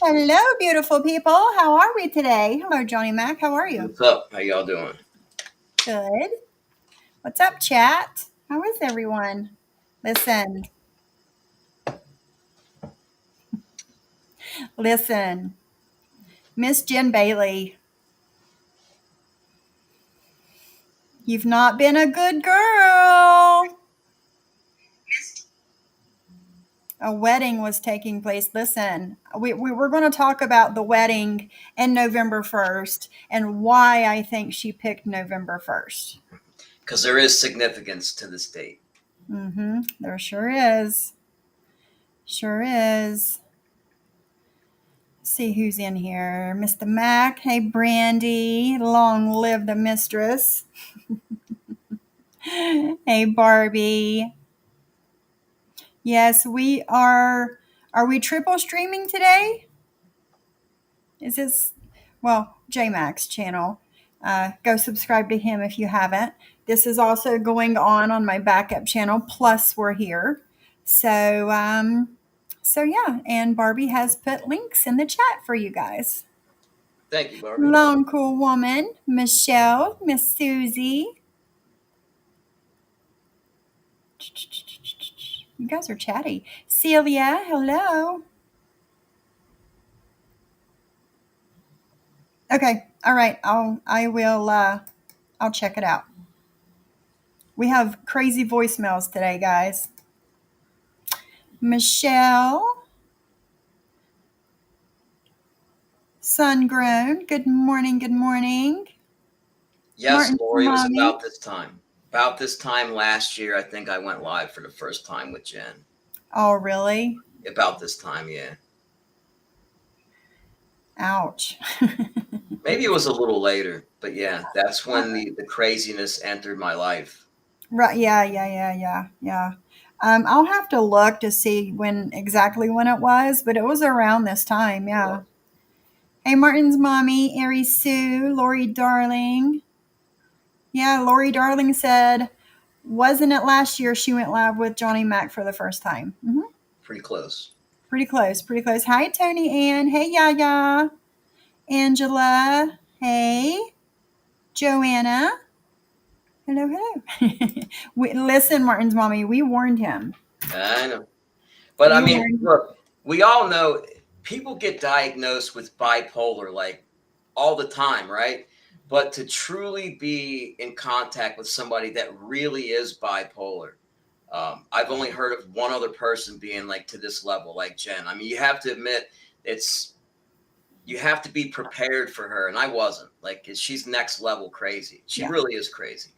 Hello, beautiful people. How are we today? Hello, Johnny Mac. How are you? What's up? How y'all doing? Good. What's up, chat? How is everyone? Listen, listen. Miss Jen Bailey, you've not been a good girl. A wedding was taking place. Listen, we were going to talk about the wedding and November 1st and why I think she picked November 1st. Because there is significance to this date. There sure is. Sure is. See who's in here. Mr. Mac. Hey, Brandy. Long live the mistress. Hey, Barbie. Yes, we are. Are we triple streaming today? Is this, well, JMac's channel. Go subscribe to him if you haven't. This is also going on my backup channel. Plus, we're here. So yeah. And Barbie has put links in the chat for you guys. Thank you, Barbie. Long cool woman, Michelle, Miss Susie. You guys are chatty. Celia, hello. Okay, all right. I'll check it out. We have crazy voicemails today, guys. Michelle, Sungrown. Good morning. Good morning. Yes, Martin, Lori, it was mommy. about this time. About this time last year, I think I went live for the first time with Jen. Oh, really? About this time, yeah. Ouch. Maybe it was a little later, but yeah, that's when the craziness entered my life. Right. Yeah. I'll have to look to see exactly when it was, but it was around this time. Yeah. Hey, Martin's mommy, Ari Sue, Lori Darling. Yeah, Lori Darling said, wasn't it last year she went live with Johnny Mac for the first time? Pretty close. Pretty close. Hi, Tony Ann. Hey, Yaya. Angela. Hey. Joanna. Hello. Listen, Martin's mommy, we warned him. I know. But I mean, look, we all know people get diagnosed with bipolar like all the time, right? But to truly be in contact with somebody that really is bipolar, I've only heard of one other person being like to this level, like Jen. I mean, you have to admit you have to be prepared for her, and I wasn't. Like, she's next level crazy. She really is crazy.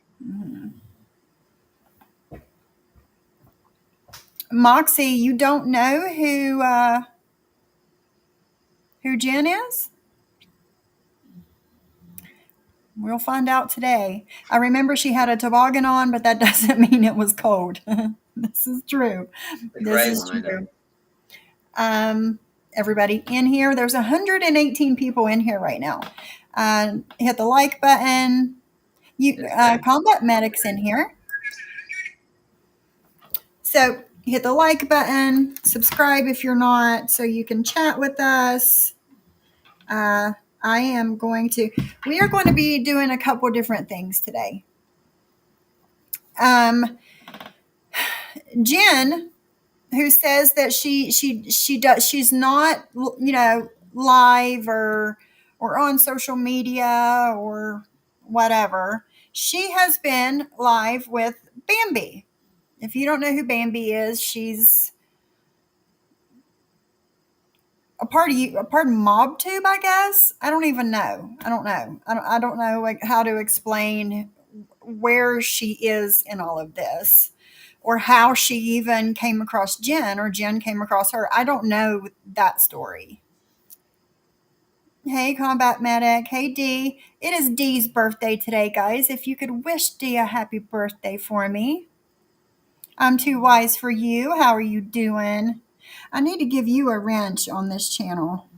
Moxie, you don't know who Jen is? We'll find out today. I remember she had a toboggan on, but that doesn't mean it was cold. This is true. Everybody in here, there's 118 people in here right now. Hit the like button. Combat Medic's in here. So hit the like button, subscribe if you're not, so you can chat with us. We are going to be doing a couple different things today. Jen, who says that she's not, live or on social media or whatever. She has been live with Bambi. If you don't know who Bambi is, she's a part of MobTube, I guess. I don't even know. I don't know like how to explain where she is in all of this, or how she even came across Jen, or Jen came across her. I don't know that story. Hey, Combat Medic. Hey, Dee. It is Dee's birthday today, guys. If you could wish Dee a happy birthday for me. I'm too wise for you. How are you doing? I need to give you a wrench on this channel.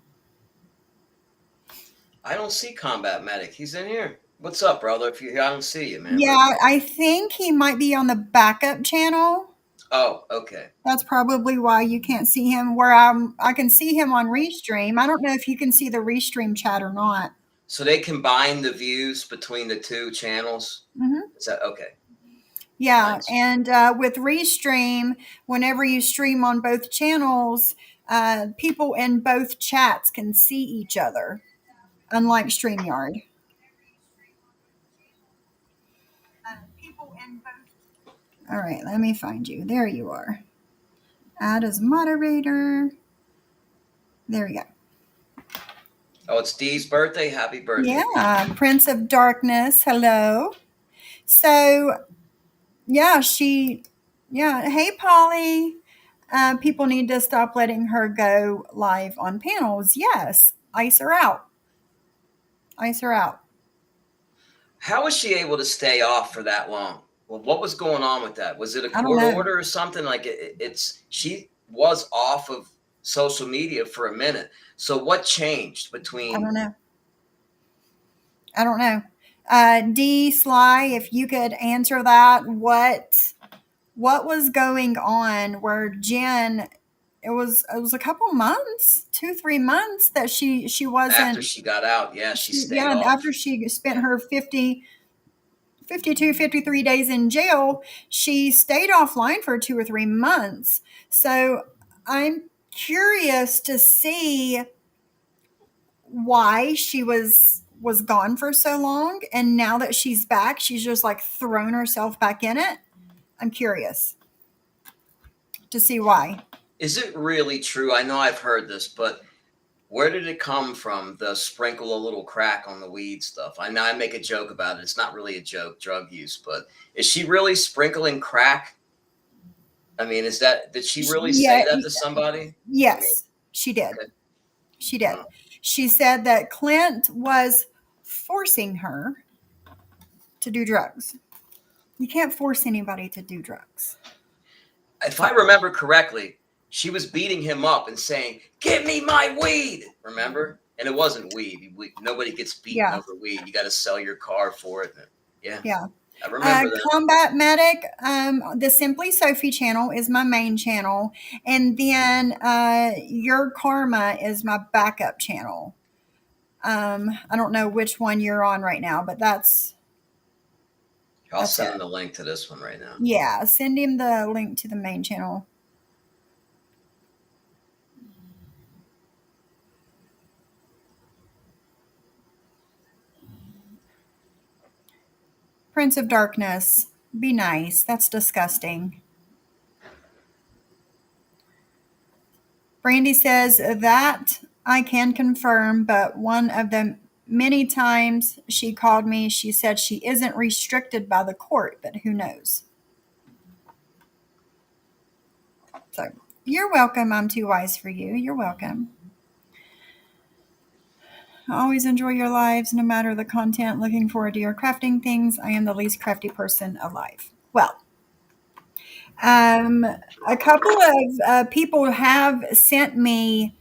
I don't see Combat Medic. He's in here. What's up, brother? I don't see you, man. Yeah, I think he might be on the backup channel. Oh, okay. That's probably why you can't see him. I can see him on Restream. I don't know if you can see the Restream chat or not. So they combine the views between the two channels. Hmm. Is that okay? Yeah, Nice. and with Restream, whenever you stream on both channels, people in both chats can see each other, unlike StreamYard. All right, let me find you. There you are. Add as moderator. There we go. Oh, it's Dee's birthday. Happy birthday, Dee. Yeah, Prince of Darkness. Hello. So, yeah, yeah. Hey, Polly. People need to stop letting her go live on panels. Yes, ice her out. Ice her out. How was she able to stay off for that long? Well, what was going on with that? Was it a I don't court know. order or something? Like it's she was off of social media for a minute. So what changed I between? don't know. I don't know. D Sly, if you could answer that, what was going on where Jen? It was a couple months, 2 3 months that she After wasn't. she got out, yeah, she stayed Yeah, after off. she spent her 52, 53 days in jail, she stayed offline for 2 or 3 months. So I'm curious to see why she was gone for so long, and now that she's back, she's just like thrown herself back in it. I'm curious to see why. Is it really true? I know I've heard this, but where did it come from? The sprinkle a little crack on the weed stuff. I know I make a joke about it. It's not really a joke, drug use, but is she really sprinkling crack? I mean, did she really say Yeah, that to somebody? I mean, yes, she did. okay. She did. Hmm. She said that Clint was forcing her to do drugs. You can't force anybody to do drugs. If I remember correctly, she was beating him up and saying, "Give me my weed." Remember? And it wasn't weed. Nobody gets beaten Yeah, over weed. You got to sell your car for it. Yeah, yeah. I remember that. Combat Medic, the Simply Sophie channel is my main channel. And then Your Karma is my backup channel. I don't know which one you're on right now, but I'll that's send him it. the link to this one right now. Yeah, send him the link to the main channel. Prince of Darkness, be nice. That's disgusting. Brandy says that I can confirm, but one of the many times she called me, she said she isn't restricted by the court, but who knows? So you're welcome. I'm too wise for you. You're welcome. I always enjoy your lives, no matter the content. Looking forward to your crafting things. I am the least crafty person alive. Well, um, a couple of people have sent me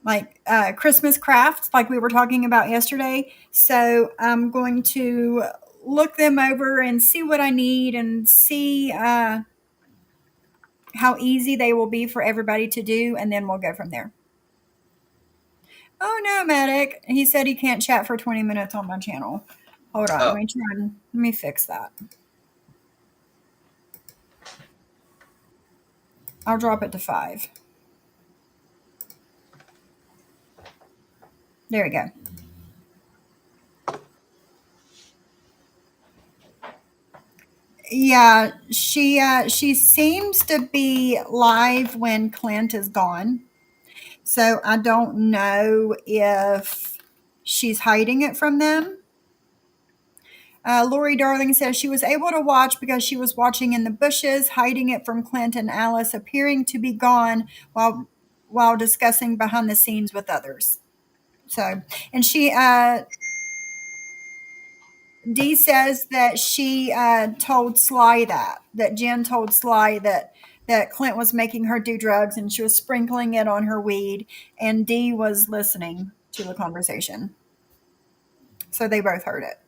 like Christmas crafts, like we were talking about yesterday. So I'm going to look them over and see what I need and see how easy they will be for everybody to do, and then we'll go from there. Oh no, Medic. He said he can't chat for 20 minutes on my channel. Hold on, Oh, let me fix that. I'll drop it to 5. There we go. Yeah, she seems to be live when Clint is gone. So I don't know if she's hiding it from them. Lori Darling says she was able to watch because she was watching in the bushes, hiding it from Clint and Alice, appearing to be gone while discussing behind the scenes with others. So, and she Dee says that she told Sly that Jen told Sly that Clint was making her do drugs and she was sprinkling it on her weed, and Dee was listening to the conversation. So they both heard it.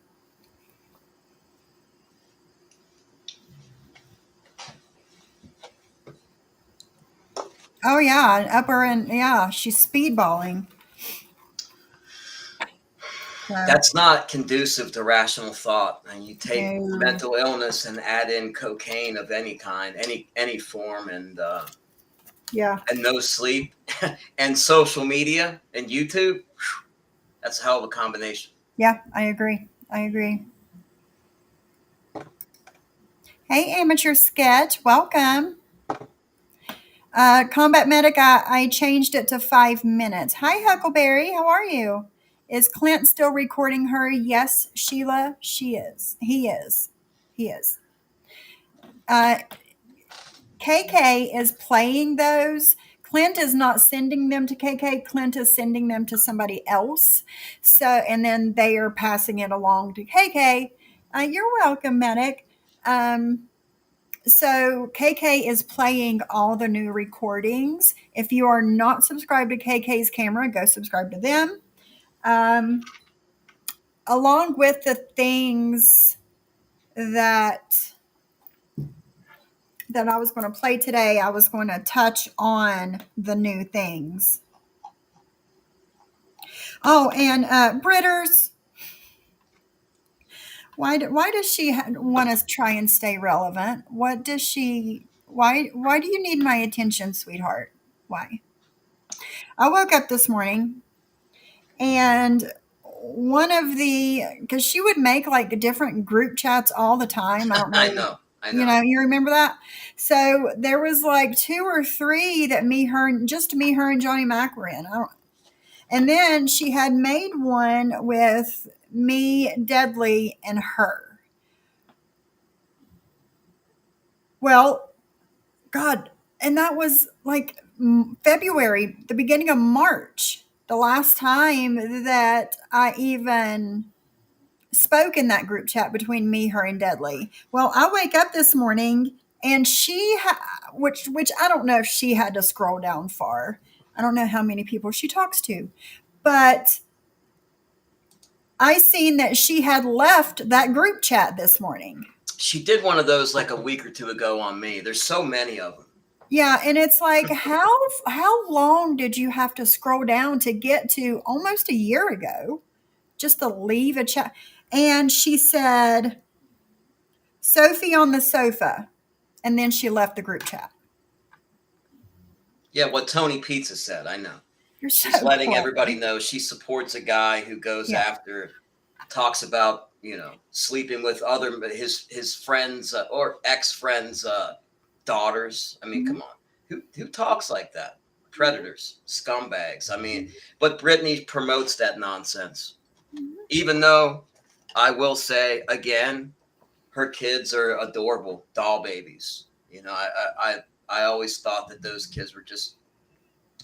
Oh yeah, upper and yeah, she's speedballing. So That's not conducive to rational thought. And you take no, mental illness and add in cocaine of any kind, any form, yeah, and no sleep, and social media and YouTube. That's a hell of a combination. yeah, I agree. I agree. Hey, amateur sketch, welcome. Combat medic, I changed it to 5 minutes. Hi, Huckleberry, how are you? Is Clint still recording her? Yes, Sheila, she is. He is. He is. Uh, KK is playing those. Clint is not sending them to KK. Clint is sending them to somebody else. So, and then they are passing it along to KK. You're welcome, medic. So KK is playing all the new recordings. If you are not subscribed to KK's camera, go subscribe to them. Um, Along with the things that I was going to play today, I was going to touch on the new things. Oh, and Britters, why does she want to try and stay relevant? What does she? Why do you need my attention, sweetheart? Why? I woke up this morning and one of the because she would make like different group chats all the time. I don't I know. know, I know. You remember that? So there was like two or three that me, her, and Johnny Mac were in. And then she had made one with me, Deadly, and her. Well, God, and that was like February, the beginning of March, the last time that I even spoke in that group chat between me, her, and Deadly. Well, I wake up this morning and which I don't know if she had to scroll down far. I don't know how many people she talks to, but I seen that she had left that group chat this morning. She did one of those like a week or two ago on me. There's so many of them. Yeah, and it's like how long did you have to scroll down to get to almost a year ago just to leave a chat? And she said Sophie on the sofa, and then she left the group chat. Yeah, what Tony Pizza said, I know. You're She's so letting clever. everybody know she supports a guy who goes Yeah. after, talks about, sleeping with his friends or ex-friends' daughters. I mean, Mhm. come on. Who talks like that? Predators, scumbags. I mean, but Brittany promotes that nonsense. Even though I will say again, her kids are adorable doll babies. I always thought that those kids were just.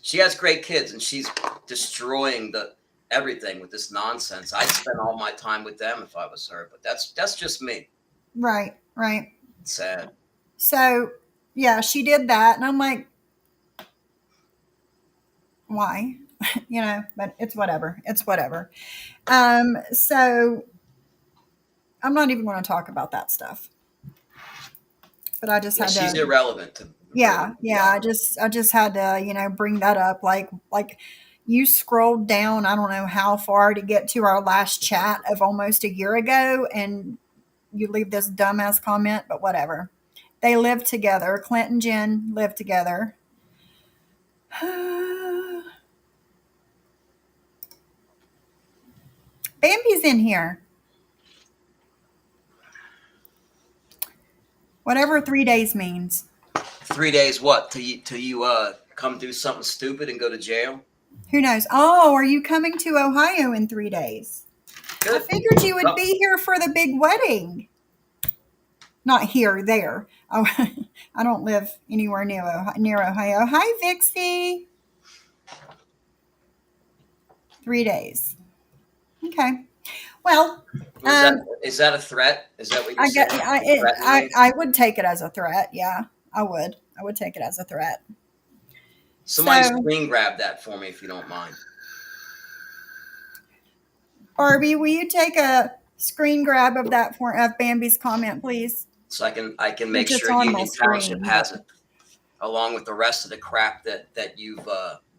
She has great kids, and she's destroying the everything with this nonsense. I'd spend all my time with them if I was her, but that's just me. Right, right. It's sad. So, yeah, she did that, and I'm like, why? But it's whatever. It's whatever. So I'm not even going to talk about that stuff. But I just Yeah, had she's to. irrelevant to really. Yeah. I just had to, bring that up. Like you scrolled down, I don't know how far to get to our last chat of almost a year ago, and you leave this dumbass comment. But whatever. They live together. Clint and Jen live together. Bambi's in here. Whatever 3 days means. 3 days, what? Till you come do something stupid and go to jail? Who knows? Oh, are you coming to Ohio in 3 days? I Good. figured you would Oh, be here for the big wedding. Not here, there. Oh, I don't live anywhere near Ohio. Hi, Vixie. 3 days. Okay. Well, is that a threat? Is that what you're I saying? get. Threatening me? I would take it as a threat. Yeah, I would. I would take it as a threat. Somebody So, screen grab that for me if you don't mind. Barbie, will you take a screen grab of that of Bambi's comment, please? So I can make Which it's sure on my Union Township screen. has it. along with the rest of the crap that you've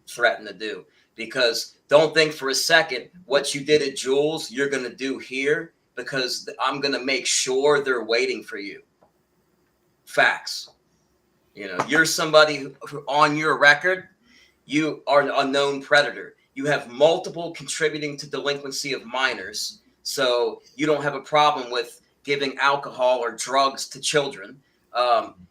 threatened to do. Because don't think for a second what you did at Jules, you're going to do here, because I'm going to make sure they're waiting for you. Facts. You're somebody who on your record, you are a known predator. You have multiple contributing to delinquency of minors, so you don't have a problem with giving alcohol or drugs to children.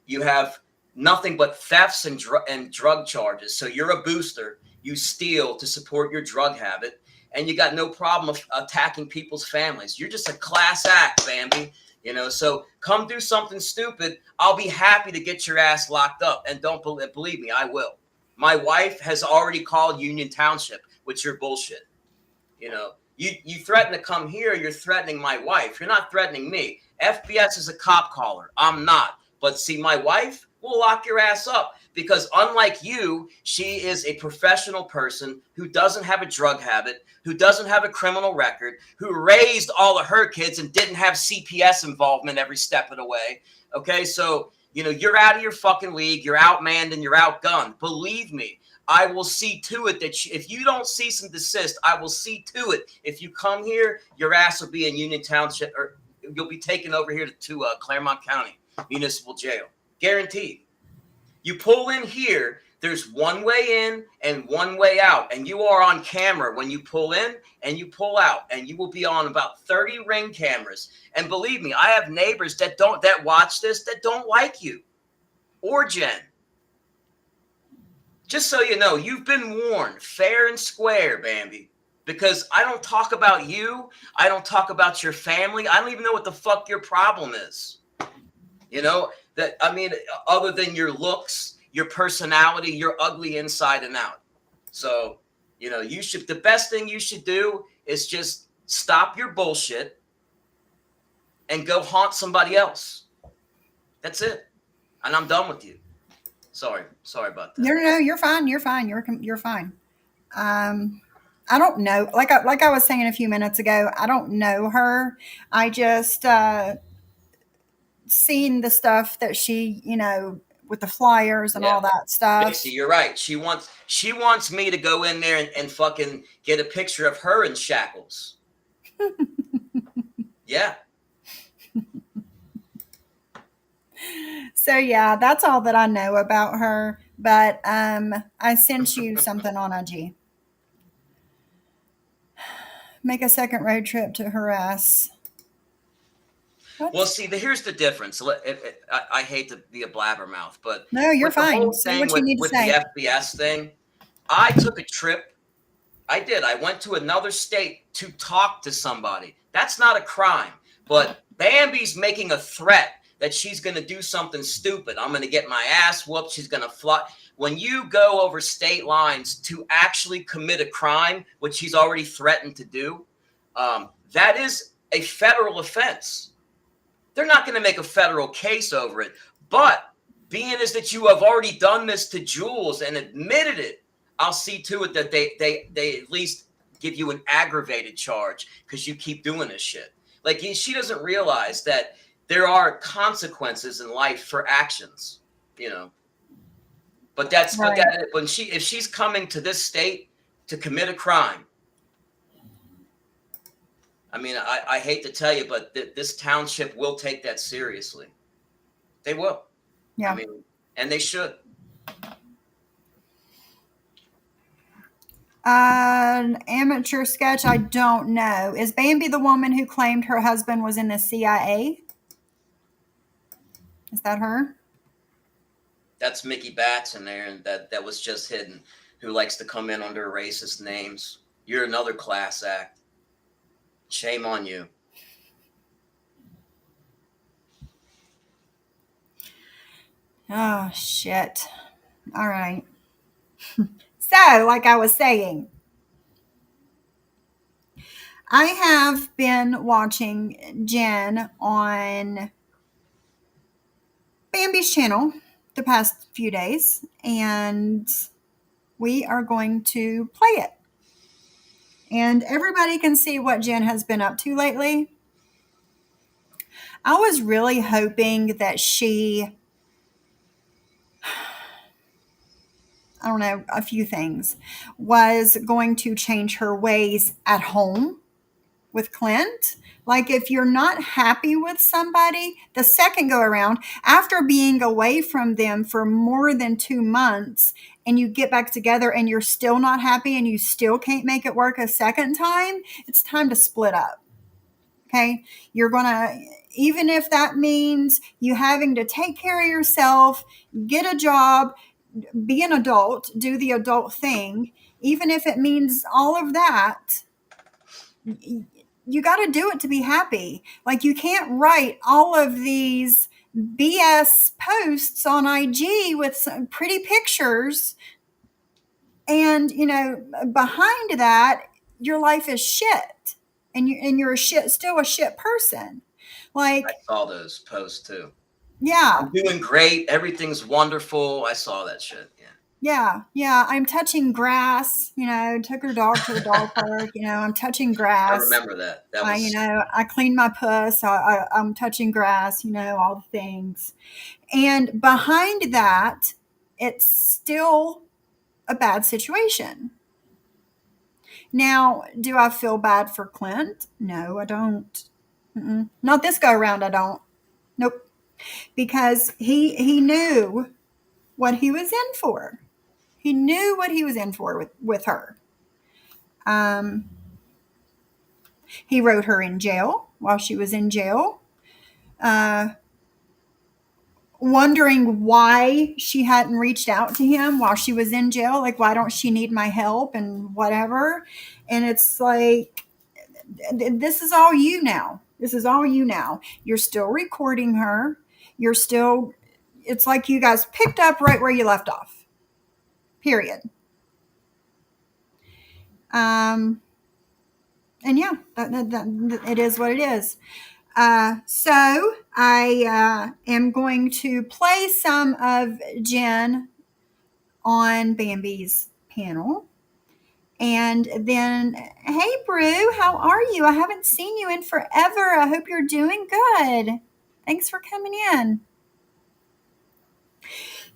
You have nothing but thefts and drug charges, so you're a booster. You steal to support your drug habit, and you got no problem of attacking people's families. You're just a class act, Bambi. So come do something stupid. I'll be happy to get your ass locked up, and don't believe me, I will. My wife has already called Union Township with your bullshit. You threaten to come here, you're threatening my wife. You're not threatening me. FBS is a cop caller. I'm not. But see, my wife will lock your ass up, because unlike you, she is a professional person who doesn't have a drug habit, who doesn't have a criminal record, who raised all of her kids and didn't have CPS involvement every step of the way. Okay, so you're out of your fucking league. You're outmanned and you're outgunned. Believe me, I will see to it that if you don't cease and desist, I will see to it. If you come here, your ass will be in Union Township, or you'll be taken over here to Claremont County Municipal Jail. Guaranteed. You pull in here, there's one way in and one way out, and you are on camera when you pull in and you pull out, and you will be on about 30 ring cameras. And believe me, I have neighbors that watch this that don't like you or Jen. Just so you know, you've been warned fair and square, Bambi, because I don't talk about you. I don't talk about your family. I don't even know what the fuck your problem is. Other than your looks, your personality, you're ugly inside and out. So, the best thing you should do is just stop your bullshit and go haunt somebody else. That's it. And I'm done with you. Sorry about that. No, you're fine. You're fine. You're fine. I don't know. Like I was saying a few minutes ago, I don't know her. I just seen the stuff that she, with the flyers and all that stuff. You're right. She wants me to go in there and fucking get a picture of her in shackles. Yeah. So yeah, that's all that I know about her. But I sent you something on IG. Make a second road trip to harass. What? Well, see, here's the difference. I hate to be a blabbermouth, but no, you're fine. Say what you need to say. The FBS thing, I took a trip. I did. I went to another state to talk to somebody. That's not a crime. But Bambi's making a threat that she's going to do something stupid. I'm going to get my ass whooped. She's going to fly. When you go over state lines to actually commit a crime, which she's already threatened to do, that is a federal offense. They're not going to make a federal case over it. But being is that you have already done this to Jules and admitted it, I'll see to it that they at least give you an aggravated charge, because you keep doing this shit. Like, she doesn't realize that there are consequences in life for actions, But that's right. If she's coming to this state to commit a crime, I hate to tell you, but this township will take that seriously. They will. Yeah. And they should. An amateur sketch, I don't know. Is Bambi the woman who claimed her husband was in the CIA? Is that her? That's Mickey Batts in there, and that was just hidden, who likes to come in under racist names. You're another class act. Shame on you. Oh, shit. All right. So, like I was saying, I have been watching Jen on Bambi's channel the past few days, and we are going to play it. And everybody can see what Jen has been up to lately. I was really hoping that she I don't know, a few things, was going to change her ways at home with Clint. Like, if you're not happy with somebody, the second go around, after being away from them for more than 2 months, and you get back together and you're still not happy and you still can't make it work a second time, it's time to split up. Okay. You're going to, even if that means you having to take care of yourself, get a job, be an adult, do the adult thing, even if it means all of that, you got to do it to be happy. Like, you can't write all of these BS posts on IG with some pretty pictures, and behind that your life is shit, and you're still a shit person. I Like, saw those posts too. yeah, I'm doing great. Everything's wonderful. I saw that shit. Yeah. yeah, I'm touching grass, took her dog to the dog park, I'm touching I grass. remember that. That I, was I clean my puss. I'm touching grass, all the things. And behind that, it's still a bad situation. Now, do I feel bad for Clint? No, I don't. Not this go around. I don't. Nope. Because he knew what he was in for. He knew what he was in for with her. Um, he wrote her in jail while she was in jail. Uh, Wondering why she hadn't reached out to him while she was in jail. Like, why don't she need my help and whatever? And it's like, this is all you now. This is all you now. You're still recording her. You're still, it's like you guys picked up right where you left off. Period. And yeah, it is what it is. So I am going to play some of Jen on Bambi's panel. And then, hey, Brew, how are you? I haven't seen you in forever. I hope you're doing good. Thanks for coming in.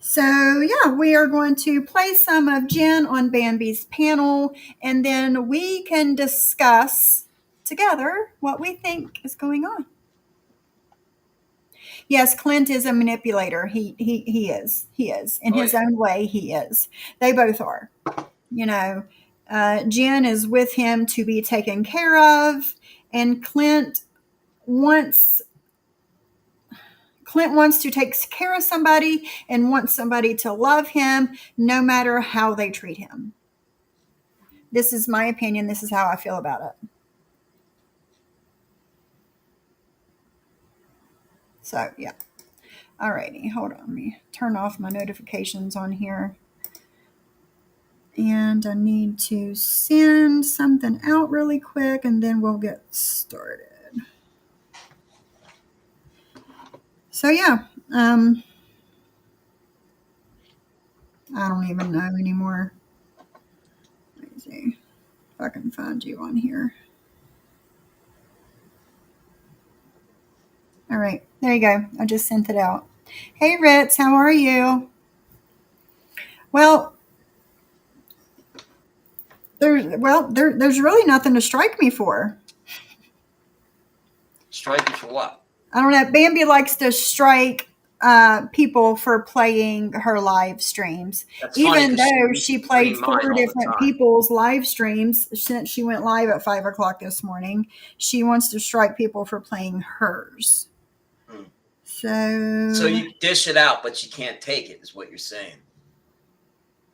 So, yeah, we are going to play some of Jen on Bambi's panel, and then we can discuss together what we think is going on. Yes, Clint is a manipulator. He is. He is. In his own way, he is. They both are. Jen is with him to be taken care of, and wants Clint wants to take care of somebody and wants somebody to love him no matter how they treat him. This is my opinion. This is how I feel about it. So, yeah. Alrighty, hold on. Let me turn off my notifications on here. And I need to send something out really quick, and then we'll get started. So, yeah. I don't even know anymore. Let me see if I can find you on here. All right, there you go. I just sent it out. Hey, Ritz, how are you? Well, there's really nothing to strike me for. strike you for what? I don't know. Bambi likes to strike people for playing her live streams. That's Even funny though she played stream 4 mine all the different time. people's live streams since she went live at 5 o'clock this morning, she wants to strike people for playing hers. So you dish it out, but you can't take it, is what you're saying.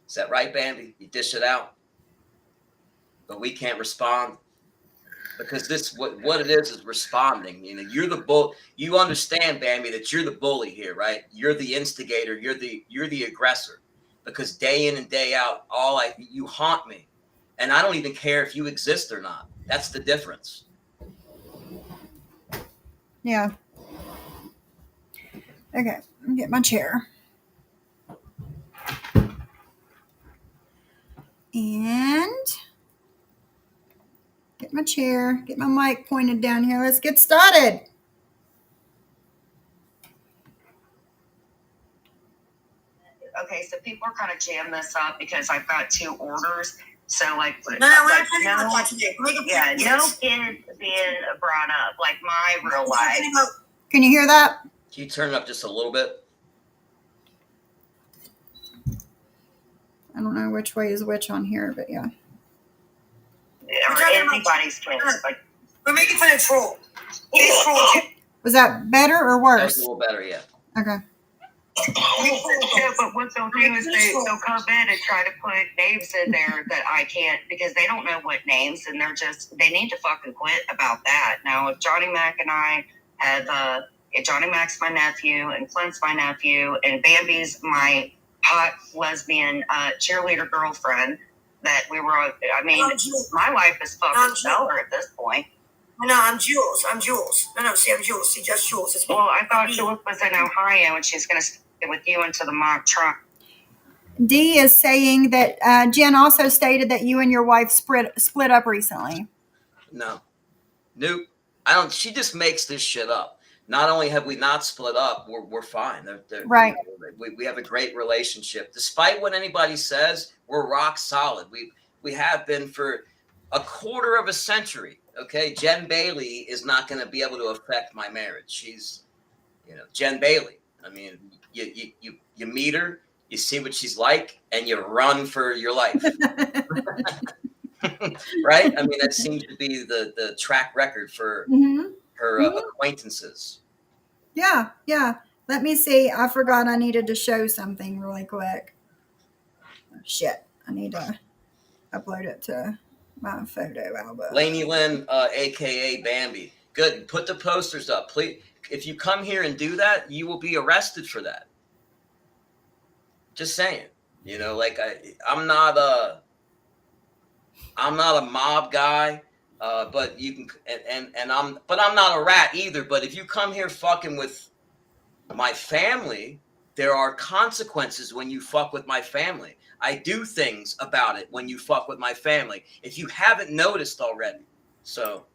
Is that right, Bambi? You dish it out, but we can't respond because what it is responding. You're the bull. You understand, Bambi, that you're the bully here, right? You're the instigator. You're the aggressor, because day in and day out, you haunt me, and I don't even care if you exist or not. That's the difference. Yeah. Okay, let me get my chair. And get my chair, get my mic pointed down here. Let's get started. okay, so people are kind of jam this up because I've got 2 orders. So like, no kids being brought up, like my real life. Can you hear that? Can you turn it up just a little bit? I don't know which way is which on here, but yeah. Or anybody's kids. Like, we're making fun of troll. Was that better or worse? That was a little better, yeah. Okay. Yeah, but what they'll do is they'll come in and try to put names in there that I can't, because they don't know what names, and they need to fucking quit about that. Now, if Johnny Mac and I have, Johnny Mac's my nephew, and Clint's my nephew, and Bambi's my hot lesbian cheerleader girlfriend, that we were, I mean, my life is fucking stellar at this point. No, I'm Jules. I'm Jules. No, see, I'm Jules. See, just Jules. Well, I thought Jules was in Ohio, and she's going to stay with you into the mock truck. Dee is saying that Jen also stated that you and your wife split up recently. No. Nope. She just makes this shit up. Not only have we not split up, we're fine. Right. We have a great relationship. Despite what anybody says, we're rock solid. We have been for a quarter of a century. Okay, Jen Bailey is not going to be able to affect my marriage. She's, Jen Bailey. I mean, you meet her, you see what she's like, and you run for your life. Right? I mean, that seems to be the track record for her acquaintances. Yeah. Let me see. I forgot I needed to show something really quick. Oh, shit. I need to upload it to my photo album. Lainey Lynn, a.k.a. Bambi. Good. Put the posters up, please. If you come here and do that, you will be arrested for that. Just saying. I'm not a mob guy, but you can, and I'm not a rat either. But if you come here fucking with my family, there are consequences when you fuck with my family. I do things about it when you fuck with my family, if you haven't noticed already. So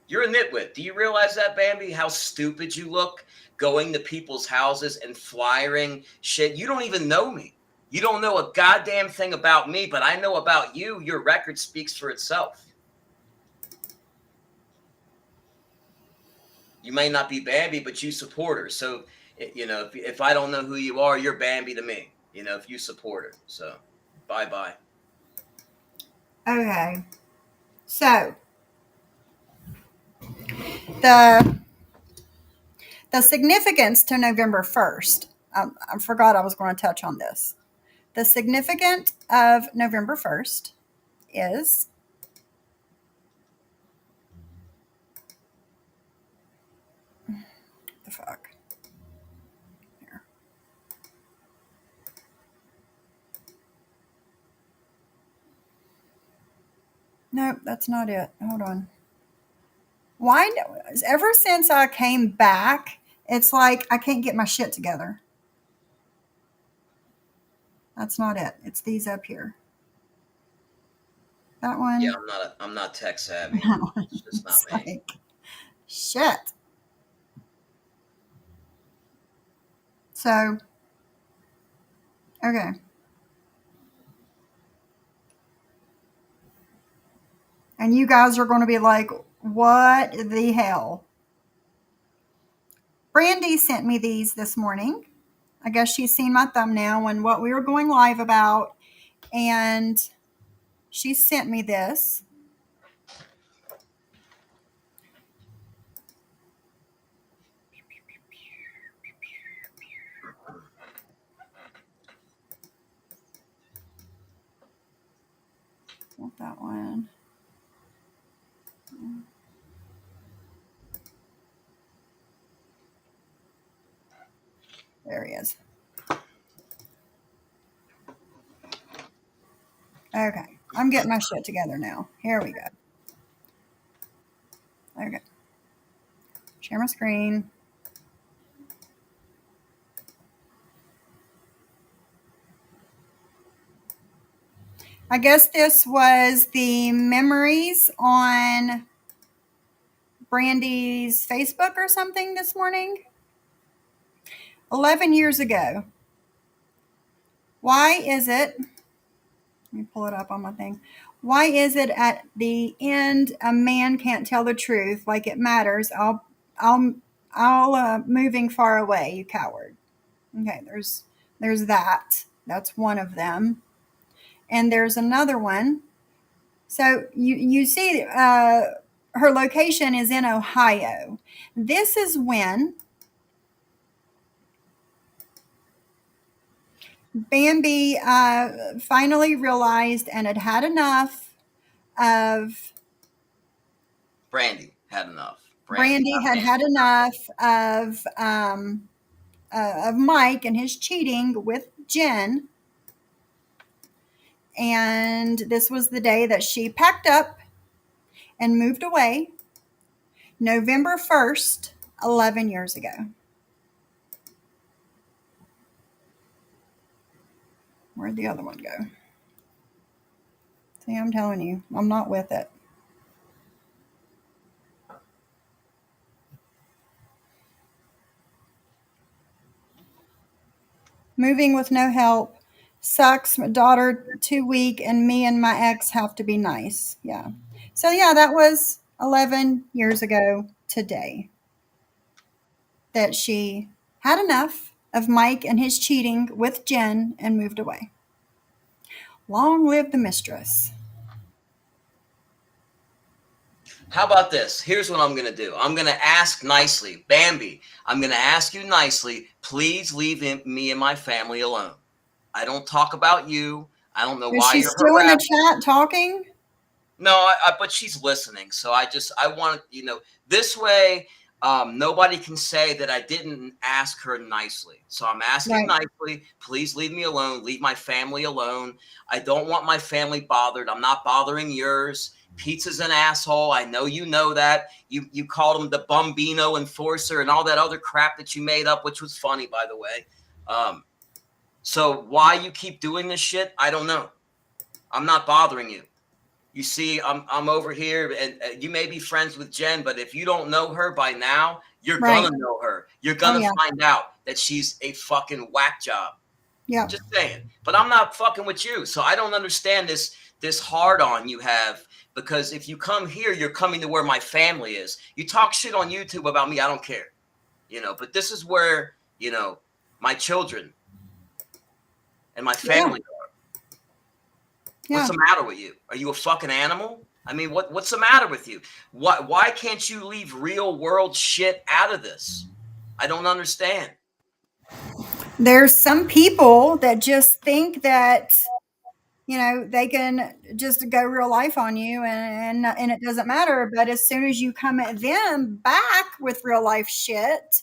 you're a nitwit. Do you realize that, Bambi? How stupid you look going to people's houses and flyering shit. You don't even know me. You don't know a goddamn thing about me, but I know about you. Your record speaks for itself. You may not be Bambi, but you support her. So, if I don't know who you are, you're Bambi to me, if you support her. So, bye-bye. Okay. So, the significance to November 1st, I forgot I was going to touch on this. The significance of November 1st is the fuck. Here. Nope, that's not it. Hold on. Why? Ever since I came back, it's like I can't get my shit together. That's not it. It's these up here. That one. Yeah, I'm not tech savvy. It's just not me. Shit. So, okay. And you guys are going to be like, what the hell? Brandy sent me these this morning. I guess she's seen my thumbnail and what we were going live about. And she sent me this. Not that one. There he is. Okay. I'm getting my shit together now. Here we go. Okay. Share my screen. I guess this was the memories on Brandy's Facebook or something this morning. 11 years ago, Why is it? Let me pull it up on my thing. Why is it at the end a man can't tell the truth like it matters? I'll moving far away, you coward. Okay, there's that. That's one of them. And there's another one. So you see her location is in Ohio. This is when Bambi finally realized and had had enough of Brandy had enough. Brandy had had enough of Mike and his cheating with Jen. And this was the day that she packed up and moved away, November 1st, 11 years ago. Where'd the other one go? See, I'm telling you, I'm not with it. Moving with no help sucks. My daughter too weak, and me and my ex have to be nice. Yeah. So yeah, that was 11 years ago today that she had enough of Mike and his cheating with Jen and moved away. Long live the mistress. How about this? Here's what I'm going to do. I'm going to ask nicely. Bambi, I'm going to ask you nicely. Please leave me and my family alone. I don't talk about you. I don't know Is why she you're still in the harassing. chat talking? No, but she's listening. So I want, this way, nobody can say that I didn't ask her nicely. So I'm asking Right. nicely, please leave me alone. Leave my family alone. I don't want my family bothered. I'm not bothering yours. Pizza's an asshole. I know you know that. You called him the Bumbino enforcer and all that other crap that you made up, which was funny, by the way. So why you keep doing this shit, I don't know. I'm not bothering you. You see, I'm over here, and you may be friends with Jen, but if you don't know her by now, you're Right. gonna know her. You're gonna yeah. find out that she's a fucking whack job. Yeah. Just saying. But I'm not fucking with you, so I don't understand this hard on you have, because if you come here, you're coming to where my family is. You talk shit on YouTube about me, I don't care. But this is where, my children and my family are. Yeah. What's the matter with you? Are you a fucking animal? I mean, what's the matter with you? Why can't you leave real world shit out of this? I don't understand. There's some people that just think that they can just go real life on you and it doesn't matter. But as soon as you come at them back with real life shit,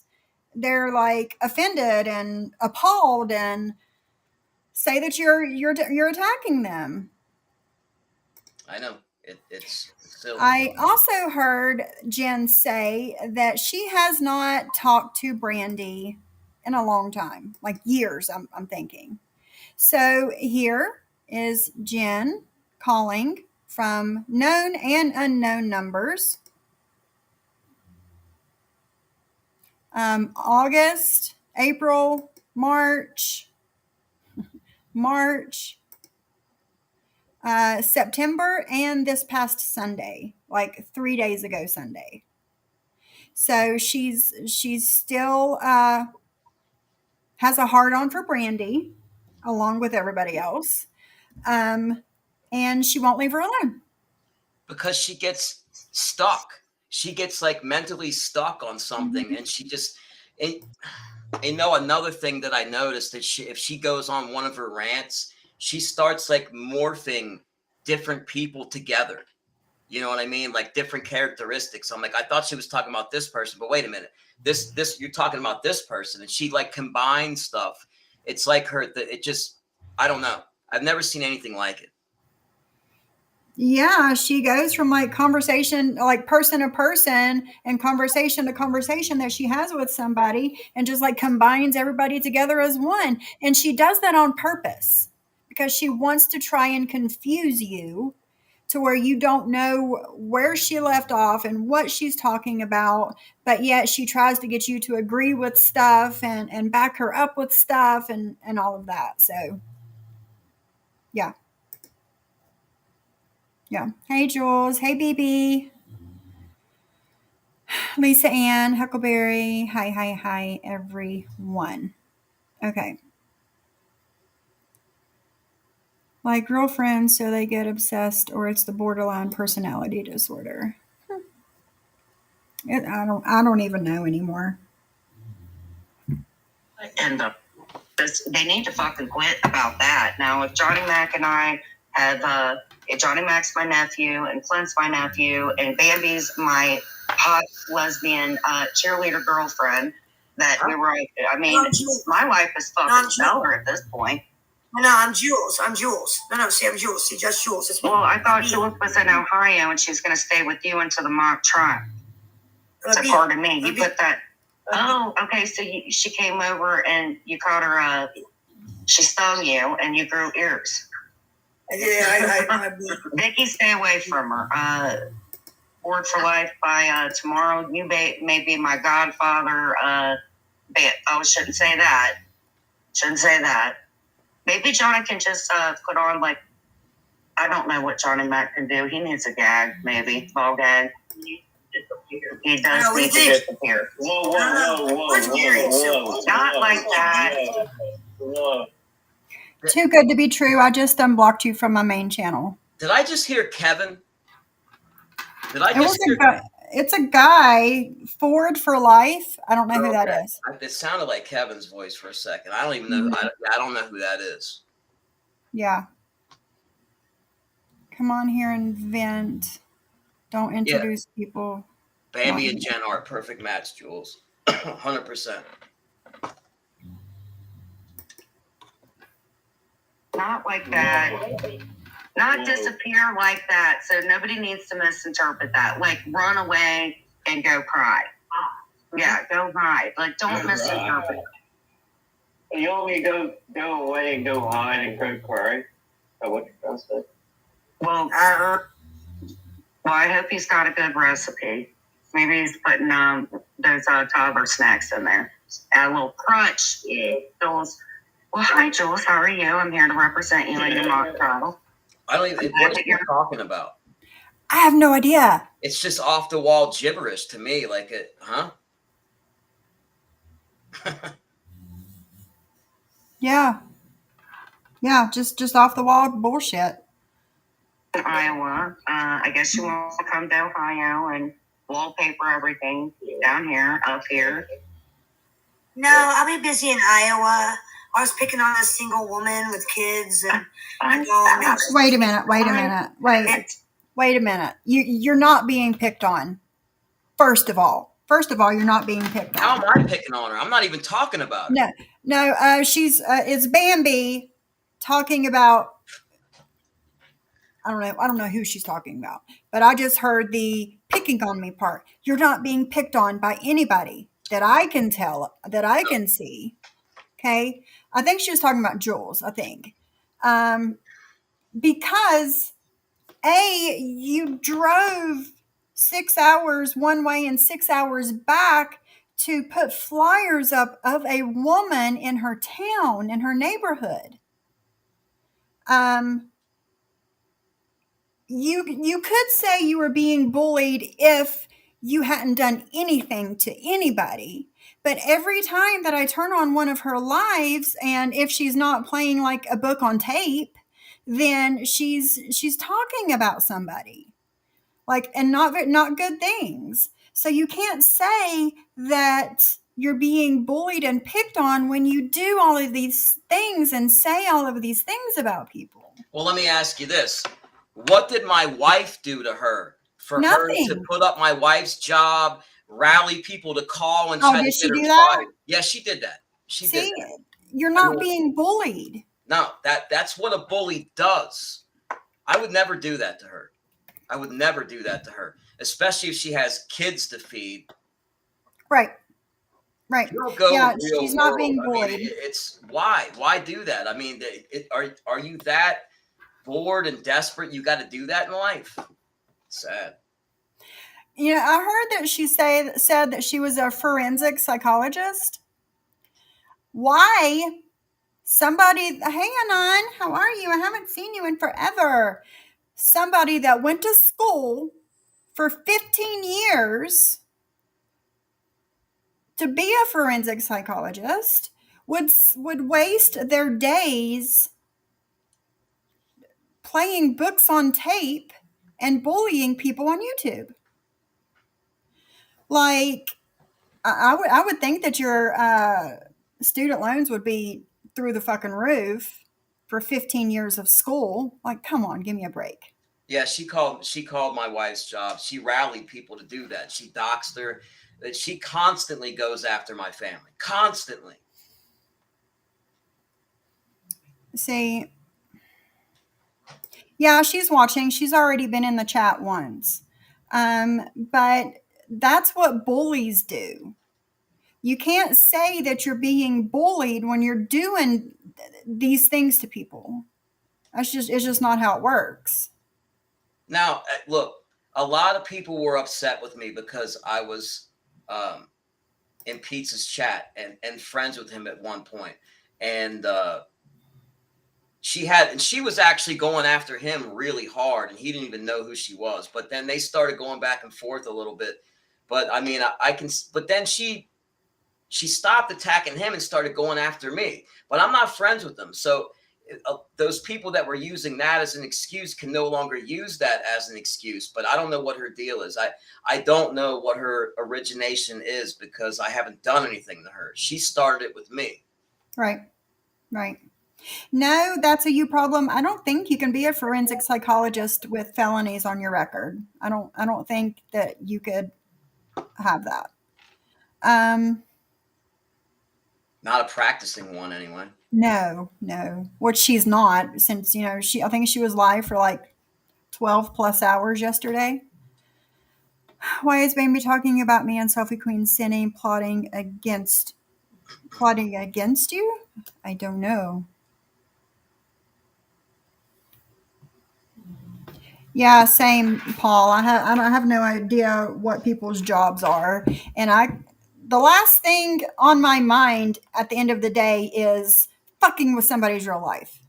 they're like offended and appalled and say that you're attacking them. I know it's silly. I also heard Jen say that she has not talked to Brandy in a long time, like years, I'm thinking. So here is Jen calling from known and unknown numbers. August, April, March, September, and this past Sunday, like 3 days ago Sunday. So she's still has a hard on for Brandy, along with everybody else, and she won't leave her alone because she gets stuck. She gets like mentally stuck on something, and she just. Another thing that I noticed that if she goes on one of her rants, she starts like morphing different people together. You know what I mean? Like different characteristics. I'm like, I thought she was talking about this person, but wait a minute. This you're talking about this person, and she like combines stuff. It's like I don't know. I've never seen anything like it. Yeah, she goes from like conversation, like person to person and conversation to conversation that she has with somebody and just like combines everybody together as one. And she does that on purpose because she wants to try and confuse you to where you don't know where she left off and what she's talking about. But yet she tries to get you to agree with stuff and back her up with stuff and all of that. So Yeah. Yeah. Hey, Jules. Hey, BB. Lisa Ann, Huckleberry. Hi, everyone. Okay. Like girlfriends, so they get obsessed, or it's the borderline personality disorder. I don't even know anymore. And they need to fucking quit about that. Now, if Johnny Mac and I have, if Johnny Mac's my nephew, and Clint's my nephew, and Bambi's my hot lesbian cheerleader girlfriend, that we were, I mean, my life is fucking stellar at this point. No, I'm Jules. I'm Jules. No, see, I'm Jules. See, just Jules. It's Well, I thought Jules was in Ohio and she's going to stay with you until the mock trial. So, pardon me, you put that. Oh, okay. So she came over and you caught her. She stung you and you grew ears. Yeah, Vicky, stay away from her. Word for life by tomorrow. You may be my godfather. Oh, shouldn't say that. Shouldn't say that. Maybe Johnny can just put on, like, I don't know what Johnny Mac can do. He needs a gag, maybe. Ball gag. He does need to disappear. Whoa. Not like that. Whoa. Too good to be true. I just unblocked you from my main channel. Did I just hear Kevin? Did I just hear? It's a guy, Ford for Life. I don't know who that is. It sounded like Kevin's voice for a second. I don't even know. I don't know who that is. Yeah. Come on here and vent. Don't introduce people. Bambi and Jen are a perfect match, Jules. 100%. Not like that. Not disappear like that. So nobody needs to misinterpret that. Like run away and go cry. Yeah, go hide. Like don't misinterpret it. You want me to go away and go hide and go cry? Is that what you're going to say? Well, I hope he's got a good recipe. Maybe he's putting those toddler snacks in there. Add a little crunch. Yeah. Jules. Well, hi, Jules. How are you? I'm here to represent you in your mock trial. I don't even. What are you talking about? I have no idea. It's just off the wall gibberish to me. Like it, huh? Yeah. Yeah, just off the wall bullshit. Iowa. I guess you want to come to Ohio and wallpaper everything down here, up here. No, I'll be busy in Iowa. I was picking on a single woman with kids, and Wait a minute. Wait a minute. You're not being picked on. First of all, you're not being picked on. How am I picking on her? I'm not even talking about her. No. She's it's Bambi talking about. I don't know who she's talking about, but I just heard the picking on me part. You're not being picked on by anybody that I can tell, that I can see. Okay. I think she was talking about Jules, I think. Because you drove 6 hours one way and 6 hours back to put flyers up of a woman in her town, in her neighborhood. You could say you were being bullied if you hadn't done anything to anybody. But every time that I turn on one of her lives, and if she's not playing like a book on tape, then she's talking about somebody, like, and not good things. So you can't say that you're being bullied and picked on when you do all of these things and say all of these things about people. Well, let me ask you this. What did my wife do to her for Nothing. her to put up my wife's job, rally people to call and Oh, try did to she get her do that? fired? Yeah, she did that. She did that. You're not being bullied. No, that's what a bully does. I would never do that to her. I would never do that to her, especially if she has kids to feed. Right. Yeah, she's not being bullied. I mean, it's why do that? I mean, are you that bored and desperate? You got to do that in life. Sad. You know, I heard that she said that she was a forensic psychologist. Why Somebody, hey Anon, how are you? I haven't seen you in forever. Somebody that went to school for 15 years to be a forensic psychologist would waste their days playing books on tape and bullying people on YouTube. Like, I would think that your student loans would be through the fucking roof for 15 years of school. Like, come on, give me a break. Yeah, she called my wife's job. She rallied people to do that. She doxed her. She constantly goes after my family. Constantly. See, yeah, she's watching. She's already been in the chat once. But that's what bullies do. You can't say that you're being bullied when you're doing these things to people. It's just not how it works. Now, look, a lot of people were upset with me because I was in Pete's chat and friends with him at one point. And she was actually going after him really hard, and he didn't even know who she was. But then they started going back and forth a little bit. But I mean, I can. But then she stopped attacking him and started going after me. But I'm not friends with them, so those people that were using that as an excuse can no longer use that as an excuse. But I don't know what her deal is. I don't know what her origination is because I haven't done anything to her. She started it with me. Right. No, that's a you problem. I don't think you can be a forensic psychologist with felonies on your record. I don't think that you could have that. Not a practicing one anyway. No. Which she's not, since I think she was live for like 12 plus hours yesterday. Why is Bambi talking about me and Sophie Queen sinning, plotting against you? I don't know. Yeah, same, Paul. I have no idea what people's jobs are, and the last thing on my mind at the end of the day is fucking with somebody's real life.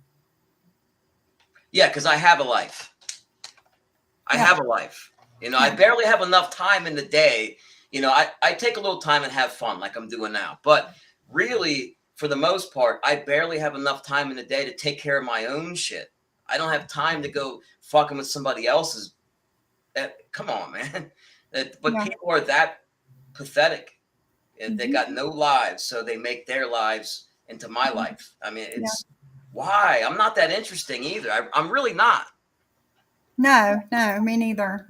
Yeah, because I have a life. I have a life. I barely have enough time in the day. I take a little time and have fun like I'm doing now. But really, for the most part, I barely have enough time in the day to take care of my own shit. I don't have time to go fucking with somebody else's. Come on, man. But people are that pathetic. They got no lives, so they make their lives into my life. I mean, it's why? I'm not that interesting either. I'm really not. No, me neither.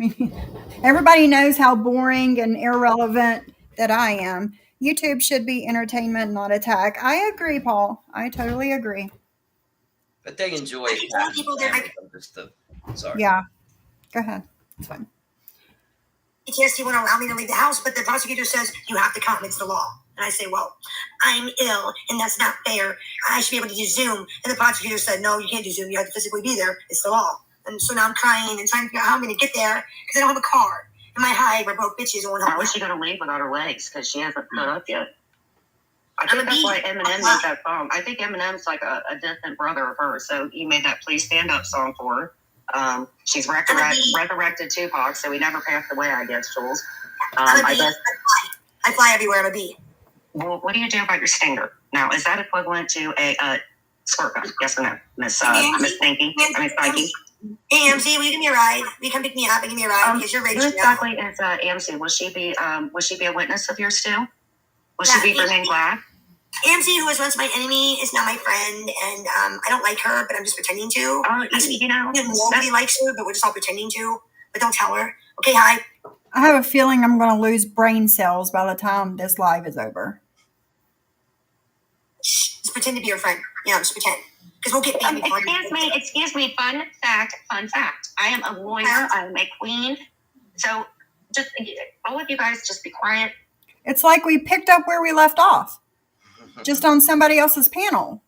Everybody knows how boring and irrelevant that I am. YouTube should be entertainment, not attack. I agree, Paul. I totally agree. But they enjoy it. Sorry. Yeah. Go ahead. It's fine. PTSD won't allow me to leave the house, but the prosecutor says you have to come. It's the law. And I say, well, I'm ill, and that's not fair. I should be able to do Zoom. And the prosecutor said, no, you can't do Zoom. You have to physically be there. It's the law. And so now I'm crying and trying to figure out how I'm going to get there because I don't have a car. And my high, we're broke bitches. How is she going to leave without her legs? Because she hasn't put up yet. I think that's why Eminem made that song. I think Eminem's like a distant brother of hers. So he made that Please Stand Up song for her. She's resurrected Tupac, so he never passed away, I guess, Jules. I fly everywhere. I'm a bee. Well, what do you do about your stinger? Now, is that equivalent to a squirt gun? Yes or no, Miss Stinky? Spiky? Hey, AMC, will you give me a ride? Will you come pick me up and give me a ride? Because you're ready. Who exactly is AMC? Will she be a witness of yours too? Will she be remain black? AMC, who was once my enemy, is now my friend, and I don't like her, but I'm just pretending to. Nobody likes her, but we're just all pretending to. But don't tell her. Okay, hi. I have a feeling I'm going to lose brain cells by the time this live is over. Shh, just pretend to be your friend. Just pretend. Because we'll get baby. Excuse me. Fun fact. I am a lawyer. I am a queen. So just all of you guys, just be quiet. It's like we picked up where we left off, just on somebody else's panel.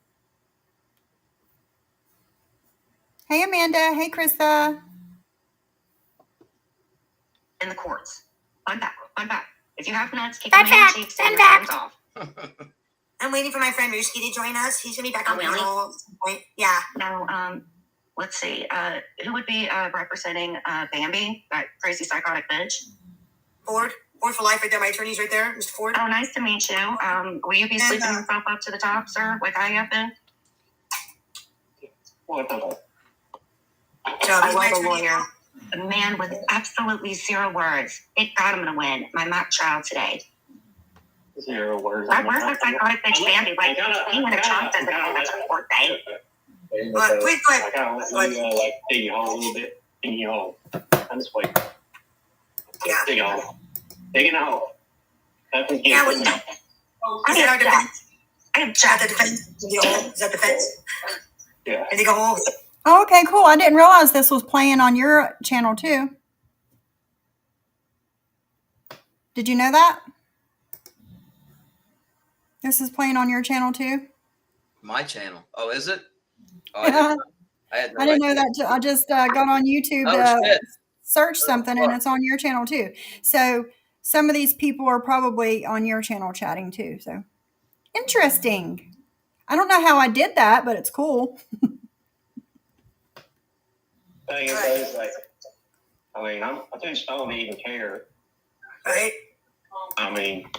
Hey, Amanda. Hey, Krista. In the courts. Fun fact. If you have nuts, keep them in your cheeks and your hands off. I'm waiting for my friend Mooski to join us. He's gonna be back on really? panel at some point. Yeah. No, let's see. Who would be representing Bambi, that crazy psychotic bitch? Ford for life right there. My attorney's right there, Mr. Ford. Oh, nice to meet you. Will you be sleeping yourself up to the top, sir, like I have been? What the? I was a lawyer. A man with absolutely 0 words. It got him to win. My mock trial today. 0 words. Where's the psychotic bitch Bambi? Like, he went to Trump doesn't know that's a court date. But please go ahead. I kind of let you like dig your hole a little bit. In your hole. I'm just waiting. Yeah. Dig a hole. Digging a hole. That's what Yeah, you well, get. is that our defense? I have Is that the jacked. defense? Is that defense? Yeah. And they go home. Oh, okay, cool. I didn't realize this was playing on your channel too. Did you know that? This is playing on your channel too? My channel. Oh, is it? Oh, Yeah. I had no I didn't idea. know that. I just got on YouTube Oh, to shit. search something, and it's on your channel too. So some of these people are probably on your channel chatting too. So interesting. I don't know how I did that, but it's cool. Thing is, like, I mean, I'm too stoned to even care. Right? I mean,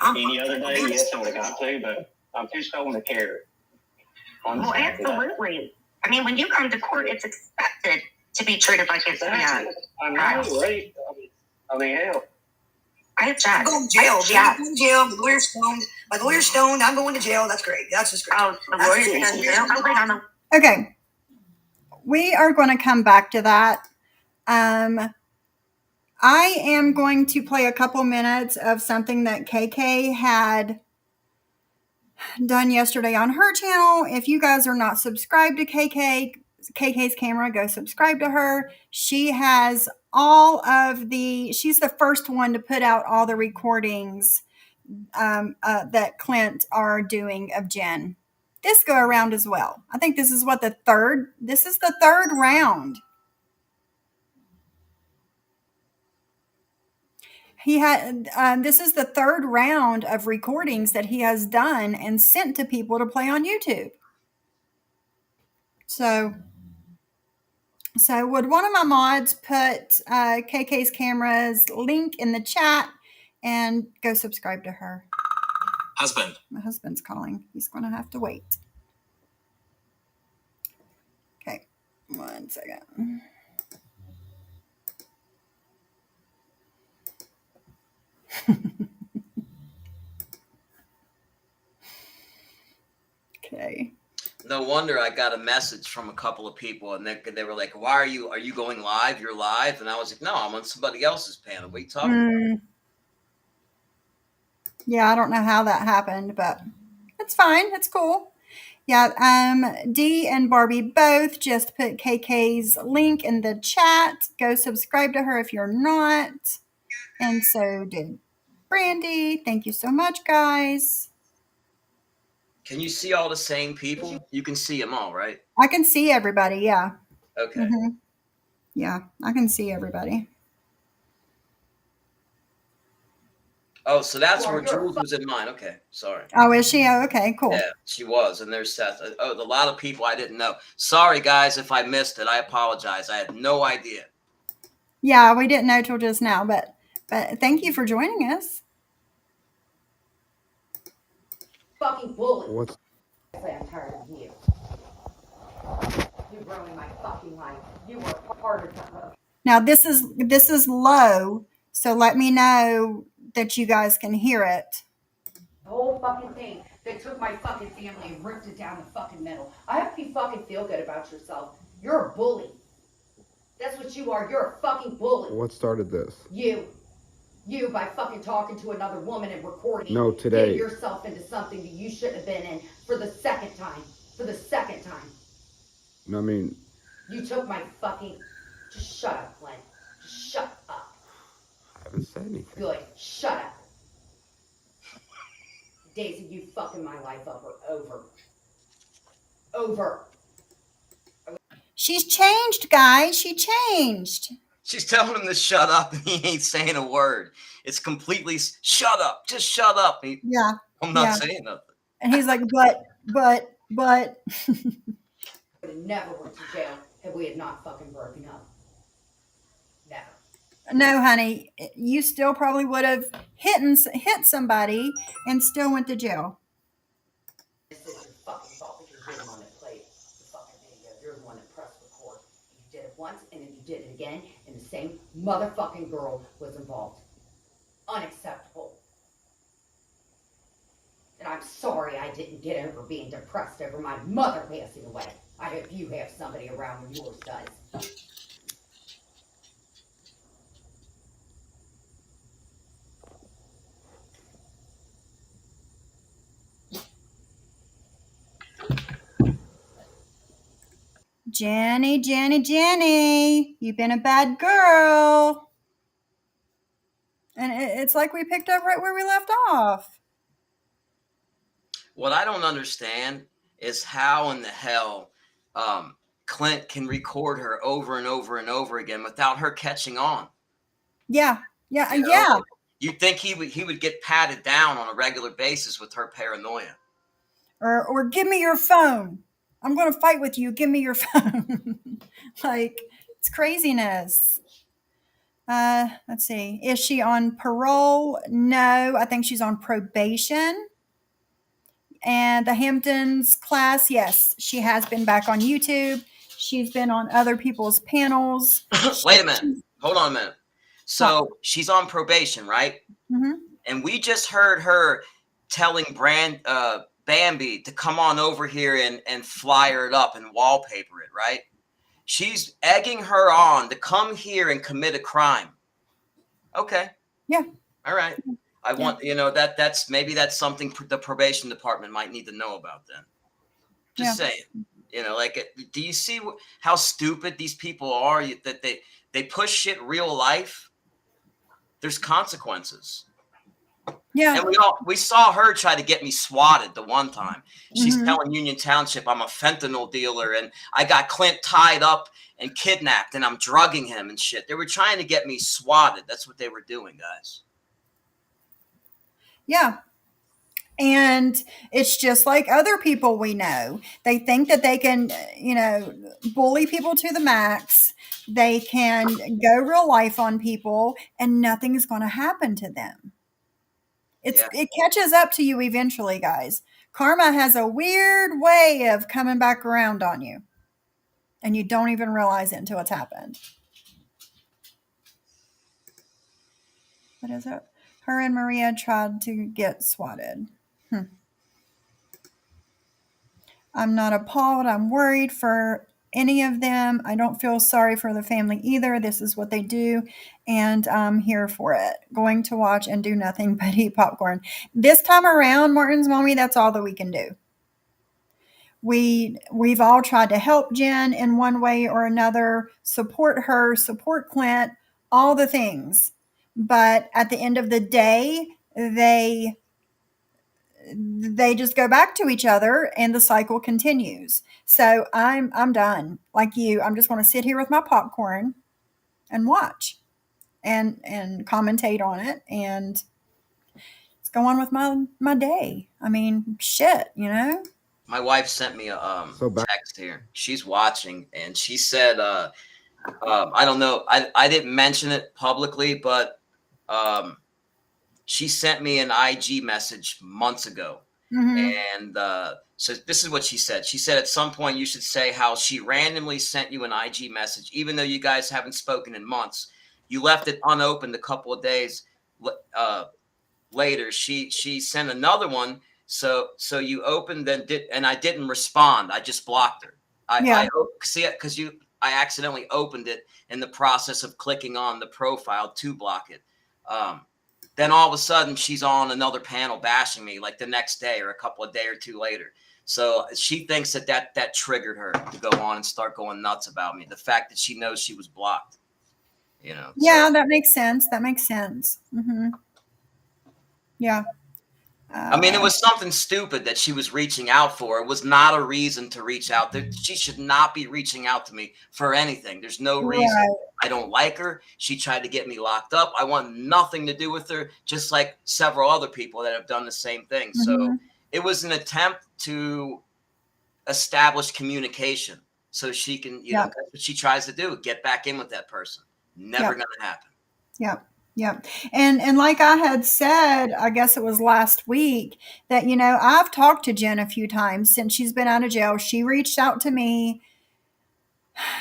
any other day, yes, I would have got to, but I'm too stoned to care. Well, absolutely. I mean, when you come to court, it's expected to be treated like it's I know, right? I mean, hell. I have jacked. I'm going to jail. I have I'm going to jail. The lawyer's stoned. My lawyer's stoned. I'm going to jail. That's great. That's just great. Oh, the lawyer's going to jail. I'm going on the Okay. We are going to come back to that. I am going to play a couple minutes of something that KK had done yesterday on her channel. If you guys are not subscribed to KK's camera, go subscribe to her. She has she's the first one to put out all the recordings that Clint are doing of Jen this go around as well. I think this is this is the third round. He had this is the third round of recordings that he has done and sent to people to play on YouTube. So would one of my mods put KK's camera's link in the chat and go subscribe to her? Husband. My husband's calling. He's going to have to wait. Okay, 1 second. Okay. No wonder I got a message from a couple of people, and they were like, "Why are you going live? You're live?" And I was like, "No, I'm on somebody else's panel. What are you talking about?" Yeah, I don't know how that happened, but it's fine. It's cool. Yeah, Dee and Barbie both just put KK's link in the chat. Go subscribe to her if you're not. And so did Brandy. Thank you so much, guys. Can you see all the same people? You can see them all, right? I can see everybody, yeah. Okay. Mm-hmm. Yeah, I can see everybody. Oh, so that's where Jules was in mine. Okay, sorry. Oh, is she? Oh, okay, cool. Yeah, she was. And there's Seth. Oh, a lot of people I didn't know. Sorry, guys, if I missed it. I apologize. I had no idea. Yeah, we didn't know till just now, but thank you for joining us. Fucking bully. What's I'm tired of you. You ruined my fucking life. You were part of that. Now this is low, so let me know that you guys can hear it. The whole fucking thing. They took my fucking family and ripped it down the fucking middle. I hope you fucking feel good about yourself. You're a bully. That's what you are. You're a fucking bully. what started this? You by fucking talking to another woman and recording. No, today. Getting yourself into something that you shouldn't have been in for the second time. I mean, You took my fucking... Just shut up, Glenn. Just shut up. I haven't said anything. Good. Shut up. The days of you fucking my life up are over. Over. She's changed, guys. She changed. She's telling him to shut up, and he ain't saying a word. It's completely shut up. Just shut up. Yeah. I'm not saying nothing. And he's like, but. Would have never went to jail if we had not fucking broken up. Never. No, honey, you still probably would have hit somebody and still went to jail. This is your fucking fault because you're the one that played the fucking video. You're the one that pressed record. You did it once and then you did it again, and the same motherfucking girl was involved. Unacceptable. And I'm sorry I didn't get over being depressed over my mother passing away. I hope you have somebody around when yours does. Jenny, Jenny, Jenny, you've been a bad girl. And it's like we picked up right where we left off. What I don't understand is how in the hell Clint can record her over and over and over again without her catching on. Yeah. You'd think he would get patted down on a regular basis with her paranoia. Or give me your phone. I'm going to fight with you. Give me your phone. Like, it's craziness. Let's see. Is she on parole? No, I think she's on probation. And the Hamptons class, yes, she has been back on YouTube. She's been on other people's panels. Wait a minute. Hold on a minute. So she's on probation, right? Mm-hmm. And we just heard her telling Bambi to come on over here and flyer it up and wallpaper it, right? She's egging her on to come here and commit a crime. Okay. Yeah. All right. I want, that's maybe that's something the probation department might need to know about then. Just saying, do you see how stupid these people are that they push shit real life? There's consequences. Yeah. And we saw her try to get me swatted the one time. She's telling Union Township I'm a fentanyl dealer and I got Clint tied up and kidnapped and I'm drugging him and shit. They were trying to get me swatted. That's what they were doing, guys. Yeah. And it's just like other people we know. They think that they can, bully people to the max. They can go real life on people and nothing's going to happen to them. It catches up to you eventually, guys. Karma has a weird way of coming back around on you. And you don't even realize it until it's happened. What is it? Her and Maria tried to get swatted. I'm not appalled. I'm worried for any of them. I don't feel sorry for the family either. This is what they do, and I'm here for it. Going to watch and do nothing but eat popcorn. This time around, Martin's mommy, that's all that we can do. We've all tried to help Jen in one way or another, support her, support Clint, all the things. But at the end of the day, they just go back to each other and the cycle continues. So I'm done. Like you, I'm just going to sit here with my popcorn and watch and commentate on it and let's go on with my day. I mean, shit, My wife sent me a text here. She's watching and she said, I don't know. I didn't mention it publicly, but she sent me an IG message months ago. And so this is what she said. She said, at some point you should say how she randomly sent you an IG message, even though you guys haven't spoken in months. You left it unopened a couple of days later. She sent another one. So you opened and I didn't respond. I just blocked her. I see it because I accidentally opened it in the process of clicking on the profile to block it. Then all of a sudden she's on another panel bashing me like the next day or a couple of days or two later. So she thinks that triggered her to go on and start going nuts about me. The fact that she knows she was blocked, Yeah, that makes sense. Mm-hmm. Yeah. I mean, it was something stupid that she was reaching out for. It was not a reason to reach out. She should not be reaching out to me for anything. There's no reason. Right. I don't like her. She tried to get me locked up. I want nothing to do with her, just like several other people that have done the same thing. So it was an attempt to establish communication so she can, that's what she tries to do, get back in with that person. Never going to happen. Yep. And like I had said, I guess it was last week, that, I've talked to Jen a few times since she's been out of jail. She reached out to me.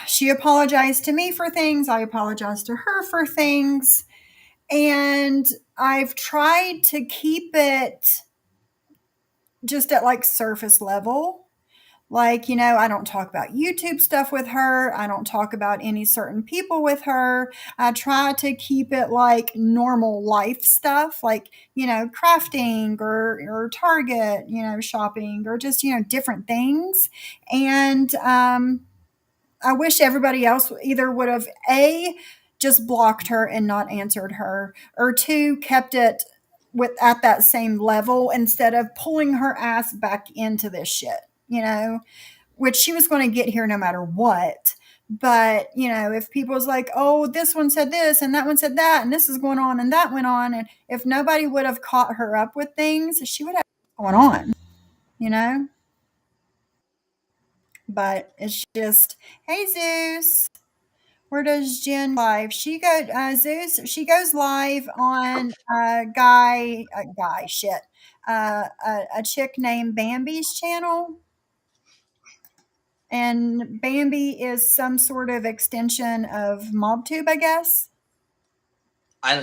She apologized to me for things. I apologized to her for things. And I've tried to keep it just at like surface level. Like, I don't talk about YouTube stuff with her. I don't talk about any certain people with her. I try to keep it like normal life stuff, like, crafting or Target, shopping, or just, different things. And I wish everybody else either would have just blocked her and not answered her, or two, kept it at that same level instead of pulling her ass back into this shit. Which she was going to get here no matter what. But, if people's like, oh, this one said this and that one said that, and this is going on and that went on, and if nobody would have caught her up with things, she would have going on, But it's just, hey, Zeus, where does Jen live? She Zeus, she goes live on a chick named Bambi's channel. And Bambi is some sort of extension of MobTube, I guess.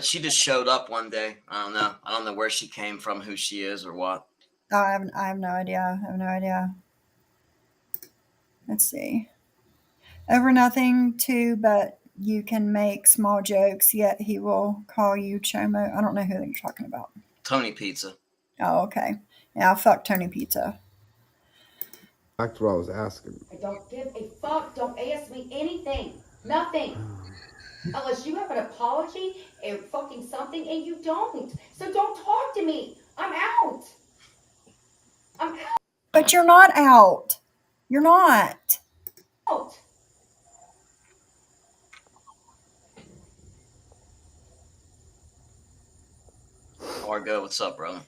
She just showed up one day. I don't know where she came from, who she is, or what. Oh, I have no idea. Let's see. Over nothing too, but you can make small jokes, yet he will call you Chomo. I don't know who you're talking about. Tony Pizza. Oh, okay. Yeah, fuck Tony Pizza. Back to what I was asking. I don't give a fuck. Don't ask me anything. Nothing. Unless you have an apology or fucking something, and you don't. So don't talk to me. I'm out. But you're not out. You're not. Out. Margo, what's up, brother?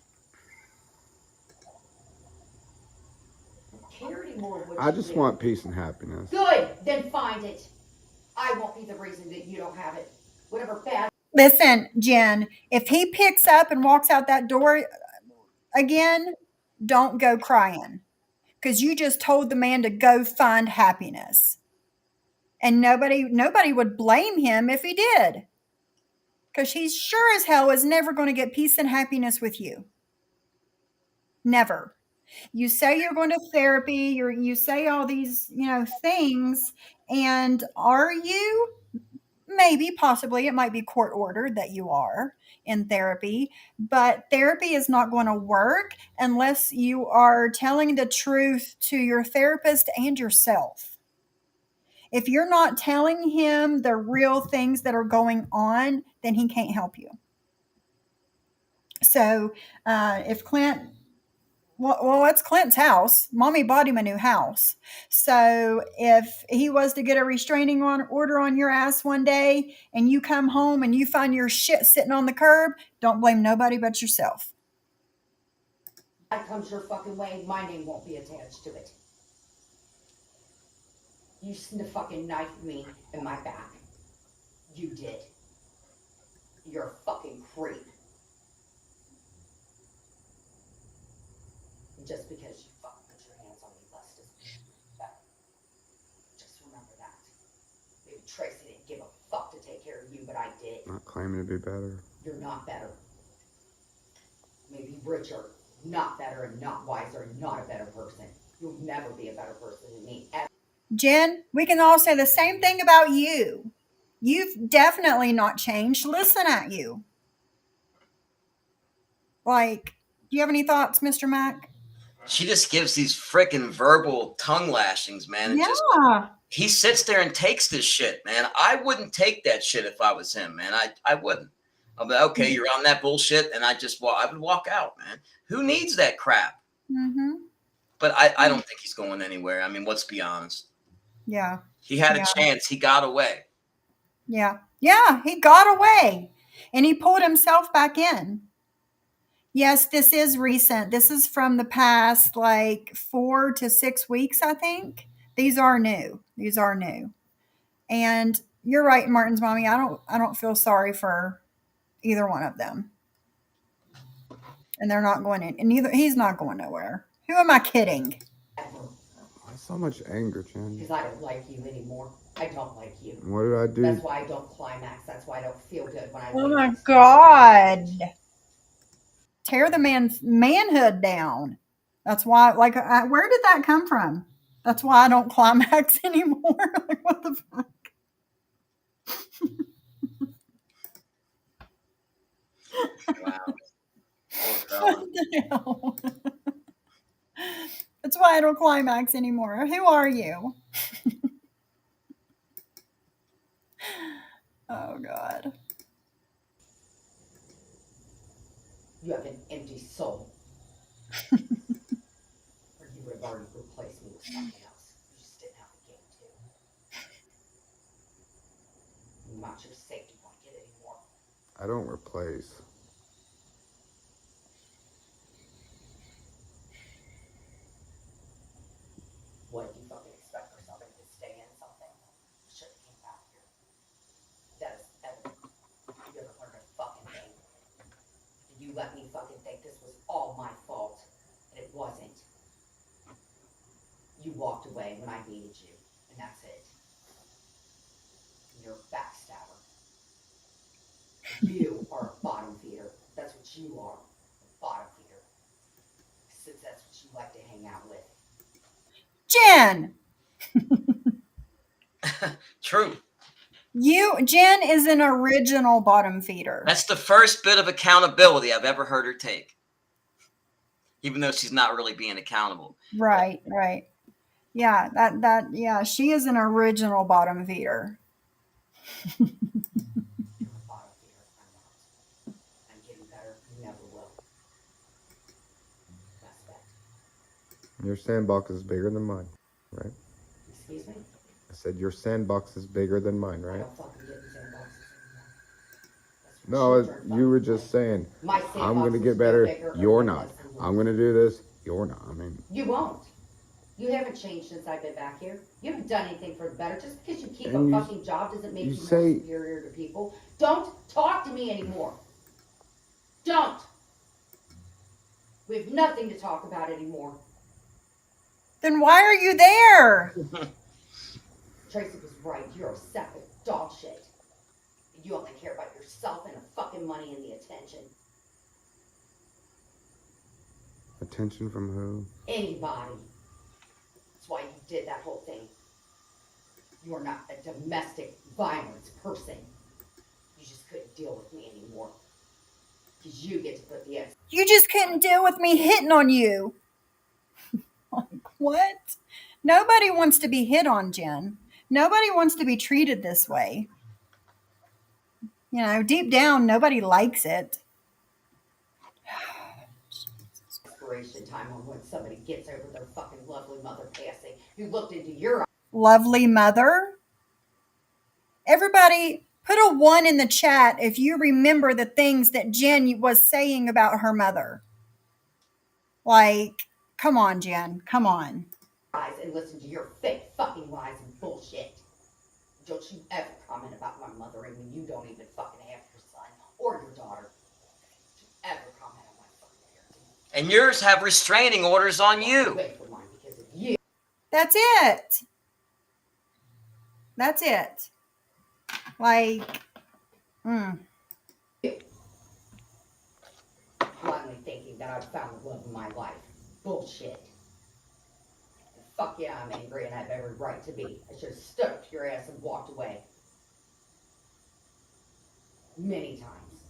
I just want peace and happiness. Good, then find it. I won't be the reason that you don't have it. Whatever bad. Listen, Jen, if he picks up and walks out that door again, don't go crying, because you just told the man to go find happiness. And nobody would blame him if he did, because he's sure as hell is never going to get peace and happiness with you. Never. You say you're going to therapy, you say all these, things, and are you? Maybe, possibly, it might be court ordered that you are in therapy, but therapy is not going to work unless you are telling the truth to your therapist and yourself. If you're not telling him the real things that are going on, then he can't help you. So if Clint... Well, it's Clint's house. Mommy bought him a new house. So if he was to get a restraining order on your ass one day and you come home and you find your shit sitting on the curb, don't blame nobody but yourself. That comes your fucking way, my name won't be attached to it. You fucking knifed me in my back. You did. You're a fucking creep. Just because you fucking put your hands on me less doesn't better. Just remember that. Maybe Tracy didn't give a fuck to take care of you, but I did. Not claiming to be better. You're not better. Maybe richer, not better, and not wiser, and not a better person. You'll never be a better person than me. Jen, we can all say the same thing about you. You've definitely not changed. Listen at you. Like, do you have any thoughts, Mr. Mack? She just gives these freaking verbal tongue lashings, man. He sits there and takes this shit, man. I wouldn't take that shit if I was him, man. I wouldn't. I'll be like, okay, you're on that bullshit, and I would walk out, man. Who needs that crap? Mm-hmm. But I don't think he's going anywhere. I mean, let's be honest. Yeah. He had Yeah. a chance. He got away. Yeah. Yeah. He got away and he pulled himself back in. Yes, this is recent. This is from the past like 4 to 6 weeks, I think. These are new. These are new. And you're right, Martin's mommy. I don't feel sorry for either one of them. And they're not going in. And neither he's not going nowhere. Who am I kidding? Ever. Why so much anger, Jen? Because I don't like you anymore. I don't like you. What did I do? That's why I don't climax. That's why I don't feel good when I. Oh my God. Tear the man's manhood down. That's why, like, where did that come from? That's why I don't climax anymore. Like, what the fuck? Wow. Poor fella. What the hell? That's why I don't climax anymore. Who are you? Oh, God. You have an empty soul. Or you would have already replaced me with something else. You just didn't have the game to. I'm not your safety blanket anymore. I don't replace. What do you fucking expect for somebody to stay in something? Should have came back here. That is evident. You ever learned a fucking thing? Did you let me fucking think this was all my fault? And it wasn't. You walked away when I needed you, and that's it. You're a backstabber. You are a bottom feeder. That's what you are, a bottom feeder. Since that's what you like to hang out with. Jen! True. Jen is an original bottom feeder. That's the first bit of accountability I've ever heard her take. Even though she's not really being accountable. Right, right. Yeah, yeah, she is an original bottom feeder. You're a bottom feeder. I'm not. I'm getting better. You never will. That's that. Your sandbox is bigger than mine, right? Excuse me? I said your sandbox is bigger than mine, I right? don't fucking get these inboxes anymore. No, you were just saying, My I'm going to sandbox get is no better. bigger or You're no not. less than yours. I'm going to do this. You're not. I mean, You won't. You haven't changed since I've been back here. You haven't done anything for the better. Just because you keep And a you- fucking job doesn't make you you more say- superior to people. Don't talk to me anymore. Don't. We have nothing to talk about anymore. Then why are you there? Tracy was right. You're a sack of dog shit. You only care about yourself and the fucking money and the attention. attention from who? Anybody. That's why you did that whole thing. You're not a domestic violence person. You just couldn't deal with me anymore. Because you get to put the X. You just couldn't deal with me hitting on you. Like, what? Nobody wants to be hit on, Jen. Nobody wants to be treated this way. You know, deep down, nobody likes it. Expiration time on when somebody gets over their fucking lovely mother passing. You looked into your Lovely mother. Everybody, put a 1 in the chat if you remember the things that Jen was saying about her mother. Like, come on, Jen. Come on. eyes and listen to your fake fucking lies and bullshit. Don't you ever comment about my mothering when you don't even fucking have your son or your daughter. Don't you ever comment on my fucking parenting. And yours have restraining orders on you. Away from mine because of you. That's it. That's it. Like, Blindly thinking that I've found the love of my life. Bullshit. And fuck yeah, I'm angry and I have every right to be. I should have stood up to your ass and walked away. Many times.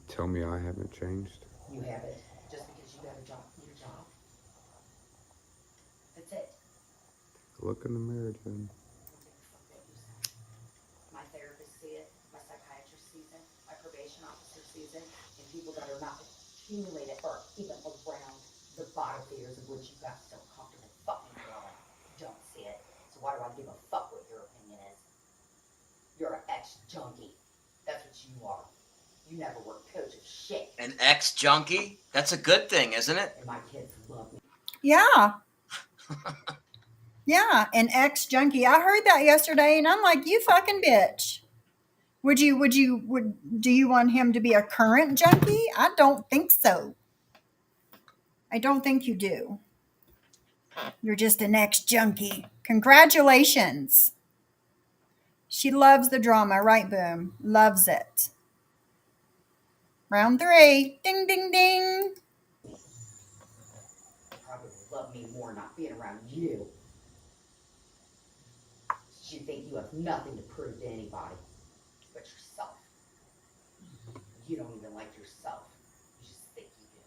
Tell me I haven't changed. You have it. Just because you have a job, your job. That's it. Look in the mirror, Jen. My therapist see it. My reason, and people that are not accumulated or even around the bottom feeders of which you got so comfortable fucking growing don't see it. So why do I give a fuck what your opinion is? You're an ex-junkie. That's what you are. You never were coach of shit. An ex-junkie? That's a good thing, isn't it? And my kids love me. Yeah. Yeah, an ex-junkie. I heard that yesterday and I'm like, you fucking bitch. Do you want him to be a current junkie? I don't think so. I don't think you do. You're just an ex-junkie. Congratulations. She loves the drama, right, Boom? Loves it. Round 3. Ding, ding, ding. Probably love me more not being around you. You think you have nothing to prove to anybody but yourself. You don't even like yourself. You just think you do.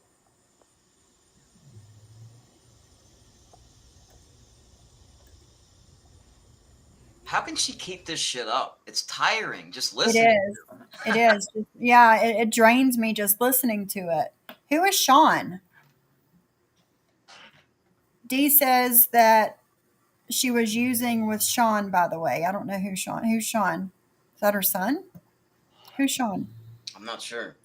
How can she keep this shit up? It's tiring. Just It listen. is. It is. Yeah, it drains me just listening to it. Who is Sean? Dee says that she was using with Sean, by the way. I don't know who Sean. Who's Sean? Is that her son? Who's Sean? I'm not sure.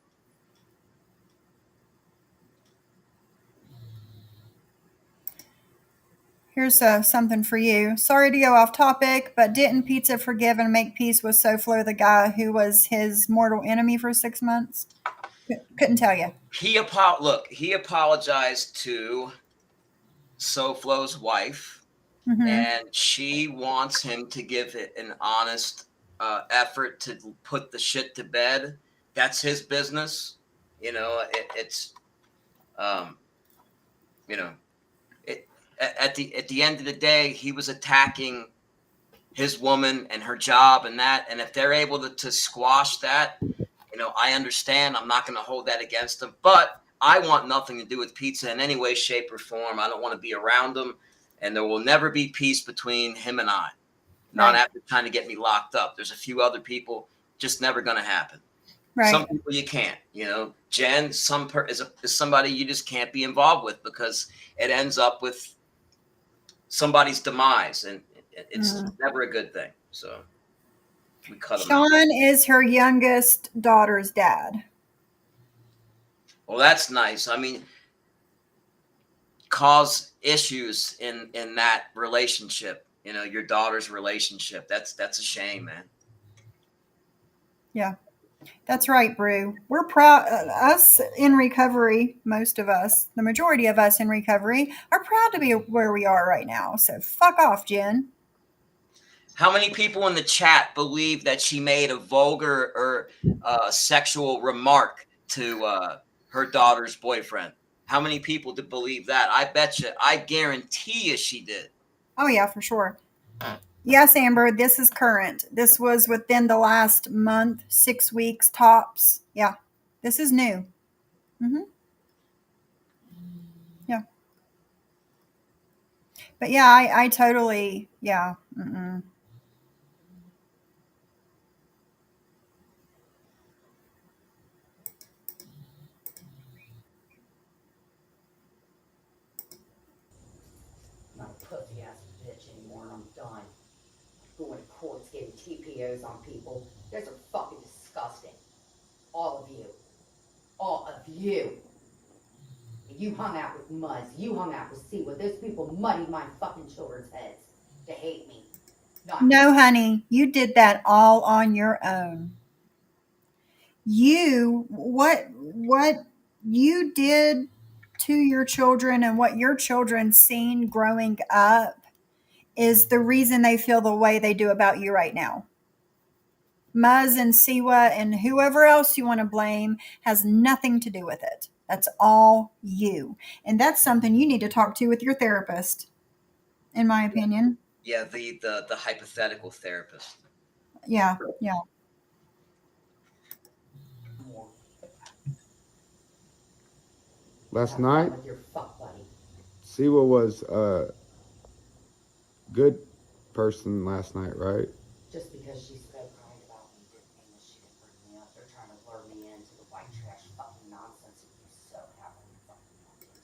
Here's something for you. Sorry to go off topic, but didn't Pizza forgive and make peace with SoFlo, the guy who was his mortal enemy for 6 months? Couldn't tell you. He apologized to SoFlo's wife, and she wants him to give it an honest effort to put the shit to bed. That's his business. You know, it's you know, at the end of the day, he was attacking his woman and her job and that. And if they're able to squash that, you know, I understand. I'm not going to hold that against them. But I want nothing to do with Pizza in any way, shape, or form. I don't want to be around him. And there will never be peace between him and I. Not after trying to get me locked up. There's a few other people, just never going to happen. Right. Some people you can't, you know. Jen, is somebody you just can't be involved with because it ends up with somebody's demise, and it's never a good thing. So we cut him out. Sean is her youngest daughter's dad. Well, that's nice. I mean, cause issues in that relationship. You know, your daughter's relationship. That's a shame, man. Yeah. That's right, Brew. We're proud, us in recovery, most of us, the majority of us in recovery, are proud to be where we are right now. So fuck off, Jen. How many people in the chat believe that she made a vulgar or sexual remark to her daughter's boyfriend? How many people did believe that? I bet you, I guarantee you she did. Oh, yeah, for sure. Yes, Amber, this is current. This was within the last month, 6 weeks tops. Yeah, this is new. Yeah. But yeah, I totally, yeah. I'm not a pussy ass bitch anymore, and I'm done. Going to courts, getting TPOs on people. Those are fucking disgusting. All of you. All of you. You hung out with Muzz. You hung out with Siwa. Those people muddied my fucking children's heads to hate me. No, honey, you did that all on your own. What you did to your children and what your children seen growing up is the reason they feel the way they do about you right now. Muzz and Siwa and whoever else you want to blame has nothing to do with it. That's all you. And that's something you need to talk to with your therapist, in my opinion. Yeah, the hypothetical therapist. Yeah. Last night, Siwa was a good person last night, right? Just because she's so kind about me didn't mean that she didn't bring me up. They're trying to lure me into the white trash. trash fucking nonsense that you so have on your fucking content.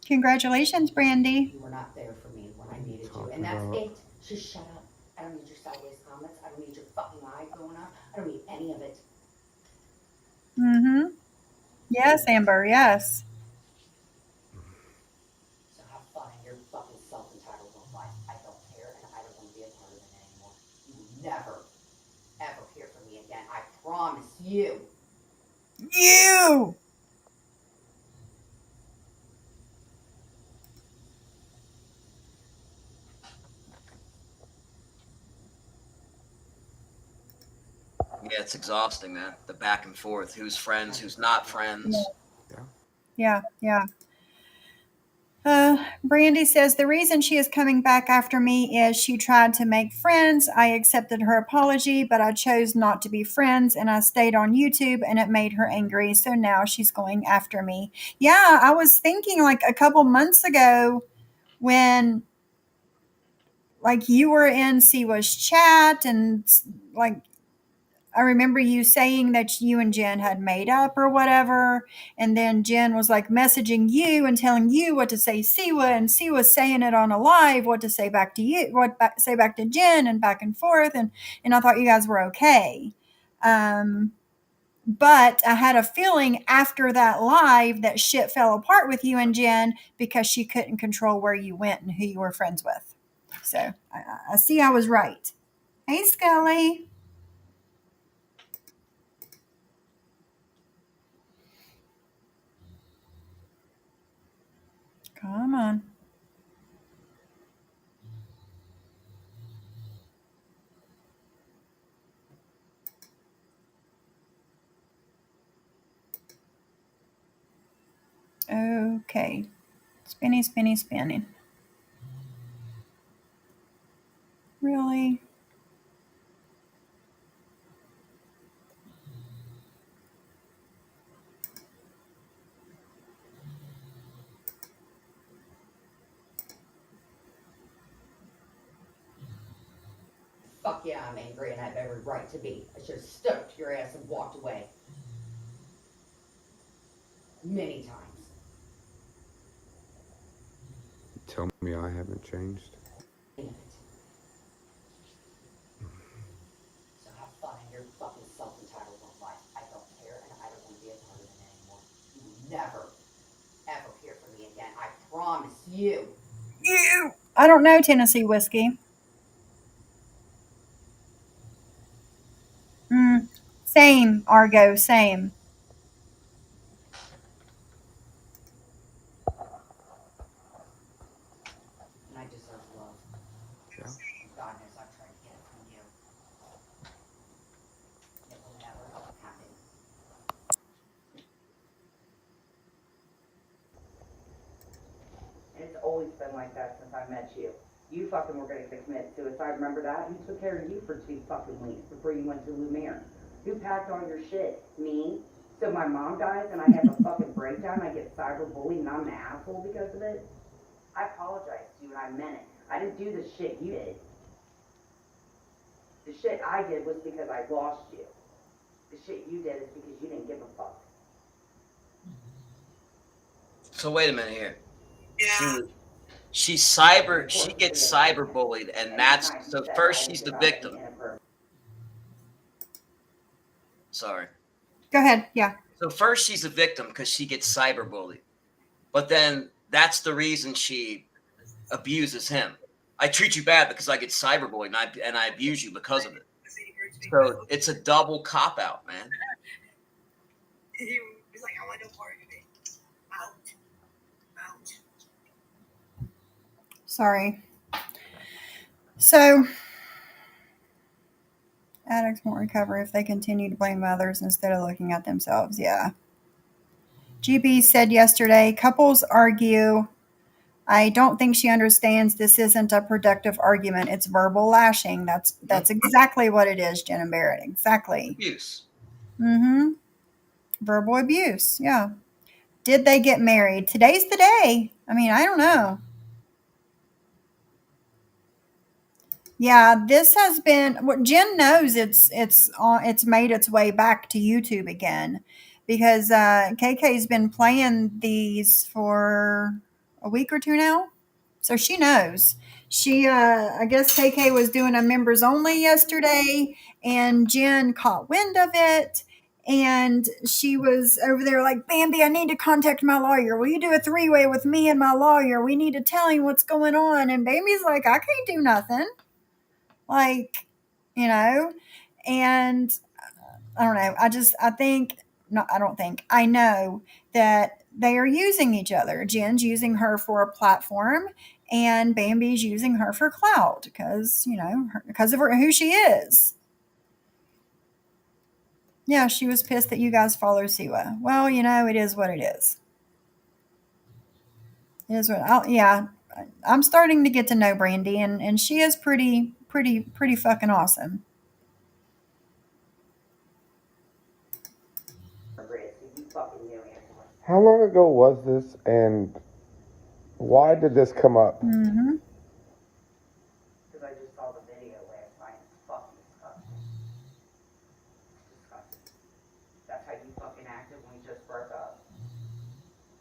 Congratulations, Brandy. You were not there for me when I needed you, Talking and that's about- it. Just shut up. I don't need your sideways comments. I don't need your fucking eye going up. I don't need any of it. Mm-hmm. Yes, Amber, yes. So have fun in your fucking self-entitled little life. I don't care, and I don't want to be a part of it anymore. You will never, ever hear from me again. I promise you. You! Yeah, it's exhausting, man. The back and forth. Who's friends, who's not friends. Yeah. Brandy says the reason she is coming back after me is she tried to make friends. I accepted her apology, but I chose not to be friends and I stayed on YouTube and it made her angry. So now she's going after me. Yeah, I was thinking like a couple months ago when like you were in Siwa's chat and like I remember you saying that you and Jen had made up or whatever. And then Jen was like messaging you and telling you what to say Siwa, and Siwa saying it on a live, what to say back to you, say back to Jen, and back and forth. And I thought you guys were okay. But I had a feeling after that live that shit fell apart with you and Jen because she couldn't control where you went and who you were friends with. So I see I was right. Hey, Scully. Come on. Okay. Spinning. Really? Fuck yeah, I'm angry and I have every right to be. I should have stuck your ass and walked away. Many times. Tell me I haven't changed. Damn it. So have fun in your fucking self-entitled little life. I don't care and I don't want to be a part of it anymore. You will never, ever hear from me again. I promise you. You. I don't know Tennessee whiskey. Same, Argo, same. And I deserve love. Yeah. God knows I've tried to get it from you. It will never happen. And it's always been like that since I met you. You fucking were going to commit suicide. Remember that? Who took care of you for 2 fucking weeks before you went to Lumiere? Who packed all your shit? Me? So my mom dies and I have a fucking breakdown. I get cyberbullied and I'm an asshole because of it. I apologize to you and I meant it. I didn't do the shit you did. The shit I did was because I lost you. The shit you did is because you didn't give a fuck. So wait a minute here. Yeah. She gets cyberbullied, and that's so first she's the victim. Sorry. Go ahead. Yeah. So first she's a victim because she gets cyberbullied. But then that's the reason she abuses him. I treat you bad because I get cyberbullied and I abuse you because of it. So it's a double cop out, man. He was like, I want no part of it. Out. Sorry. So addicts won't recover if they continue to blame others instead of looking at themselves. Yeah. GB said yesterday, couples argue. I don't think she understands this isn't a productive argument. It's verbal lashing. That's exactly what it is, Jen and Barrett. Exactly. Abuse. Mm-hmm. Verbal abuse. Yeah. Did they get married? Today's the day. I mean, I don't know. Yeah, this has been what Jen knows. It's made its way back to YouTube again because KK's been playing these for a week or two now, so she knows. She I guess KK was doing a members only yesterday, and Jen caught wind of it. And she was over there like, Bambi, I need to contact my lawyer. Will you do a three-way with me and my lawyer? We need to tell him what's going on. And Bambi's like, I can't do nothing. Like, you know, and I don't know. I think, no, I don't think, I know that they are using each other. Jen's using her for a platform, and Bambi's using her for clout because, because of who she is. Yeah, she was pissed that you guys follow Siwa. Well, it is what it is. It is what, yeah, I'm starting to get to know Brandy, and she is pretty fucking awesome. How long ago was this, and why did this come up? Mm-hmm. Because I just saw the video last night. It's fucking disgusting. It's disgusting. That's how you fucking acted when we just broke up.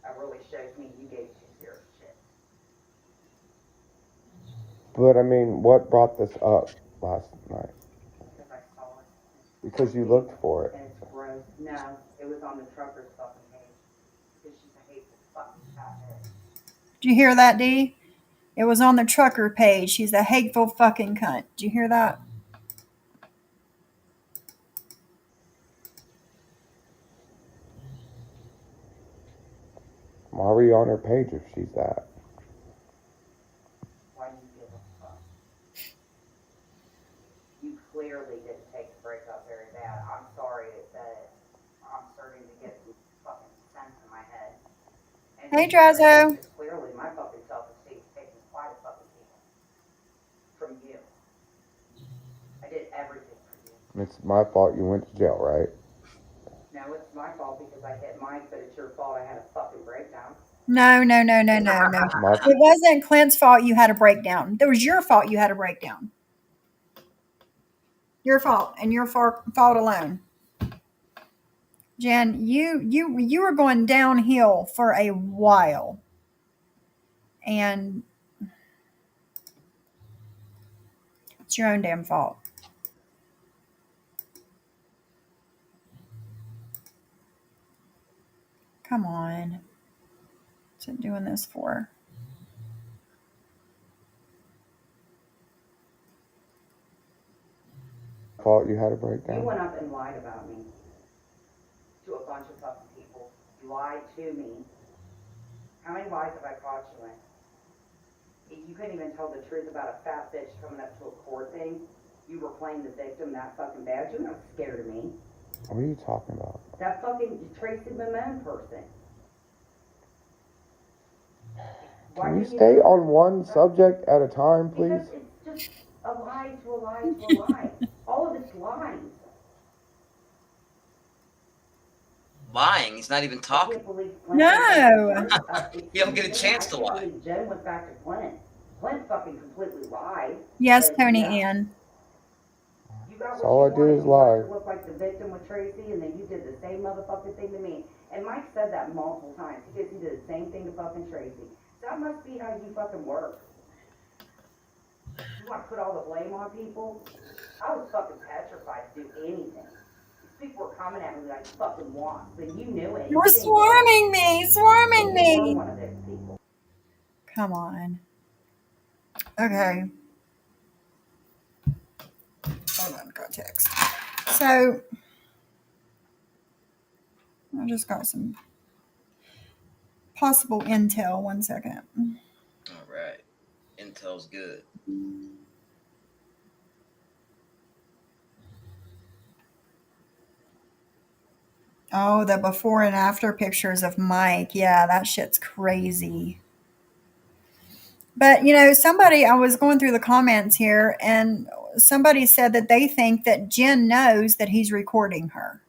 That really shows me you gave two serious shit. But I mean, what brought this up last night? Because I saw it. Because you looked for it. And it's gross. No, it was on the trucker's fucking page. Because she's a hateful fucking fathead. Did you hear that, Dee? It was on the trucker page. She's a hateful fucking cunt. Did you hear that? Why were you on her page if she's that? Why do you give a fuck? You clearly didn't take the breakup very bad. I'm sorry that I'm starting to get some fucking sense in my head. And Hey, Drazo. clearly my fucking self-esteem is taking quite a fucking beating from you. I did everything for you. It's my fault you went to jail, right? No, it's my fault because I hit Mike, but it's your fault I had a fucking breakdown. No. It wasn't Clint's fault you had a breakdown. It was your fault you had a breakdown. Your fault, and your fault alone. Jen, you were going downhill for a while. And it's your own damn fault. Come on. What's it doing this for? Fault you had a breakdown? You went up and lied about me to a bunch of fucking people. You lied to me. How many lies have I caught you in? You couldn't even tell the truth about a fat bitch coming up to a court thing. You were playing the victim that fucking bad. You're not scared of me. What are you talking about? That fucking Tracy Mamone person. Can you stay on one subject at a time, please? Because it's just a lie to a lie to a lie. All of it's lies. Lying. He's not even talking. No. You don't get a chance to lie. Jen went back to Clint. Clint fucking completely lied. Yes, Tony Ann. That's all I do is lie. You look like the victim with Tracy, and then you did the same motherfucking thing to me. And Mike said that multiple times because he did the same thing to fucking Tracy. That must be how you fucking work. You want to put all the blame on people? I was fucking petrified to do anything. These people were coming at me like fucking wasps, but you knew it. You were swarming me. You were one of those people. Come on. Okay. Hold on, got text. So, I just got some possible intel. 1 second. All right. Intel's good. Oh, the before and after pictures of Mike. Yeah, that shit's crazy. But, I was going through the comments here, and somebody said that they think that Jen knows that he's recording her.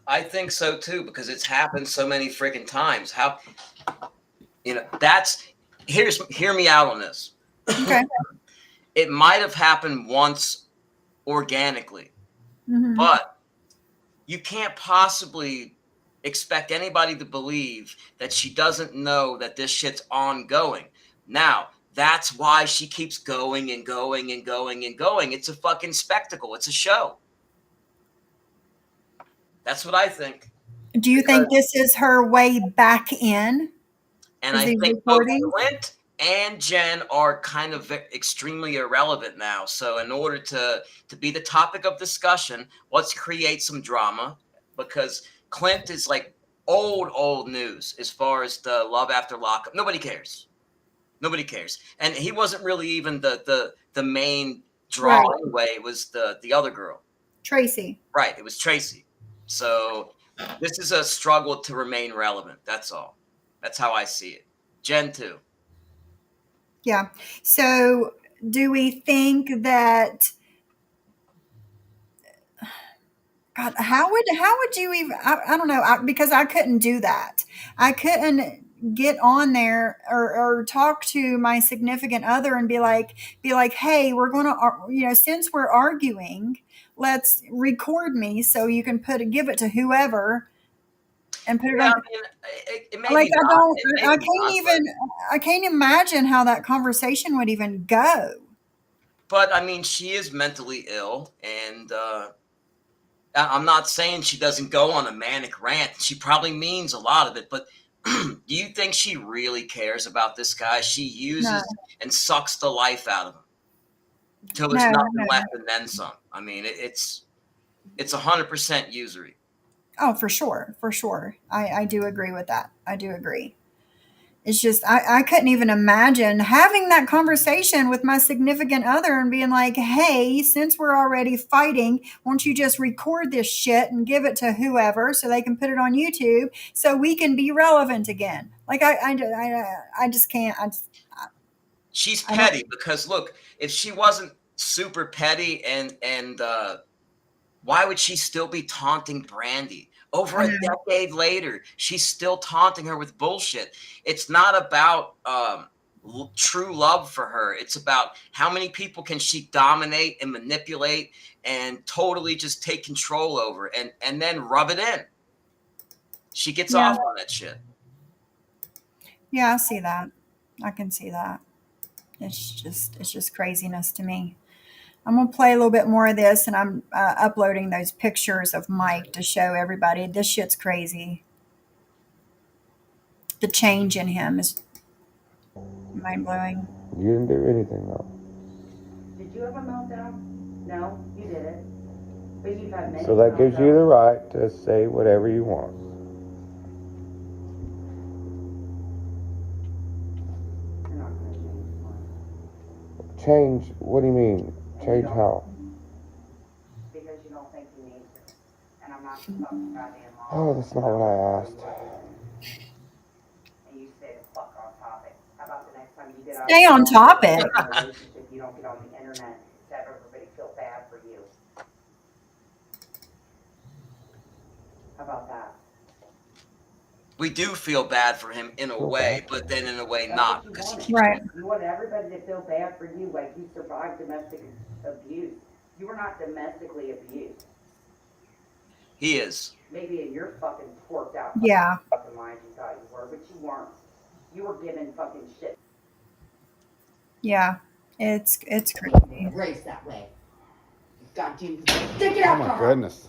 I think so too, because it's happened so many freaking times. Hear me out on this. Okay. it might have happened once organically, Mm-hmm. but you can't possibly expect anybody to believe that she doesn't know that this shit's ongoing. Now, that's why she keeps going and going and going and going. It's a fucking spectacle. It's a show. That's what I think. Do you think this is her way back in? And I think both Clint and Jen are kind of extremely irrelevant now. So in order to be the topic of discussion, let's create some drama, because Clint is like old news as far as the Love After Lockup. Nobody cares. Nobody cares. And he wasn't really even the main draw anyway. It was the other girl. Tracy. Right. It was Tracy. So this is a struggle to remain relevant. That's all. That's how I see it. Jen too. Yeah. So do we think that, God, how would you even, I don't know, because I couldn't do that. I couldn't get on there or talk to my significant other and be like, hey, we're going to, since we're arguing, let's record me so you can give it to whoever and put it on. I mean, it may Like, be not, I can't imagine how that conversation would even go. But I mean, she is mentally ill, and I'm not saying she doesn't go on a manic rant. She probably means a lot of it, but do you think she really cares about this guy? She uses and sucks the life out of him till there's nothing left and then some. I mean, it's 100% usury. Oh, for sure. For sure. I do agree with that. I do agree. It's just, I couldn't even imagine having that conversation with my significant other and being like, hey, since we're already fighting, won't you just record this shit and give it to whoever so they can put it on YouTube so we can be relevant again? Like, I just can't. She's petty because, look, if she wasn't super petty and why would she still be taunting Brandy? Over a decade later, she's still taunting her with bullshit. It's not about true love for her. It's about how many people can she dominate and manipulate and totally just take control over and then rub it in. She gets off on that shit. Yeah, I see that. I can see that. It's just craziness to me. I'm going to play a little bit more of this, and I'm uploading those pictures of Mike to show everybody. This shit's crazy. The change in him is mind-blowing. You didn't do anything, though. Did you have a meltdown? No, you didn't. But you've had many. So that gives you the right to say whatever you want. You're not going to change. Change? What do you mean? Change how? Because you don't think you need to. And I'm not the fucking goddamn mom. Oh, that's not what I asked. And you stay the fuck on topic. How about the next time you get out? Stay on topic. You don't get on the internet to have everybody feel bad for you. How about that? We do feel bad for him in a way, but then in a way not. Because Right. You wanted everybody to feel bad for you, like you survived domestic abuse. You were not domestically abused. he is. Maybe in your fucking porked out fucking mind you thought you were, but you weren't. You were given fucking shit. Yeah, it's crazy. Race that way. God, you stick it out. Oh my goodness.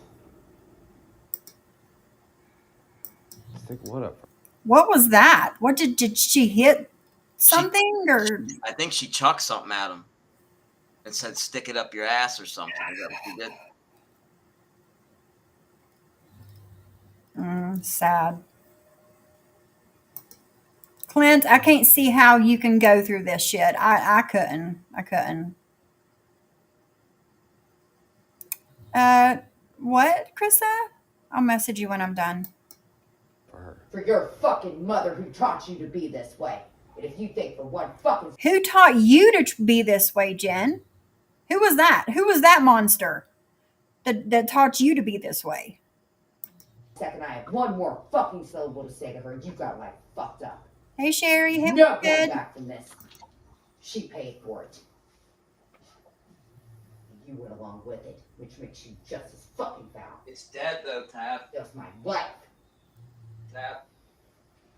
Stick what up? What was that? What did she hit something or? I think she chucked something at him and said, "Stick it up your ass" or something. Is that what she did? Sad. Clint, I can't see how you can go through this shit. I couldn't. What, Krista? I'll message you when I'm done. For your fucking mother who taught you to be this way. And if you think for one fucking... Who taught you to be this way, Jen? Who was that? Who was that monster that taught you to be this way? Second, I have one more fucking syllable to say to her. You got like fucked up. Hey, Sherry. Hey, No going good. back from this. She paid for it. you went along with it, which makes you just as fucking foul. It's dead though, Tab. Just my life. Tab.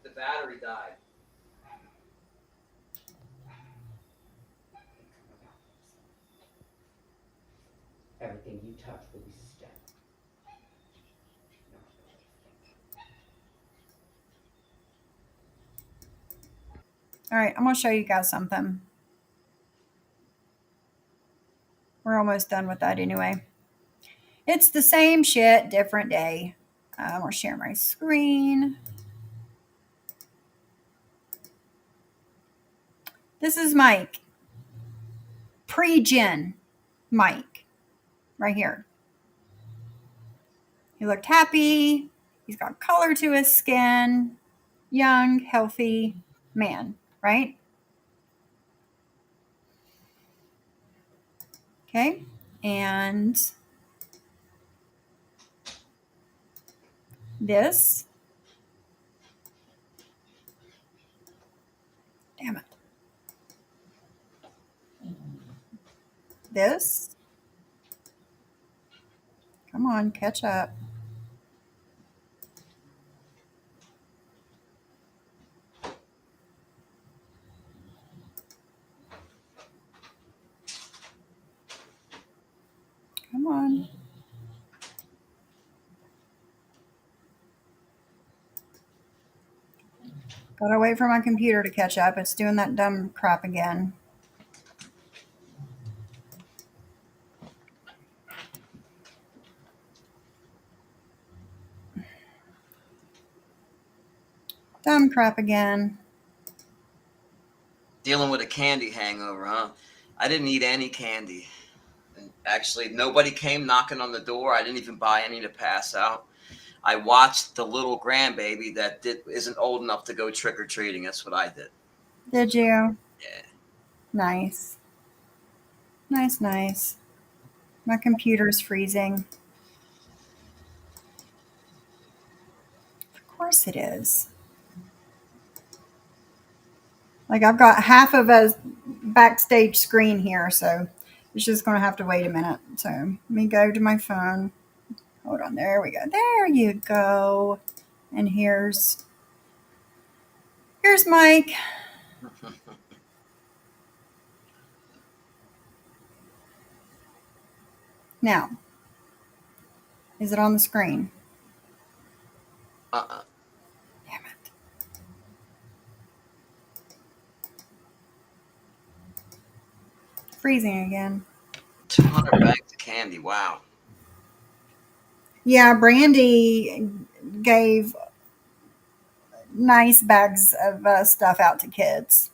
The battery died. Everything you touch will be stone. All right, I'm going to show you guys something. We're almost done with that anyway. It's the same shit, different day. I'm going to share my screen. This is Mike. Pre-gen Mike. Right here. He looked happy. He's got color to his skin. Young, healthy man, right? Okay. And this. Damn it. This. Come on, catch up. Come on. Gotta wait for my computer to catch up. It's doing that dumb crap again. Dumb crap again. Dealing with a candy hangover, huh? I didn't eat any candy. And actually, nobody came knocking on the door. I didn't even buy any to pass out. I watched the little grandbaby that isn't old enough to go trick-or-treating. That's what I did. Did you? Yeah. Nice. Nice, nice. My computer's freezing. Of course it is. Like, I've got half of a backstage screen here, so it's just going to have to wait a minute. So let me go to my phone. Hold on. There we go. There you go. And here's Mike. Now, is it on the screen? Uh-uh. Damn it. Freezing again. 200 bags of candy. Wow. Yeah, Brandy gave nice bags of stuff out to kids.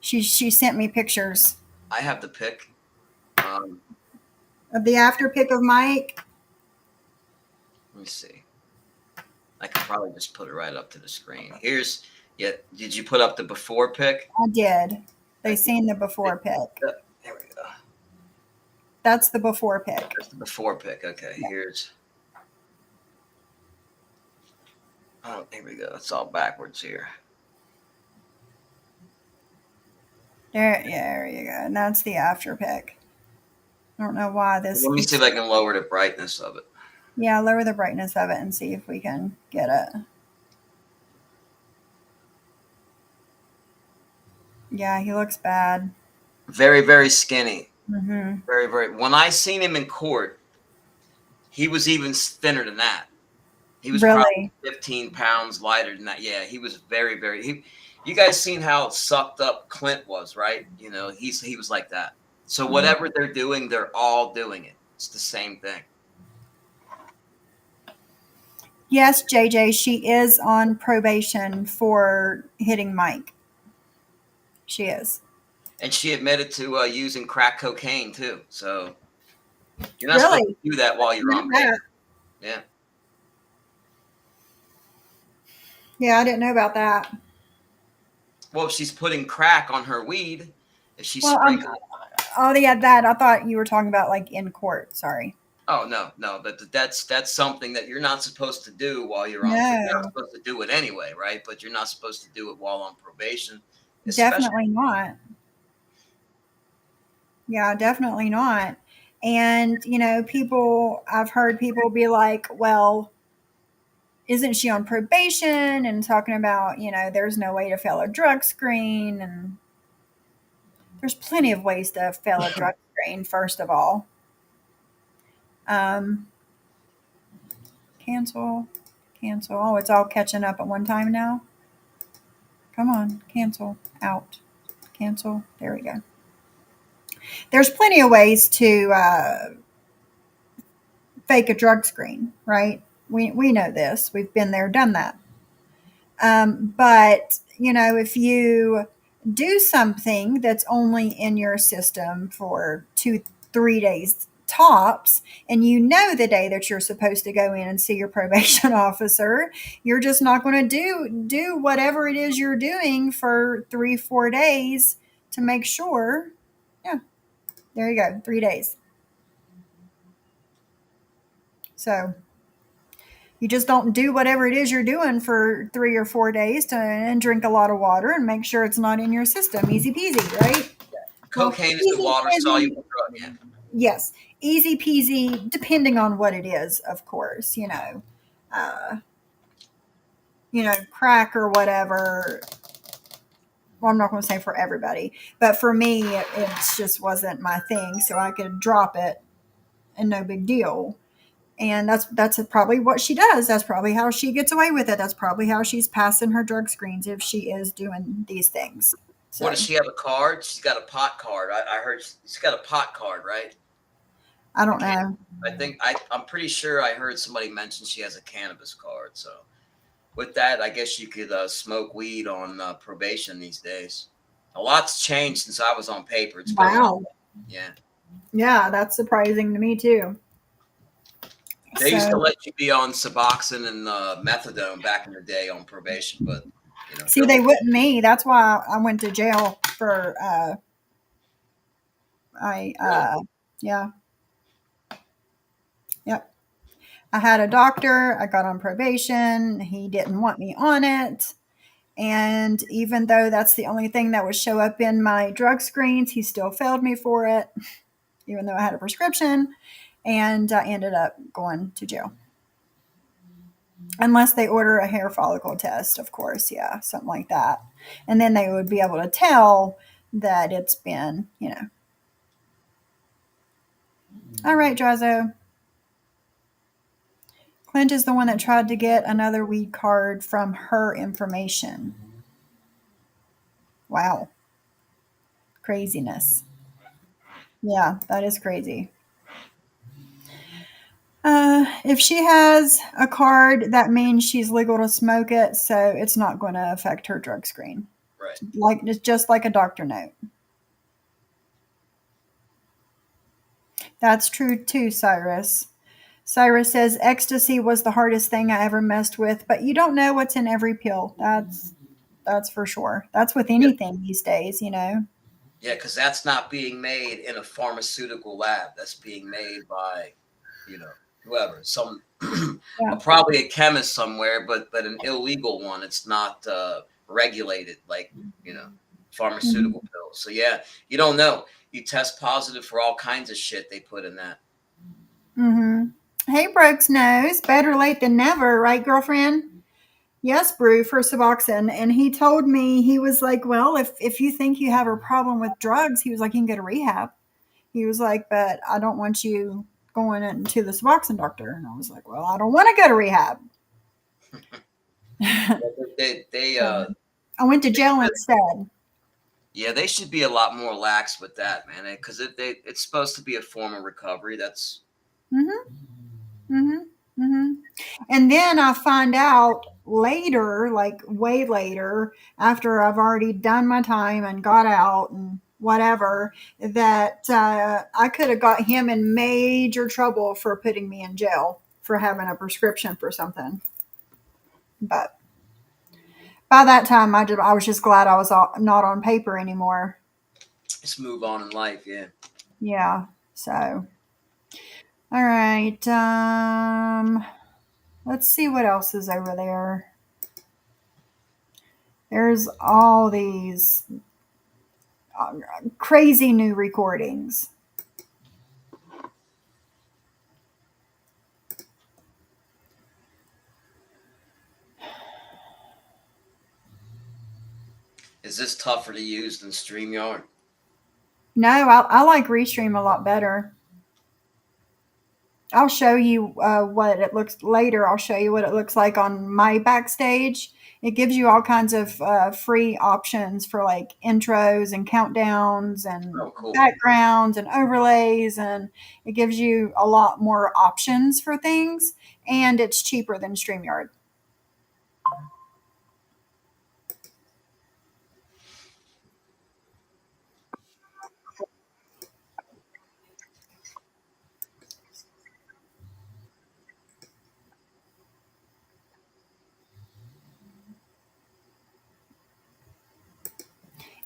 She sent me pictures I have the pic. of the after pic of Mike. Let me see. I could probably just put it right up to the screen. Here's, yeah, did you put up the before pic? I did. They seen the before pic. There we go. That's the before pic. That's the before pic. Okay, Yeah. here's. Oh, here we go. It's all backwards here. There you go. And that's the after pic. I don't know why this. Let me see if I can lower the brightness of it. Yeah, lower the brightness of it and see if we can get it. Yeah, he looks bad. Very, very skinny. Mm-hmm. Very, very. When I seen him in court, he was even thinner than that. He was Really? probably 15 pounds lighter than that. Yeah, he was very, very. You guys seen how sucked up Clint was, right? You know, he was like that. So whatever they're doing, they're all doing it. It's the same thing. Yes, JJ, she is on probation for hitting Mike. She is. And she admitted to using crack cocaine too. So you're not supposed to do that while you're on bail. Yeah. Yeah, I didn't know about that. Well, if she's putting crack on her weed, if she's Well, sprinkling. oh, yeah, that. I thought you were talking about like in court. Sorry. Oh no, but that's something that you're not supposed to do while you're on. No. You're not supposed to do it anyway, right? But you're not supposed to do it while on probation. Definitely not. Yeah, definitely not. And, I've heard people be like, well, isn't she on probation? And talking about, there's no way to fail a drug screen. And there's plenty of ways to fail a drug screen, first of all. Um, cancel, cancel. Oh, it's all catching up at one time now. Come on, cancel, out, cancel. There we go. There's plenty of ways to fake a drug screen, right? We know this. We've been there, done that. But, if you do something that's only in your system for 2-3 days tops, and the day that you're supposed to go in and see your probation officer, you're just not going to do whatever it is you're doing for 3-4 days to make sure. Yeah, there you go, 3 days. So you just don't do whatever it is you're doing for 3 or 4 days and drink a lot of water and make sure it's not in your system. Easy peasy, right? Cocaine is a water soluble drug. Yeah. Yes, easy peasy, depending on what it is, of course. Crack or whatever. Well, I'm not going to say for everybody, but for me, it just wasn't my thing. So I could drop it and no big deal. And that's probably what she does. That's probably how she gets away with it. That's probably how she's passing her drug screens if she is doing these things. So, what, does she have a card? She's got a pot card. I heard she's got a pot card, right? I don't know. I'm pretty sure I heard somebody mention she has a cannabis card. So with that, I guess you could smoke weed on probation these days. A lot's changed since I was on paper. It's wow. Yeah. Yeah, that's surprising to me too. They used to let you be on Suboxone and methadone back in the day on probation, but see, they wouldn't me. That's why I went to jail for. Yeah. Yep. I had a doctor. I got on probation. He didn't want me on it. And even though that's the only thing that would show up in my drug screens, he still failed me for it, even though I had a prescription. And I ended up going to jail. Unless they order a hair follicle test, of course. Yeah, something like that. And then they would be able to tell that it's been, All right, Drazo. Clint is the one that tried to get another weed card from her information. Wow. Craziness. Yeah, that is crazy. If she has a card, that means she's legal to smoke it, so it's not going to affect her drug screen. Right. It's just like a doctor note. That's true too, Cyrus. Cyrus says ecstasy was the hardest thing I ever messed with, but you don't know what's in every pill. That's for sure. That's with anything these days, Yeah, because that's not being made in a pharmaceutical lab. That's being made by, whoever. Probably a chemist somewhere, but an illegal one. It's not regulated like, pharmaceutical pills. So yeah, you don't know. You test positive for all kinds of shit they put in that. Hey, Brooks knows. Better late than never, right, girlfriend? Yes, Brew, for Suboxone. And he told me, he was like, well, if you think you have a problem with drugs, he was like, you can go to rehab. He was like, but I don't want you going into the Suboxone doctor. And I was like, well, I don't want to go to rehab. I went to jail instead. Yeah, they should be a lot more lax with that, man, because it's supposed to be a form of recovery. That's. And then I find out later, like way later, after I've already done my time and got out and whatever, that I could have got him in major trouble for putting me in jail for having a prescription for something. But by that time, I was just glad I was not on paper anymore. Just move on in life, yeah. Yeah. So, all right. Let's see what else is over there. There's all these crazy new recordings. Is this tougher to use than StreamYard? No, I like Restream a lot better. I'll show you what it looks later. I'll show you what it looks like on my Backstage. It gives you all kinds of free options for like intros and countdowns and cool. backgrounds and overlays, and it gives you a lot more options for things. And it's cheaper than StreamYard.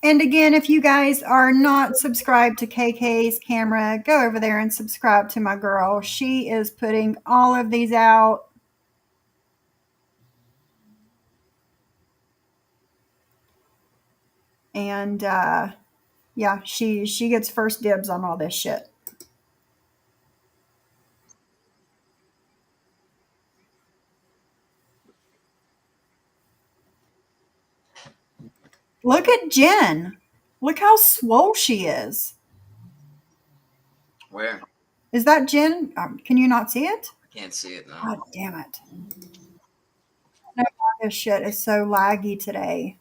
And again, if you guys are not subscribed to KK's camera, go over there and subscribe to my girl. She is putting all of these out. And yeah, she gets first dibs on all this shit. Look at Jen. Look how swole she is. Where? Is that Jen? Can you not see it? I can't see it now. God damn it. No, this shit is so laggy today.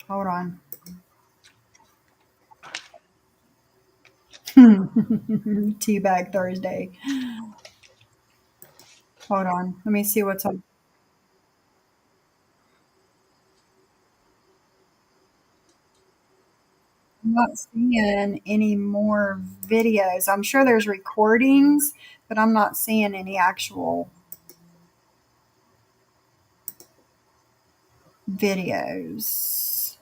Hold on. Teabag Thursday. Hold on. Let me see what's on. I'm not seeing any more videos. I'm sure there's recordings, but I'm not seeing any actual videos.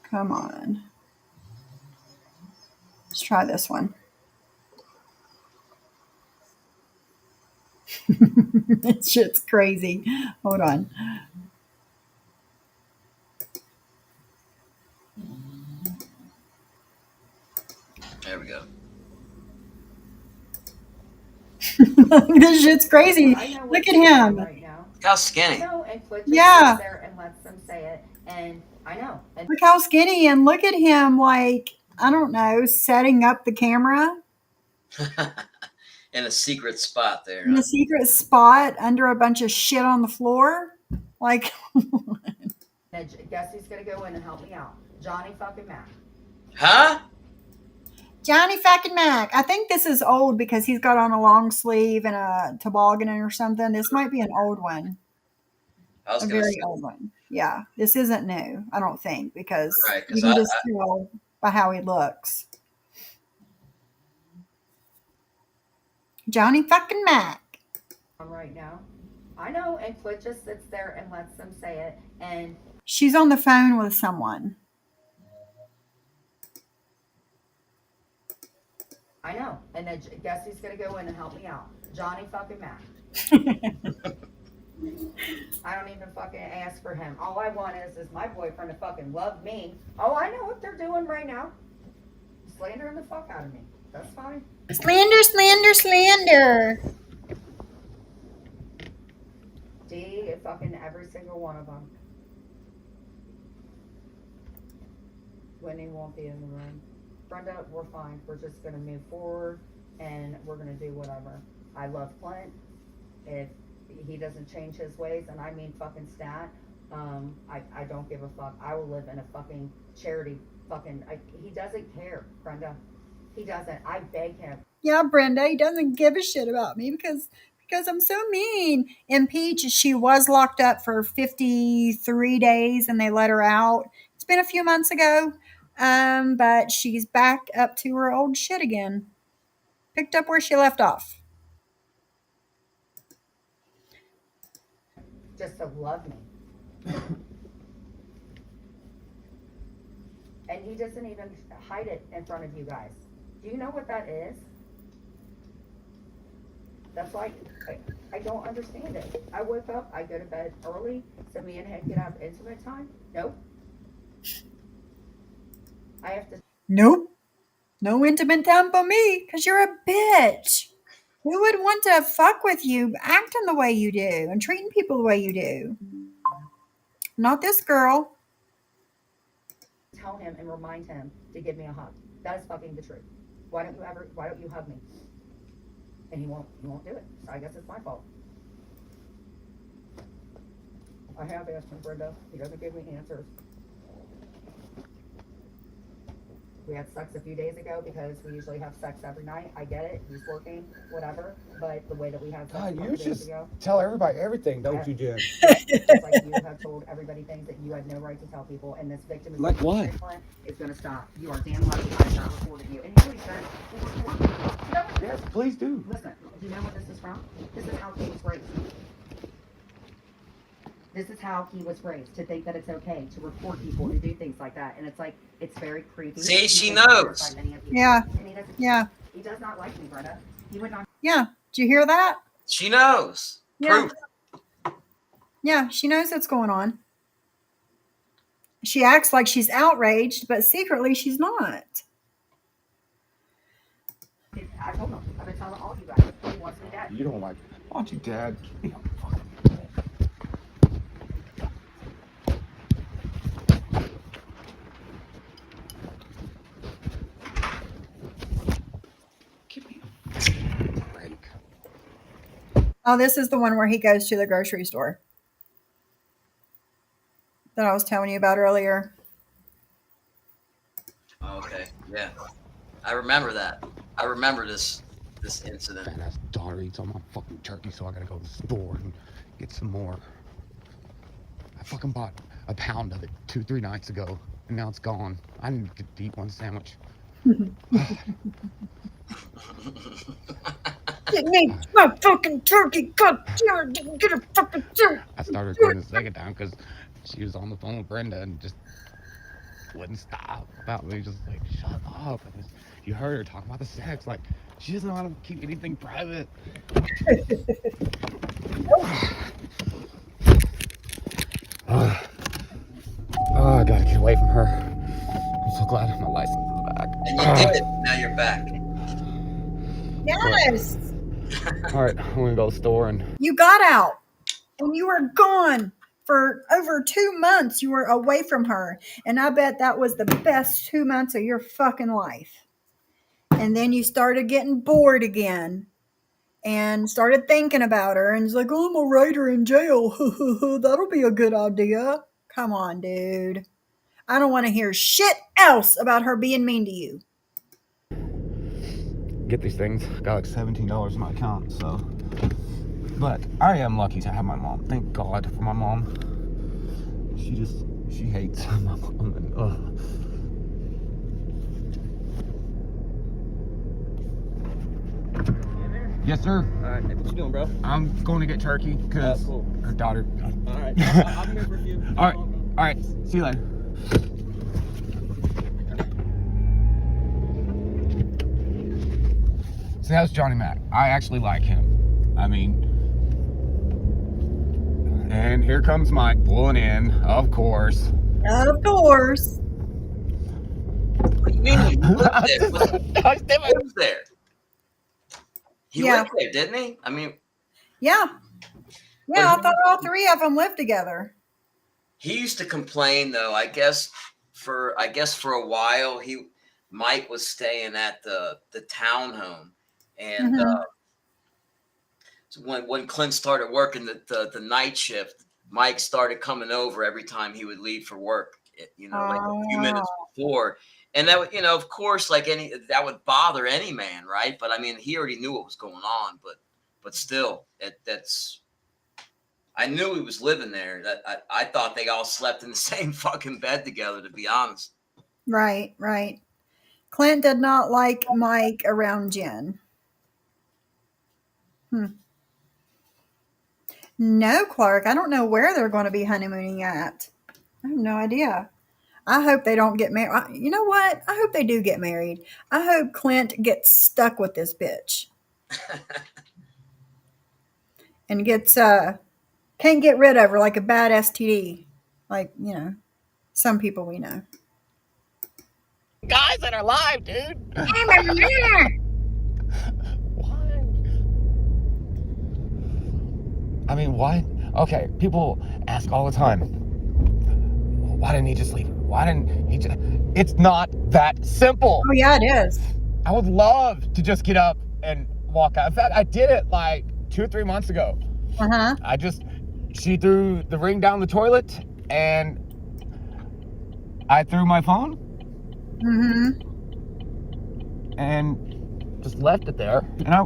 Come on. Let's try this one. That shit's crazy. Hold on. There we go. This shit's crazy. Look at him. Right now. Look how skinny. Yeah. There and lets them say it, and I know. And Look how skinny, and look at him, like, I don't know, setting up the camera In a secret spot there. in a secret spot under a bunch of shit on the floor. Like, guess who's gonna go in and help me out? Johnny fucking Mac. Huh? Johnny fucking Mac. I think this is old because he's got on a long sleeve and a toboggan or something. This might be an old one. I was A gonna very say, old one. Yeah. This isn't new, I don't think, because Right, 'cause you can I- just tell by how he looks. Johnny fucking Mac. Right now. I know, and Quit just sits there and lets them say it, and She's on the phone with someone. I know. And then guess who's gonna go in and help me out? Johnny fucking Mac. I don't even fucking ask for him. All I want is my boyfriend to fucking love me. Oh, I know what they're doing right now. Slandering the fuck out of me. That's fine. Slander, slander, slander. D, fucking every single one of them. Whitney won't be in the room. Brenda, we're fine. We're just gonna move forward and we're gonna do whatever. I love Clint. If he doesn't change his ways, and I mean fucking stat, I don't give a fuck. I will live in a fucking charity fucking, he doesn't care, Brenda. He doesn't. I beg him. Yeah, Brenda, he doesn't give a shit about me because I'm so mean. And Peach, she was locked up for 53 days and they let her out. It's been a few months ago, but she's back up to her old shit again. Picked up where she left off. Just to love me. And he doesn't even hide it in front of you guys. Do you know what that is? That's why I don't understand it. I wake up, I go to bed early, so me and him can have intimate time. Nope. I have to. Nope. No intimate time for me because you're a bitch. Who would want to fuck with you acting the way you do and treating people the way you do? Not this girl. Tell him and remind him to give me a hug. That is fucking the truth. Why don't you hug me? And he won't do it. So I guess it's my fault. I have asked him, Brenda. He doesn't give me answers. We had sex a few days ago because we usually have sex every night. I get it. He's working, whatever. But the way that we had sex God, a you couple days just ago, tell everybody everything, don't Yeah. you, Jen? just like you have told everybody things that you had no right to tell people, and this victim is Like what? It's going to stop. You are damn lucky I not reported you. And he really said, we'll report you. You know what? Yes, please do. Listen, do you know what this is from? This is how he was raised. This is how he was raised, to think that it's okay to report people who do things like that. And it's like, it's very creepy. See, she knows. Yeah. And he doesn't, Yeah. He does not like me, Brenda. He would not. Yeah. Did you hear that? She knows. Yeah. Proof. Yeah, she knows what's going on. She acts like she's outraged, but secretly she's not. I told him. I've been telling all you guys. He wants me dead. You don't like it. Why don't you, Dad? You know, fuck. Give me a break. Oh, this is the one where he goes to the grocery store that I was telling you about earlier. Okay, yeah. I remember that. I remember this incident. Fat ass daughter eats all my fucking turkey, so I gotta go to the store and get some more. I fucking bought a pound of it 2-3 nights ago, and now it's gone. I didn't get to eat one sandwich. Get me my fucking turkey. God damn it, didn't get a fucking turkey. I started recording the second time because she was on the phone with Brenda and just wouldn't stop about me. Just like, shut up. And just, you heard her talking about the sex. Like, she doesn't know how to keep anything private. Oh, I gotta get away from her. I'm so glad my license is back. And you did. Now you're back. Yes. All right, I'm gonna go to the store and You got out and you were gone for over 2 months. You were away from her. And I bet that was the best 2 months of your fucking life. And then you started getting bored again and started thinking about her. And it's like, oh, I'm a writer in jail. That'll be a good idea. Come on, dude. I don't want to hear shit else about her being mean to you. get these things. Got like $17 in my account, so. But I am lucky to have my mom. Thank God for my mom. She hates my mom. And, Yes, sir. All right, hey, what you doing, bro? I'm going to get turkey because cool. her daughter. All right, I'll be here for a few. All right, all right. See you later. See, that's Johnny Mac. I actually like him. I mean, and here comes Mike pulling in, of course. Of course. What do you mean he lived there? He lived there. He lived there, didn't he? I mean, yeah. Yeah, I thought all three of them lived together. He used to complain, though. I guess for a while, Mike was staying at the townhome, and so when Clint started working the night shift, Mike started coming over every time he would leave for work. Like a few minutes before, and that would, of course, like that would bother any man, right? But I mean, he already knew what was going on, but still, that's. I knew he was living there. That I thought they all slept in the same fucking bed together, to be honest. Right, right. Clint did not like Mike around Jen. No, Clark, I don't know where they're going to be honeymooning at. I have no idea. I hope they don't get married. You know what? I hope they do get married. I hope Clint gets stuck with this bitch. And gets, can't get rid of her like a bad STD. Like, some people we know. Guys that are live, dude. Why? I mean, why? Okay, people ask all the time, why didn't he just leave her? Why didn't he just... It's not that simple. Oh, yeah, it is. I would love to just get up and walk out. In fact, I did it like 2 or 3 months ago. Uh-huh. She threw the ring down the toilet, and I threw my phone. Mm-hmm. And just left it there. And I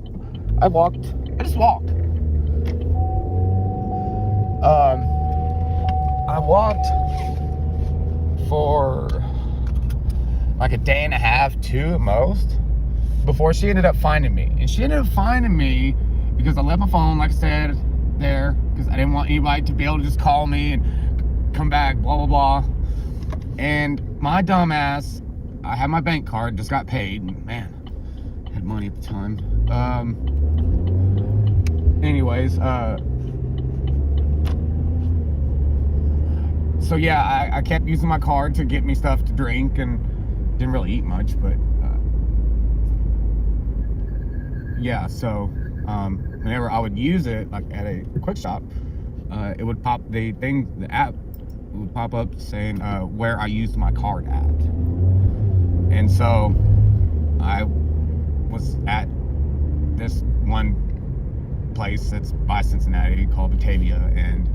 just walked. I walked for like a day and a half, 2 at most, before she ended up finding me. And she ended up finding me because I left my phone, like I said, there, because I didn't want anybody to be able to just call me and come back, blah, blah, blah. And my dumb ass, I had my bank card, just got paid, and man, I had money at the time. So yeah, I kept using my card to get me stuff to drink, and didn't really eat much, but yeah, so whenever I would use it, like at a quick shop, it would pop the app would pop up saying where I used my card at. And so I was at this one place that's by Cincinnati called Batavia, and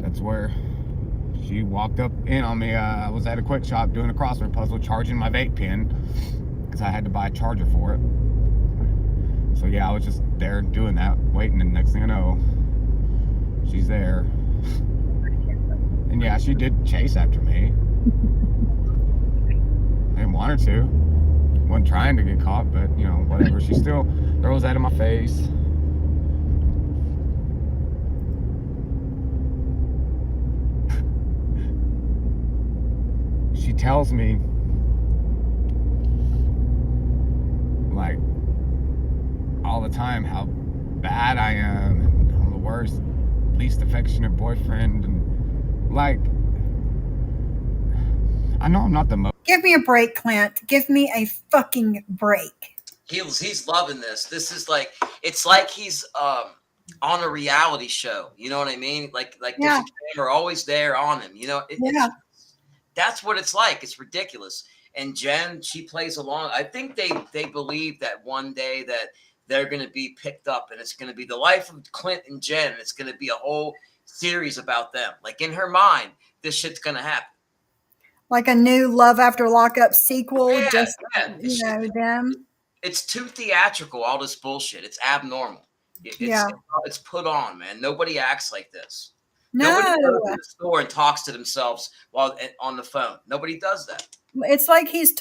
that's where she walked up in on me. I was at a quick shop doing a crossword puzzle, charging my vape pen because I had to buy a charger for it. So yeah, I was just there doing that, waiting, and next thing I know, she's there. And yeah, she did chase after me. I didn't want her to. Wasn't trying to get caught, but you know, whatever. She still throws that in my face. She tells me, like, all the time how bad I am, and I'm the worst, least affectionate boyfriend, and like, I know I'm not the most. Give me a break, Clint. Give me a fucking break. He's loving this. This is like, it's like he's on a reality show. You know what I mean? Like Yeah. there's a camera always there on him. You know, Yeah. that's what it's like. It's ridiculous. And Jen, she plays along. I think they believe that one day that they're going to be picked up, and it's going to be the life of Clint and Jen. It's going to be a whole series about them. Like in her mind, this shit's going to happen. Like a new Love After Lockup sequel, Yeah, just, yeah. you know, them. It's too theatrical, all this bullshit. It's abnormal. It's put on, man. Nobody acts like this. No. Nobody goes to the store and talks to themselves while on the phone. Nobody does that. It's like he's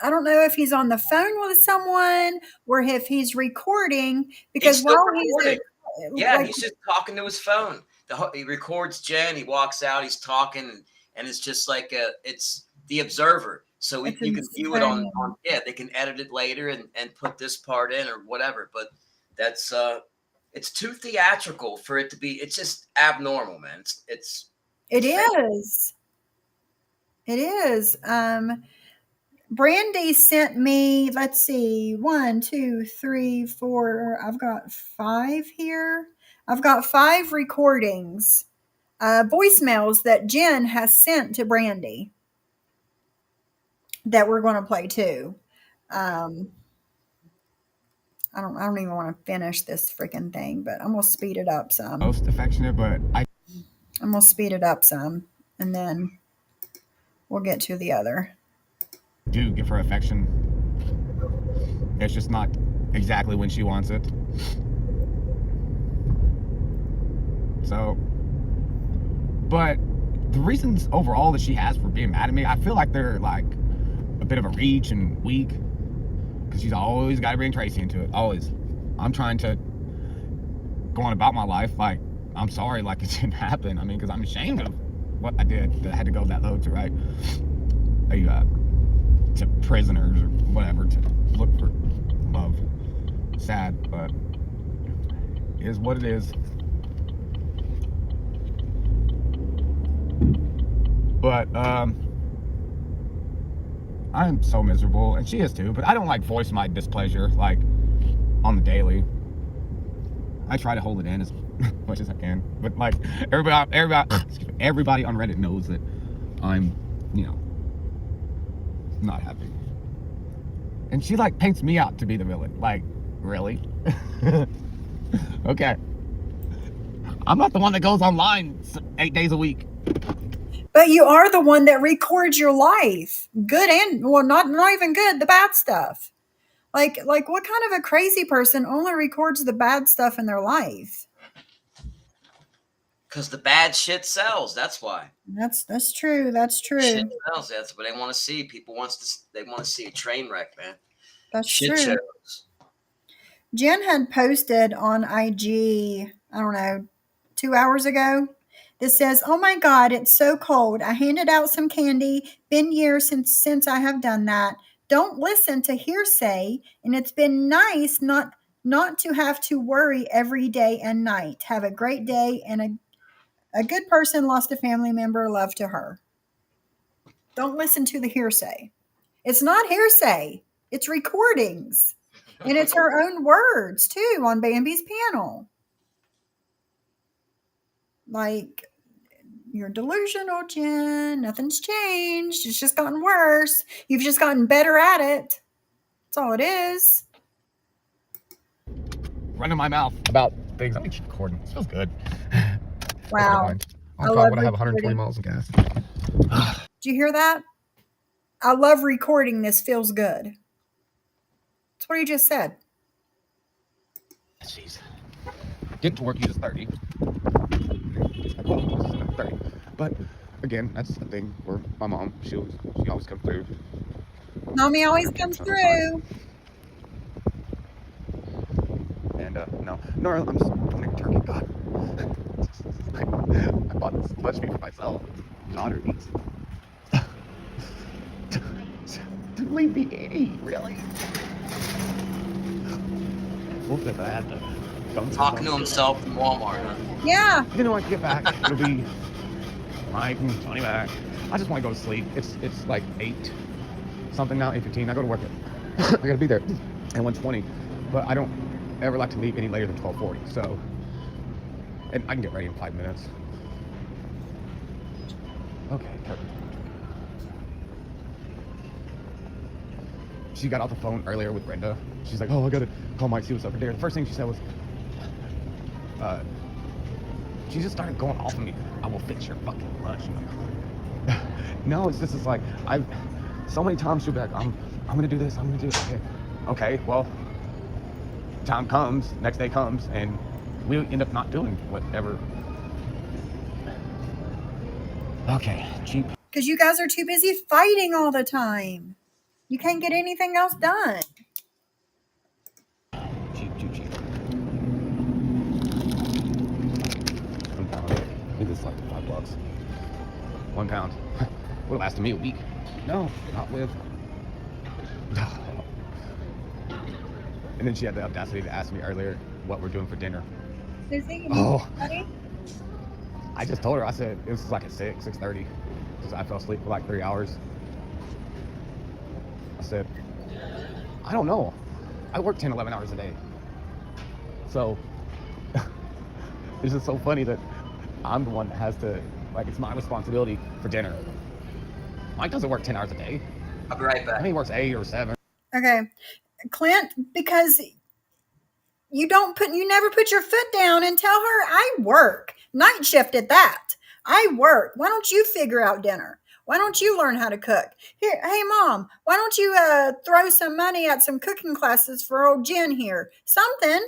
I don't know if he's on the phone with someone or if he's recording, because still while recording. like, he's just talking to his phone. He records Jen. He walks out. He's talking, and it's just like it's the Observer. So you can view it on. They can edit it later and put this part in or whatever. But that's it's too theatrical for it to be. It's just abnormal, man. It is. It is. Brandy sent me, let's see, 1, 2, 3, 4. I've got 5 here. I've got 5 recordings, voicemails that Jen has sent to Brandy that we're going to play too. I don't even want to finish this freaking thing, but I'm going to speed it up some. Most affectionate, but I'm going to speed it up some, and then we'll get to the other. Do give her affection. It's just not exactly when she wants it. So, but the reasons overall that she has for being mad at me, I feel like they're like a bit of a reach and weak, because she's always got to bring Tracy into it. Always. I'm trying to go on about my life like I'm sorry, like it didn't happen. I mean, because I'm ashamed of what I did that I had to go that low to, right? To prisoners or whatever to look for love. Sad, but it is what it is. But I'm so miserable, and she is too, but I don't like voice my displeasure like on the daily. I try to hold it in as much as I can. But like everybody on Reddit knows that I'm, you know, not happy. And she like paints me out to be the villain. Like, really? Okay. I'm not the one that goes online 8 days a week. But you are the one that records your life, good and well, not even good, the bad stuff. Like what kind of a crazy person only records the bad stuff in their life? Because the bad shit sells. That's why. That's true. That's true. Shit sells. That's what they want to see. They want to see a train wreck, man. That's Shit true. shows. Jen had posted on IG, I don't know, 2 hours ago. This says, "Oh my God, it's so cold. I handed out some candy. Been years since I have done that. Don't listen to hearsay, and it's been nice not to have to worry every day and night. Have a great day, and a good person lost a family member. Love to her." Don't listen to the hearsay. It's not hearsay. It's recordings. And it's her own words too on Bambi's panel. Like, you're delusional, Jen. Nothing's changed. It's just gotten worse. You've just gotten better at it. That's all it is. Running my mouth about things. I think she's recording. This feels good. Wow. Oh my God, what I have 120 miles of gas. Did you hear that? I love recording. This feels good. That's what he just said. Jeez. Getting to work uses 30. It's like, well, this is not 30. But again, that's the thing where my mom, she always comes through. Mommy always comes through. And no, I'm just eating turkey. God. I bought this much meat for myself. Daughter eats. Didn't leave me any, really. We'll fit that. Talking to himself in Walmart, huh? Yeah. You know, I can get back. It'll be Mike and Tony back. I just want to go to sleep. It's like 8 something now, 8:15. I go to work at I gotta be there at 1:20, but I don't ever like to leave any later than 12:40. So, and I can get ready in 5 minutes. Okay, perfect. She got off the phone earlier with Brenda. She's like, "Oh, I gotta call Mike, see what's up for dinner." The first thing she said was, she just started going off on me. "I will fix your fucking lunch." No, it's just like so many times she'll be like, I'm gonna do this, I'm gonna do this. Okay, well, time comes, next day comes, and we end up not doing whatever. Okay, cheap. Because you guys are too busy fighting all the time. You can't get anything else done. Cheap. £1. I think it's like $5. £1 would have lasted me a week. No, not with. And then she had the audacity to ask me earlier what we're doing for dinner. Oh, I just told her. I said it was like at 6:30, because I fell asleep for like 3 hours. I said, I don't know. I work 10, 11 hours a day. So it's just so funny that I'm the one that has to, like, it's my responsibility for dinner. Mike doesn't work 10 hours a day. I'll be right back. I mean, he works 8 or 7. Okay. Clint, because you never put your foot down and tell her I work. Night shift at that. I work. Why don't you figure out dinner? Why don't you learn how to cook? Here, hey mom, why don't you throw some money at some cooking classes for old Jen here? Something.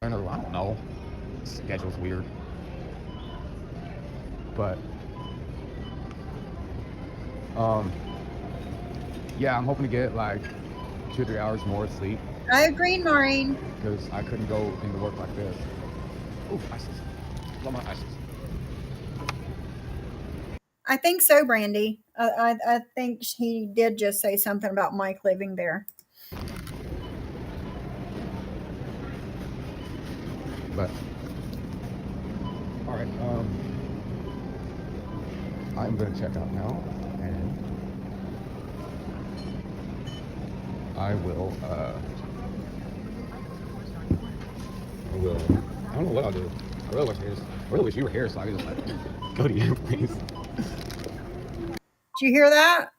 I don't know. Schedule's weird. But yeah, I'm hoping to get like 2 or 3 hours more sleep. I agree, Maureen. Because I couldn't go into work like this. Ooh, ISIS. Love my ISIS. I think so, Brandy. I think he did just say something about Mike living there. But all right, I'm gonna check out now, and I will I will. I don't know what I'll do. I really wish you were here so I could just like go to you, please. Did you hear that?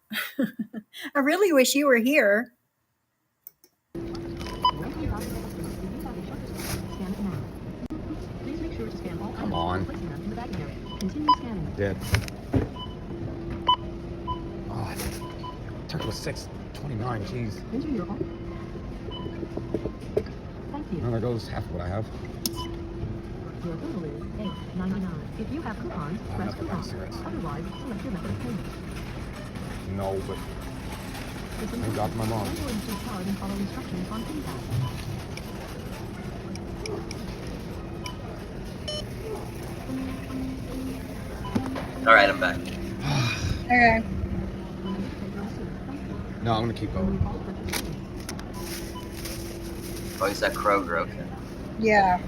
I really wish you were here. Come on. Dead. Oh, turkey was 6.29. Jeez. Well, there goes half of what I have. Your total is $8.99. If you have coupons, press coupon. Otherwise, select your method of payment. No, but thank God for my mom. Enter into card and follow instructions on PayPal. All right, I'm back. Okay. No, I'm gonna keep going. Oh, is that Kroger? Okay. Yeah.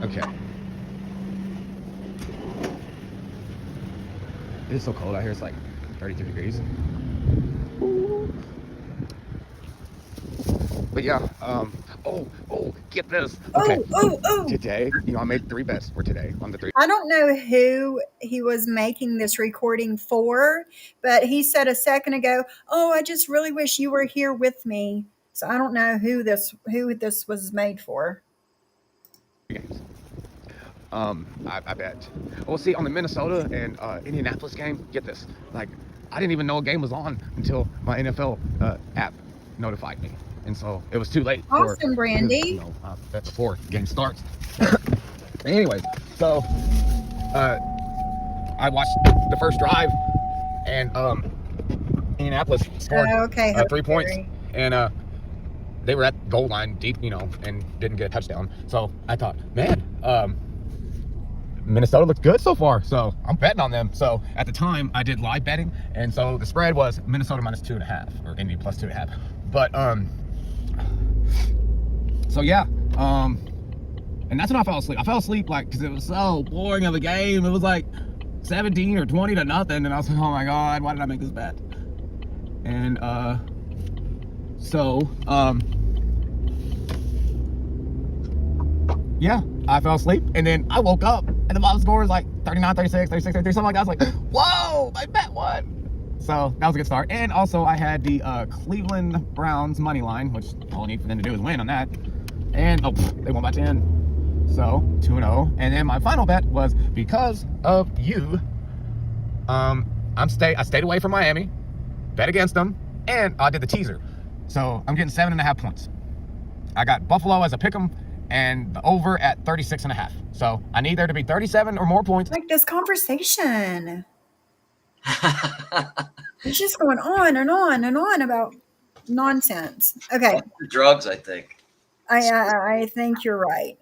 Okay. It is so cold out here. It's like 33 degrees. But yeah, get this. Okay. Oh. Today, I made 3 bets for today on the 3. I don't know who he was making this recording for, but he said a second ago, "Oh, I just really wish you were here with me." So I don't know who this was made for. Games. I bet. Well, see, on the Minnesota and Indianapolis game, get this. Like, I didn't even know a game was on until my NFL app notified me. And so it was too late. Awesome, Brandy. That's before the game starts. Anyways, so I watched the first drive, and Indianapolis scored 3 points. And they were at goal line deep, and didn't get a touchdown. So I thought, man, Minnesota looks good so far, so I'm betting on them. So at the time, I did live betting, and so the spread was Minnesota minus 2.5 or Indy plus 2.5. But so yeah, and that's when I fell asleep. I fell asleep because it was so boring of a game. It was like 17 or 20 to nothing, and I was like, oh my god, why did I make this bet? And yeah, I fell asleep, and then I woke up, and the bottom score was like 39, 36, 36, 33, something like that. I was like, whoa, my bet won. So that was a good start. And also I had the Cleveland Browns money line, which all I need for them to do is win on that. And they won by 10. So 2-0. And then my final bet was because of you. I stayed away from Miami, bet against them, and I did the teaser. So I'm getting 7.5 points. I got Buffalo as a pick'em and the over at 36.5. So I need there to be 37 or more points. Like this conversation. It's just going on and on and on about nonsense. Okay. Drugs, I think. I think you're right.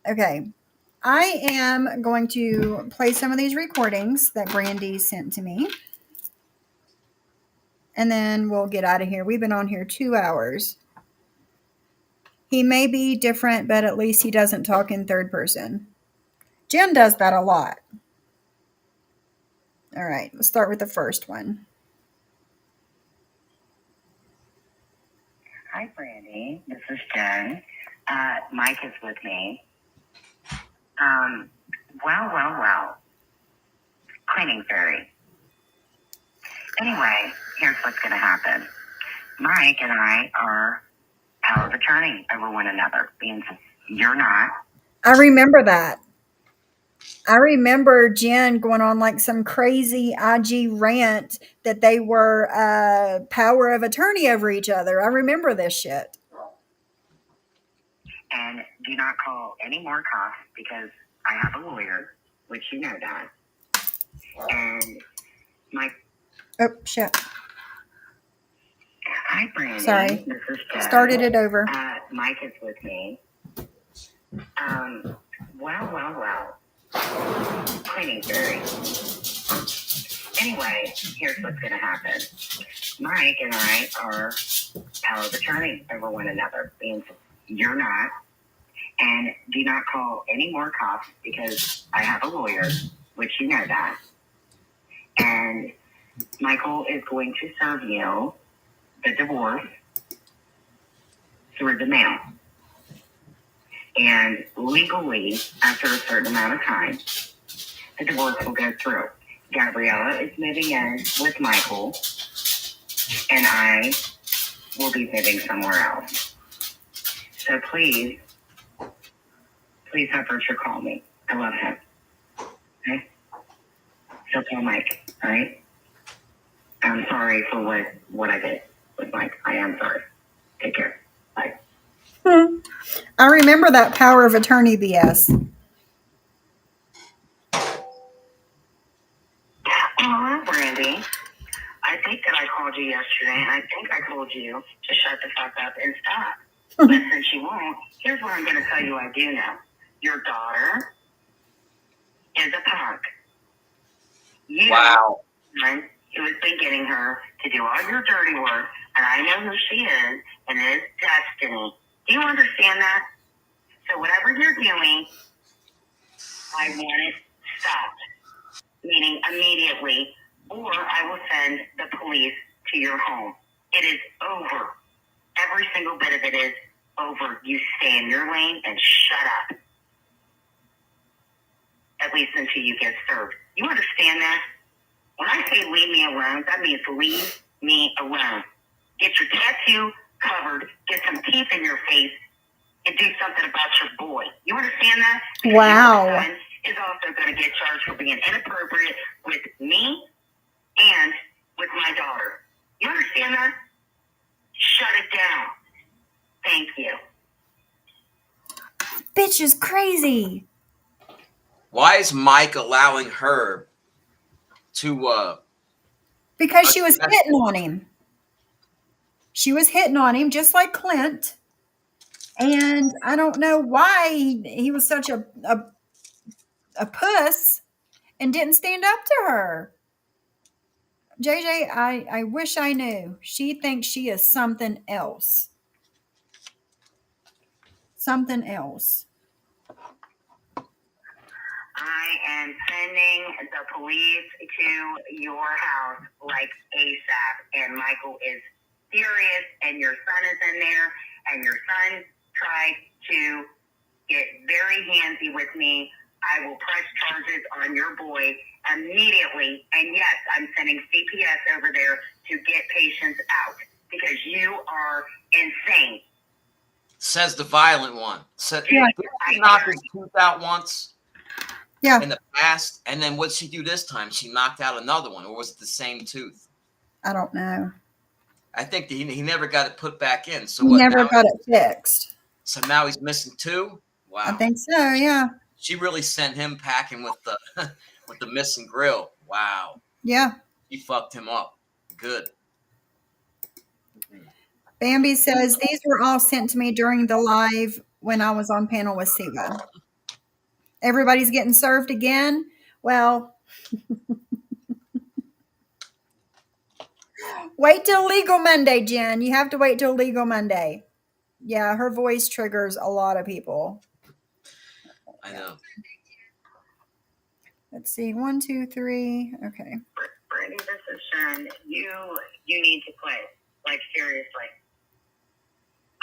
Okay. I am going to play some of these recordings that Brandy sent to me. And then we'll get out of here. We've been on here 2 hours. He may be different, but at least he doesn't talk in third person. Jen does that a lot. All right, let's start with the first one. Hi, Brandy. This is Jen. Mike is with me. Well. Cleaning fairy. Anyway, here's what's going to happen. Mike and I are power of attorney over one another, being you're not. I remember that. I remember Jen going on like some crazy IG rant that they were power of attorney over each other. I remember this shit. And do not call any more cops because I have a lawyer, which you know that. And Mike. Oh, shit. Hi, Brandy. Sorry. This is Jen. Started it over. Mike is with me. Well. Cleaning fairy. Anyway, here's what's going to happen. Mike and I are power of attorney over one another, being you're not. And do not call any more cops because I have a lawyer, which you know that. And Michael is going to serve you the divorce through the mail. And legally, after a certain amount of time, the divorce will go through. Gabriella is moving in with Michael, and I will be moving somewhere else. So please have Richard call me. I love him. Okay? So call Mike, all right? I'm sorry for what I did with Mike. I am sorry. Take care. Bye. I remember that power of attorney BS. Oh, Brandy. I think that I called you yesterday, and I think I told you to shut the fuck up and stop. But since you won't, here's what I'm going to tell you I do know. Your daughter is a punk. You Wow. One who has been getting her to do all your dirty work, and I know who she is, and it is Destiny. Do you understand that? So whatever you're doing, I want it stopped. Meaning immediately, or I will send the police to your home. It is over. Every single bit of it is over. You stay in your lane and shut up. At least until you get served. You understand that? When I say leave me alone, that means leave me alone. Get your tattoo covered, get some teeth in your face, and do something about your boy. You understand that? Because wow. your son is also going to get charged for being inappropriate with me and with my daughter. You understand that? Shut it down. Thank you. Bitch is crazy. Why is Mike allowing her to because she was hitting on him. She was hitting on him just like Clint. And I don't know why he was such a puss and didn't stand up to her. JJ, I wish I knew. She thinks she is something else. Something else. I am sending the police to your house like ASAP. And Michael is furious, and your son is in there, and your son tried to get very handsy with me. I will press charges on your boy immediately. And yes, I'm sending CPS over there to get patients out because you are insane. Says the violent one. Yeah. She knocked his tooth out once. Yeah. In the past, and then what did she do this time? She knocked out another one, or was it the same tooth? I don't know. I think he never got it put back in. So He what? never got it fixed. So now he's missing two. Wow. I think so. Yeah. She really sent him packing with the with the missing grill. Wow. Yeah. She fucked him up. Good. Bambi says these were all sent to me during the live when I was on panel with Siva. Everybody's getting served again. Well, wait till Legal Monday, Jen. You have to wait till Legal Monday. Yeah, her voice triggers a lot of people. I know. Let's see. 1, 2, 3. Okay. Brittany, this is Sharon. You need to quit. Like, seriously.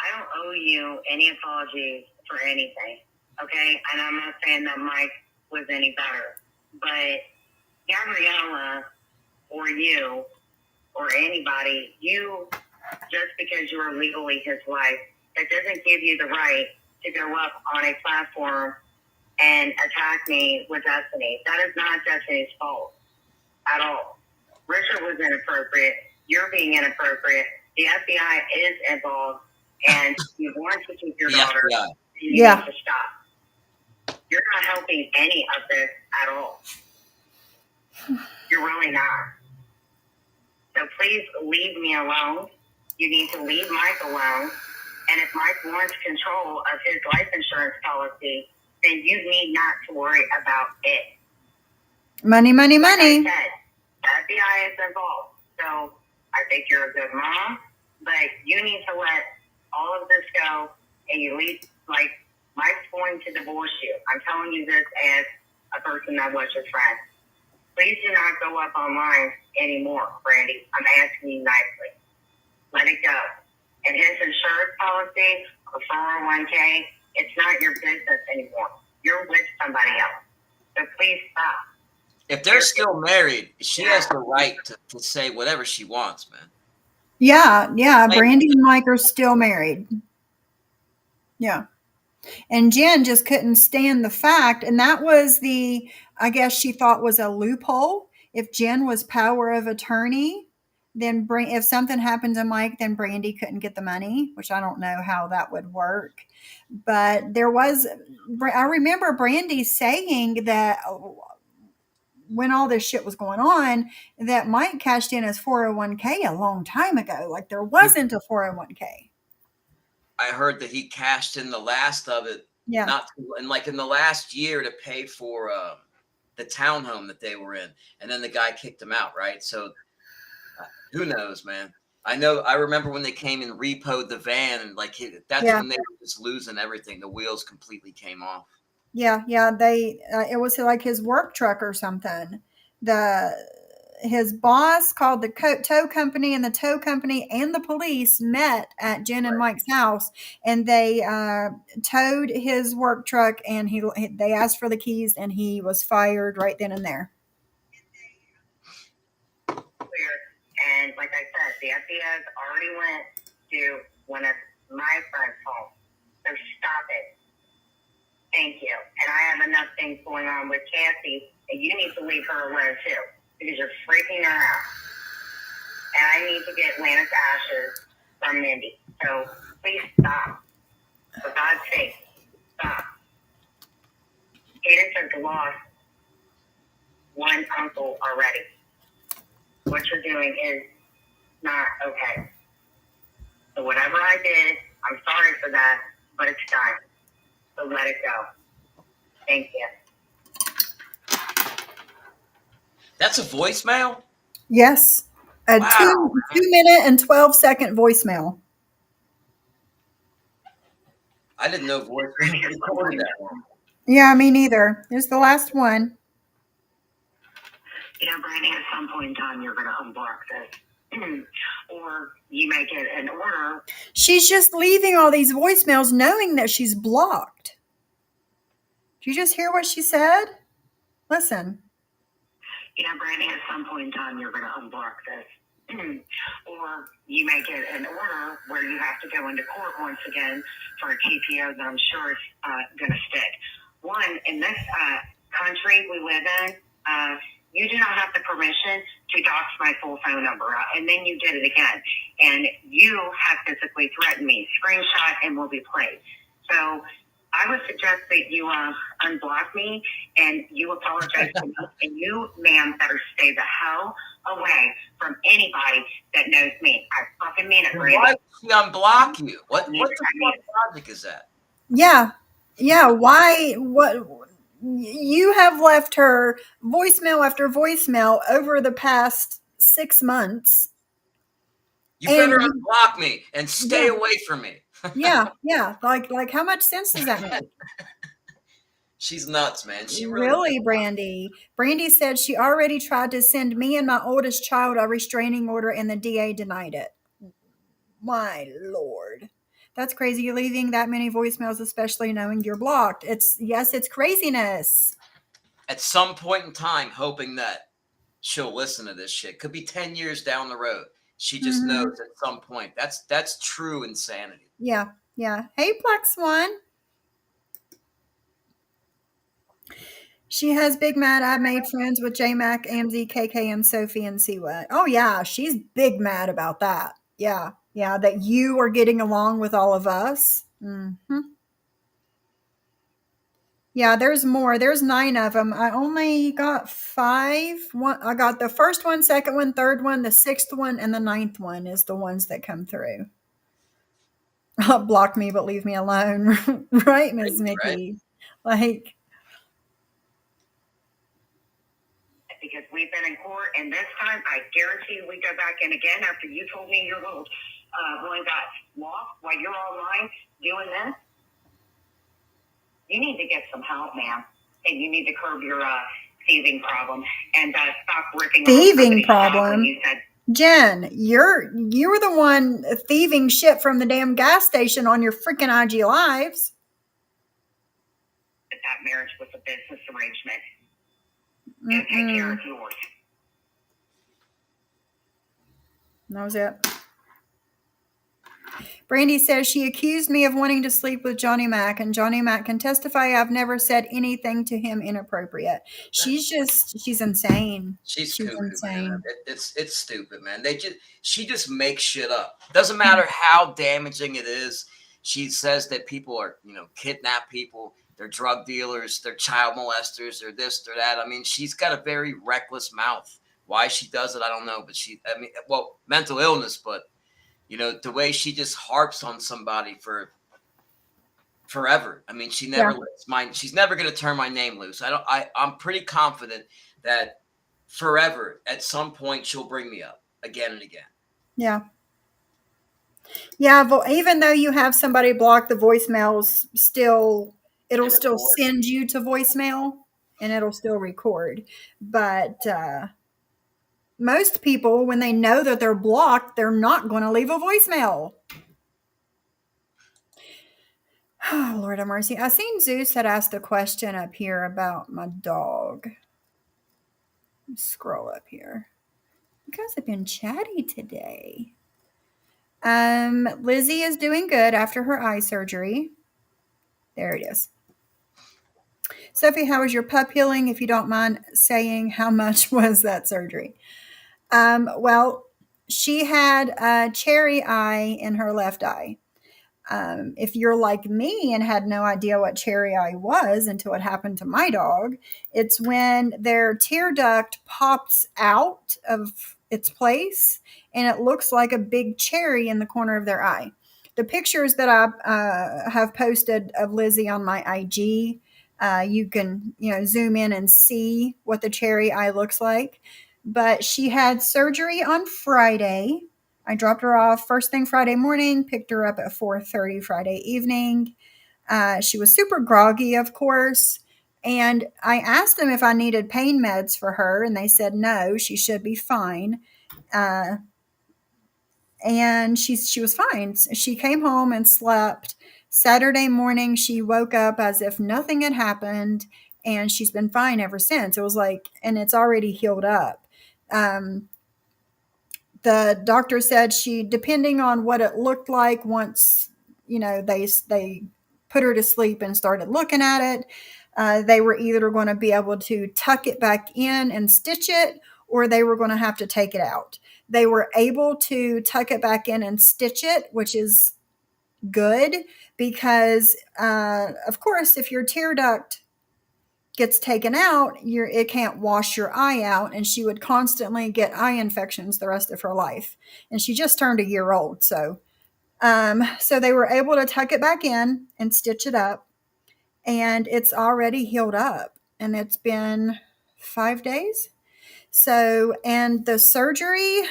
I don't owe you any apologies for anything, okay? And I'm not saying that Mike was any better. But Gabriella or you or anybody, just because you are legally his wife, that doesn't give you the right to go up on a platform and attack me with Destiny. That is not Destiny's fault at all. Richard was inappropriate. You're being inappropriate. The FBI is involved, and you want to keep your daughter. You need to stop. You're not helping any of this at all. You're really not. So please leave me alone. You need to leave Mike alone. And if Mike wants control of his life insurance policy, then you need not to worry about it. Money, money, money. Like I said, the FBI is involved. So I think you're a good mom, but you need to let all of this go, and you leave, like, Mike's going to divorce you. I'm telling you this as a person that was your friend. Please do not go up online anymore, Brandy. I'm asking you nicely. let it go. And his insurance policy or 401k, it's not your business anymore. You're with somebody else. So please stop. If they're still married, she has the right to say whatever she wants, man. Yeah, yeah. Brandy and Mike are still married. Yeah. And Jen just couldn't stand the fact, and that was I guess she thought was a loophole. If Jen was power of attorney, then if something happened to Mike, then Brandy couldn't get the money, which I don't know how that would work. But I remember Brandy saying that when all this shit was going on, that Mike cashed in his 401k a long time ago. Like there wasn't a 401k. I heard that he cashed in the last of it. Yeah. In the last year to pay for the townhome that they were in, and then the guy kicked him out. Right. So who knows, man? I remember when they came and repoed the van, and that's when they were just losing everything. The wheels completely came off. Yeah, yeah. It was like his work truck or something. His boss called the tow company, and the tow company and the police met at Jen and Mike's house, and they towed his work truck, and they asked for the keys, and he was fired right then and there. And like I said, the FBI's already went to one of my friend's homes. So stop it. Thank you. And I have enough things going on with Cassie, and you need to leave her alone too, because you're freaking her out. And I need to get Lana's ashes from Mindy. So please stop. For God's sake, stop. Cadence has lost one uncle already. What you're doing is not okay. So whatever I did, I'm sorry for that, but it's done. So let it go. Thank you. That's a voicemail? Yes. A Wow, 2-minute and 12-second voicemail. I didn't know voicemail recorded that long. Yeah, me neither. Here's the last one. Brandy, at some point in time, you're going to unblock this. Or you may get an order. She's just leaving all these voicemails knowing that she's blocked. Did you just hear what she said? Listen. Brandy, at some point in time, you're going to unblock this. Or you may get an order where you have to go into court once again for a TPO that I'm sure is going to stick. One, in this country we live in, you do not have the permission to dox my full phone number. And then you did it again. And you have physically threatened me. Screenshot and will be played. So I would suggest that you unblock me and you apologize to me. And you, ma'am, better stay the hell away from anybody that knows me. I fucking mean it, Brandy. Why would she unblock you? What the fuck logic is that? Yeah. Yeah. Why? What? You have left her voicemail after voicemail over the past 6 months. You better unblock me and stay away from me. Yeah. Like how much sense does that make? She's nuts, man. She really, Brandy. Brandy said she already tried to send me and my oldest child a restraining order, and the DA denied it. My Lord. That's crazy. You're leaving that many voicemails, especially knowing you're blocked. It's craziness. At some point in time, hoping that she'll listen to this shit. Could be 10 years down the road. She just knows at some point. That's true insanity. Yeah. Hey, Black Swan. She has big mad. I made friends with J Mac, AMZ, KK, and Sophie and Siwa. Oh yeah, she's big mad about that. Yeah, that you are getting along with all of us. Yeah, there's more. There's 9 of them. I only got 5. I got the first one, second one, third one, the 6th one, and the 9th one is the ones that come through. Block me, but leave me alone. Right, Ms. Mickey? Like, because we've been in court, and this time I guarantee you we go back in again after you told me your little one got lost while you're online doing this. You need to get some help, ma'am, and you need to curb your thieving problem and stop ripping thieving problem. Jen, you were the one thieving shit from the damn gas station on your freaking IG lives. That marriage was a business arrangement. And take care of yours. That was it. Brandy says she accused me of wanting to sleep with Johnny Mac, and Johnny Mac can testify I've never said anything to him inappropriate. She's insane. She's She's cuckoo, insane. man. It's stupid, man. She just makes shit up. Doesn't matter how damaging it is. She says that people are, kidnap people, they're drug dealers, they're child molesters, they're this, they're that. I mean, she's got a very reckless mouth. Why she does it, I don't know. But mental illness, but the way she just harps on somebody for forever. I mean, she never she's never going to turn my name loose. I'm pretty confident that forever at some point she'll bring me up again and again. Yeah. Yeah, but even though you have somebody block the voicemails, it'll still send you to voicemail and it'll still record. But most people, when they know that they're blocked, they're not going to leave a voicemail. Oh, Lord have mercy. I seen Zeus had asked a question up here about my dog. Scroll up here. You guys have been chatty today. Lizzie is doing good after her eye surgery. There it is. Sophie, how is your pup healing? If you don't mind saying, how much was that surgery? Well, she had a cherry eye in her left eye. If you're like me and had no idea what cherry eye was until it happened to my dog, it's when their tear duct pops out of its place and it looks like a big cherry in the corner of their eye. The pictures that I have posted of Lizzie on my IG, you can zoom in and see what the cherry eye looks like. But she had surgery on Friday. I dropped her off first thing Friday morning, picked her up at 4:30 Friday evening. She was super groggy, of course. And I asked them if I needed pain meds for her, and they said no, she should be fine. And she was fine. She came home and slept. Saturday morning, she woke up as if nothing had happened, and she's been fine ever since. It was and it's already healed up. The doctor said depending on what it looked like once, they put her to sleep and started looking at it, they were either going to be able to tuck it back in and stitch it, or they were going to have to take it out. They were able to tuck it back in and stitch it, which is good because, of course, if your tear duct gets taken out, it can't wash your eye out, and she would constantly get eye infections the rest of her life. And she just turned a year old, so they were able to tuck it back in and stitch it up, and it's already healed up, and it's been 5 days. So, and the surgery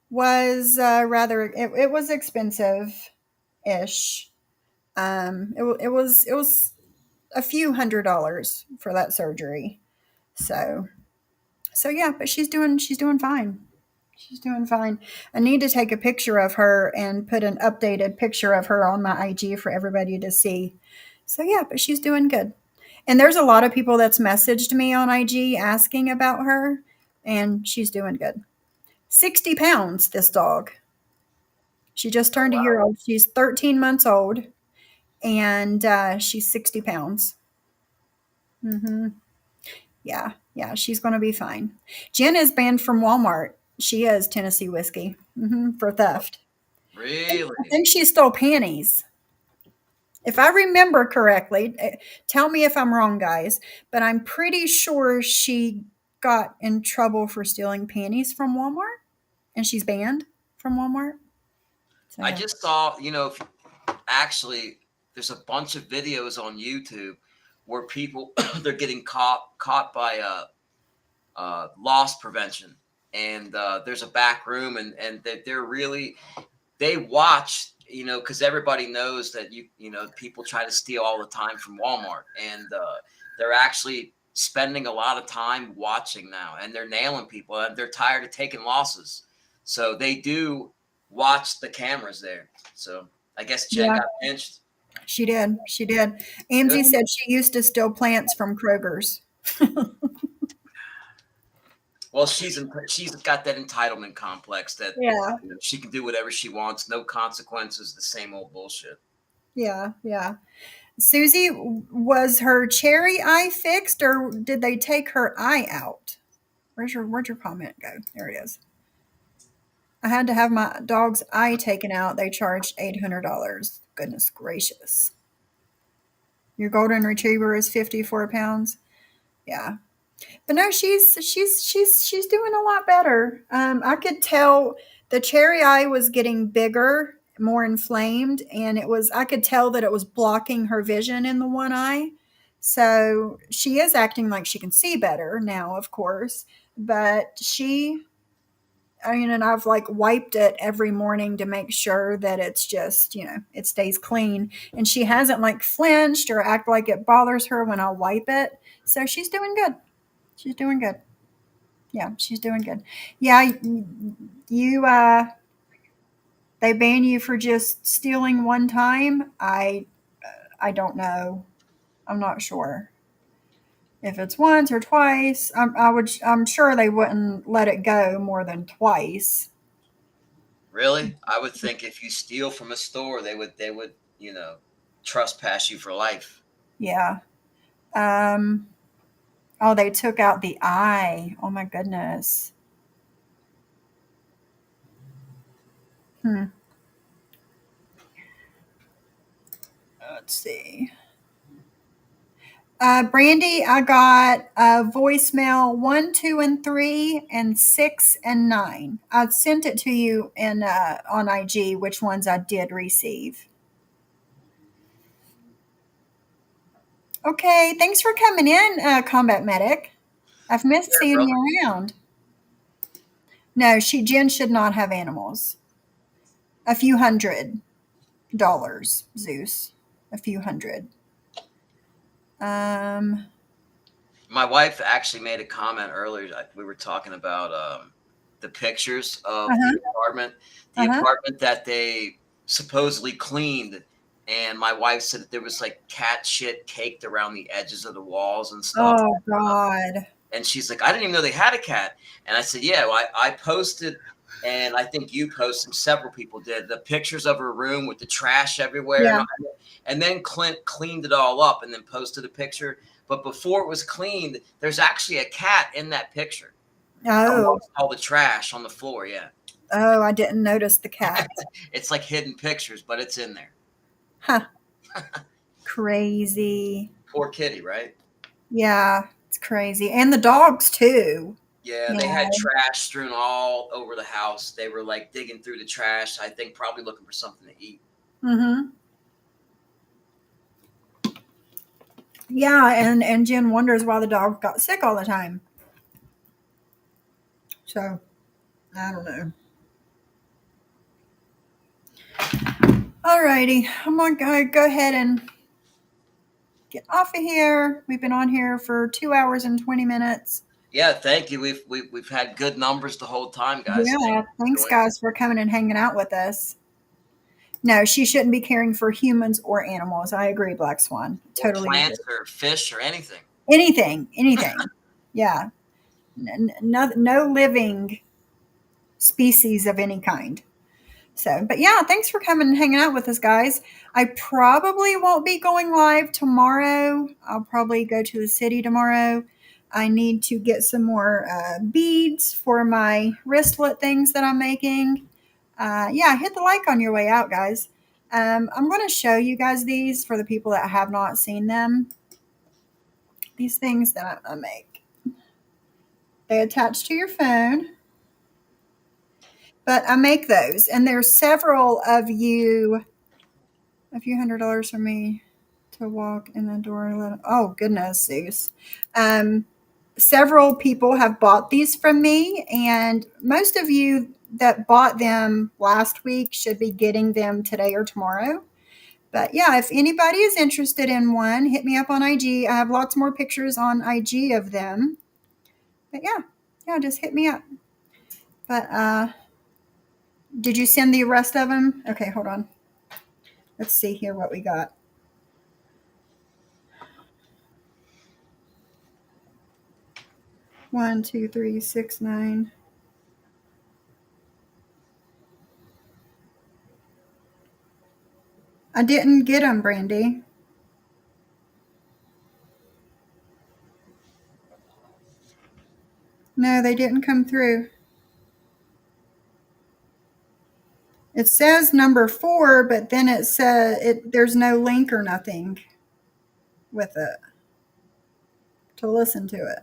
was it was expensive-ish. It was a few $100s for that surgery. So yeah, but she's doing fine. She's doing fine. I need to take a picture of her and put an updated picture of her on my IG for everybody to see. So yeah, but she's doing good. And there's a lot of people that's messaged me on IG asking about her, and she's doing good. 60 pounds, this dog. She just turned a year old. She's 13 months old, and she's 60 pounds. Yeah, she's going to be fine. Jen is banned from Walmart. She is Tennessee whiskey for theft. Really? I think she stole panties. If I remember correctly, tell me if I'm wrong, guys, but I'm pretty sure she got in trouble for stealing panties from Walmart, and she's banned from Walmart. So, I just saw, actually, there's a bunch of videos on YouTube where people they're getting caught by loss prevention, and there's a back room, and they're really they watch, because everybody knows that people try to steal all the time from Walmart, and they're actually spending a lot of time watching now, and they're nailing people, and they're tired of taking losses. So they do watch the cameras there. So I guess Jen Yeah, got pinched. she did. She did. Amzie Good. said she used to steal plants from Kroger's. Well, she's got that entitlement complex that Yeah. she can do whatever she wants, no consequences, the same old bullshit. Yeah. Yeah. Susie, was her cherry eye fixed or did they take her eye out? Where'd your comment go? There it is. I had to have my dog's eye taken out. They charged $800. Goodness gracious. Your golden retriever is 54 pounds. Yeah. But no, she's doing a lot better. I could tell the cherry eye was getting bigger, more inflamed, and I could tell that it was blocking her vision in the one eye. So she is acting like she can see better now, of course. But and I've like wiped it every morning to make sure that it's just, it stays clean. And she hasn't like flinched or act like it bothers her when I wipe it. So she's doing good. She's doing good. Yeah, she's doing good. Yeah, they ban you for just stealing one time. I don't know. I'm not sure if it's once or twice. I'm sure they wouldn't let it go more than twice. Really? I would think if you steal from a store, they would trespass you for life. Yeah. Um. Oh, they took out the eye. Oh my goodness. Hmm. Let's see. Brandy, I got voicemail 1, 2, and 3, and 6 and 9. I sent it to you in on IG which ones I did receive. Okay, thanks for coming in, Combat Medic. I've missed Yeah, seeing brother. you around. No, Jen should not have animals. A few $100, Zeus. A few hundred. Um. My wife actually made a comment earlier. We were talking about the pictures Uh of the huh. apartment, the Uh huh. apartment that they supposedly cleaned. And my wife said that there was like cat shit caked around the edges of the walls and stuff. Oh God. And she's like, I didn't even know they had a cat. And I said, yeah, well, I posted, and I think you posted, several people did, the pictures of her room with the trash everywhere. Yeah. And then Clint cleaned it all up and then posted a picture. But before it was cleaned, there's actually a cat in that picture Oh. amongst all the trash on the floor. Yeah. Oh, I didn't notice the cat. It's like hidden pictures, but it's in there. Huh. Crazy. Poor kitty, right? Yeah, it's crazy. And the dogs too. Yeah, they had Yeah. trash strewn all over the house. They were like digging through the trash, I think probably looking for something to eat. Mm-hmm. Yeah, and Jen wonders why the dog got sick all the time. So I don't know. Alrighty, I'm gonna go ahead and get off of here. We've been on here for 2 hours and 20 minutes. Yeah, thank you. We've had good numbers the whole time, guys. Yeah, thanks guys for coming and hanging out with us. No, she shouldn't be caring for humans or animals. I agree, Black Swan. Or Totally plants agree. or fish or anything. Anything. Yeah. No living species of any kind. So, but yeah, thanks for coming and hanging out with us, guys. I probably won't be going live tomorrow. I'll probably go to the city tomorrow. I need to get some more beads for my wristlet things that I'm making. Yeah, hit the like on your way out, guys. I'm going to show you guys these for the people that have not seen them. These things that I make. They attach to your phone. But I make those, and there's several of you. A few $100 for me to walk in the door. Oh goodness, Zeus. Several people have bought these from me, and most of you that bought them last week should be getting them today or tomorrow. But yeah, if anybody is interested in one, hit me up on IG. I have lots more pictures on IG of them. But yeah, just hit me up. But did you send the rest of them? Okay, hold on. Let's see here what we got. One, two, three, 6, 9. I didn't get them, Brandy. No, they didn't come through. It says number 4, but then it says there's no link or nothing with it to listen to it.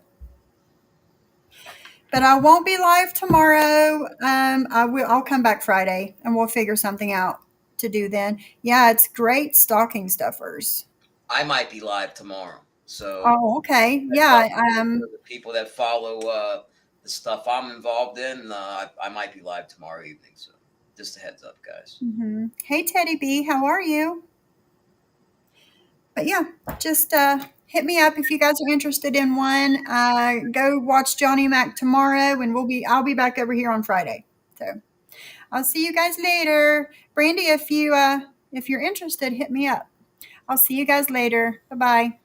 But I won't be live tomorrow. I'll come back Friday and we'll figure something out to do then. Yeah, it's great stocking stuffers. I might be live tomorrow. So Oh, okay. Yeah. for the people that follow the stuff I'm involved in, I might be live tomorrow evening. So just a heads up, guys. Mm-hmm. Hey, Teddy B, how are you? But yeah, just hit me up if you guys are interested in one. Go watch Johnny Mac tomorrow, and I'll be back over here on Friday. So I'll see you guys later. Brandy, if you're interested, hit me up. I'll see you guys later. Bye bye.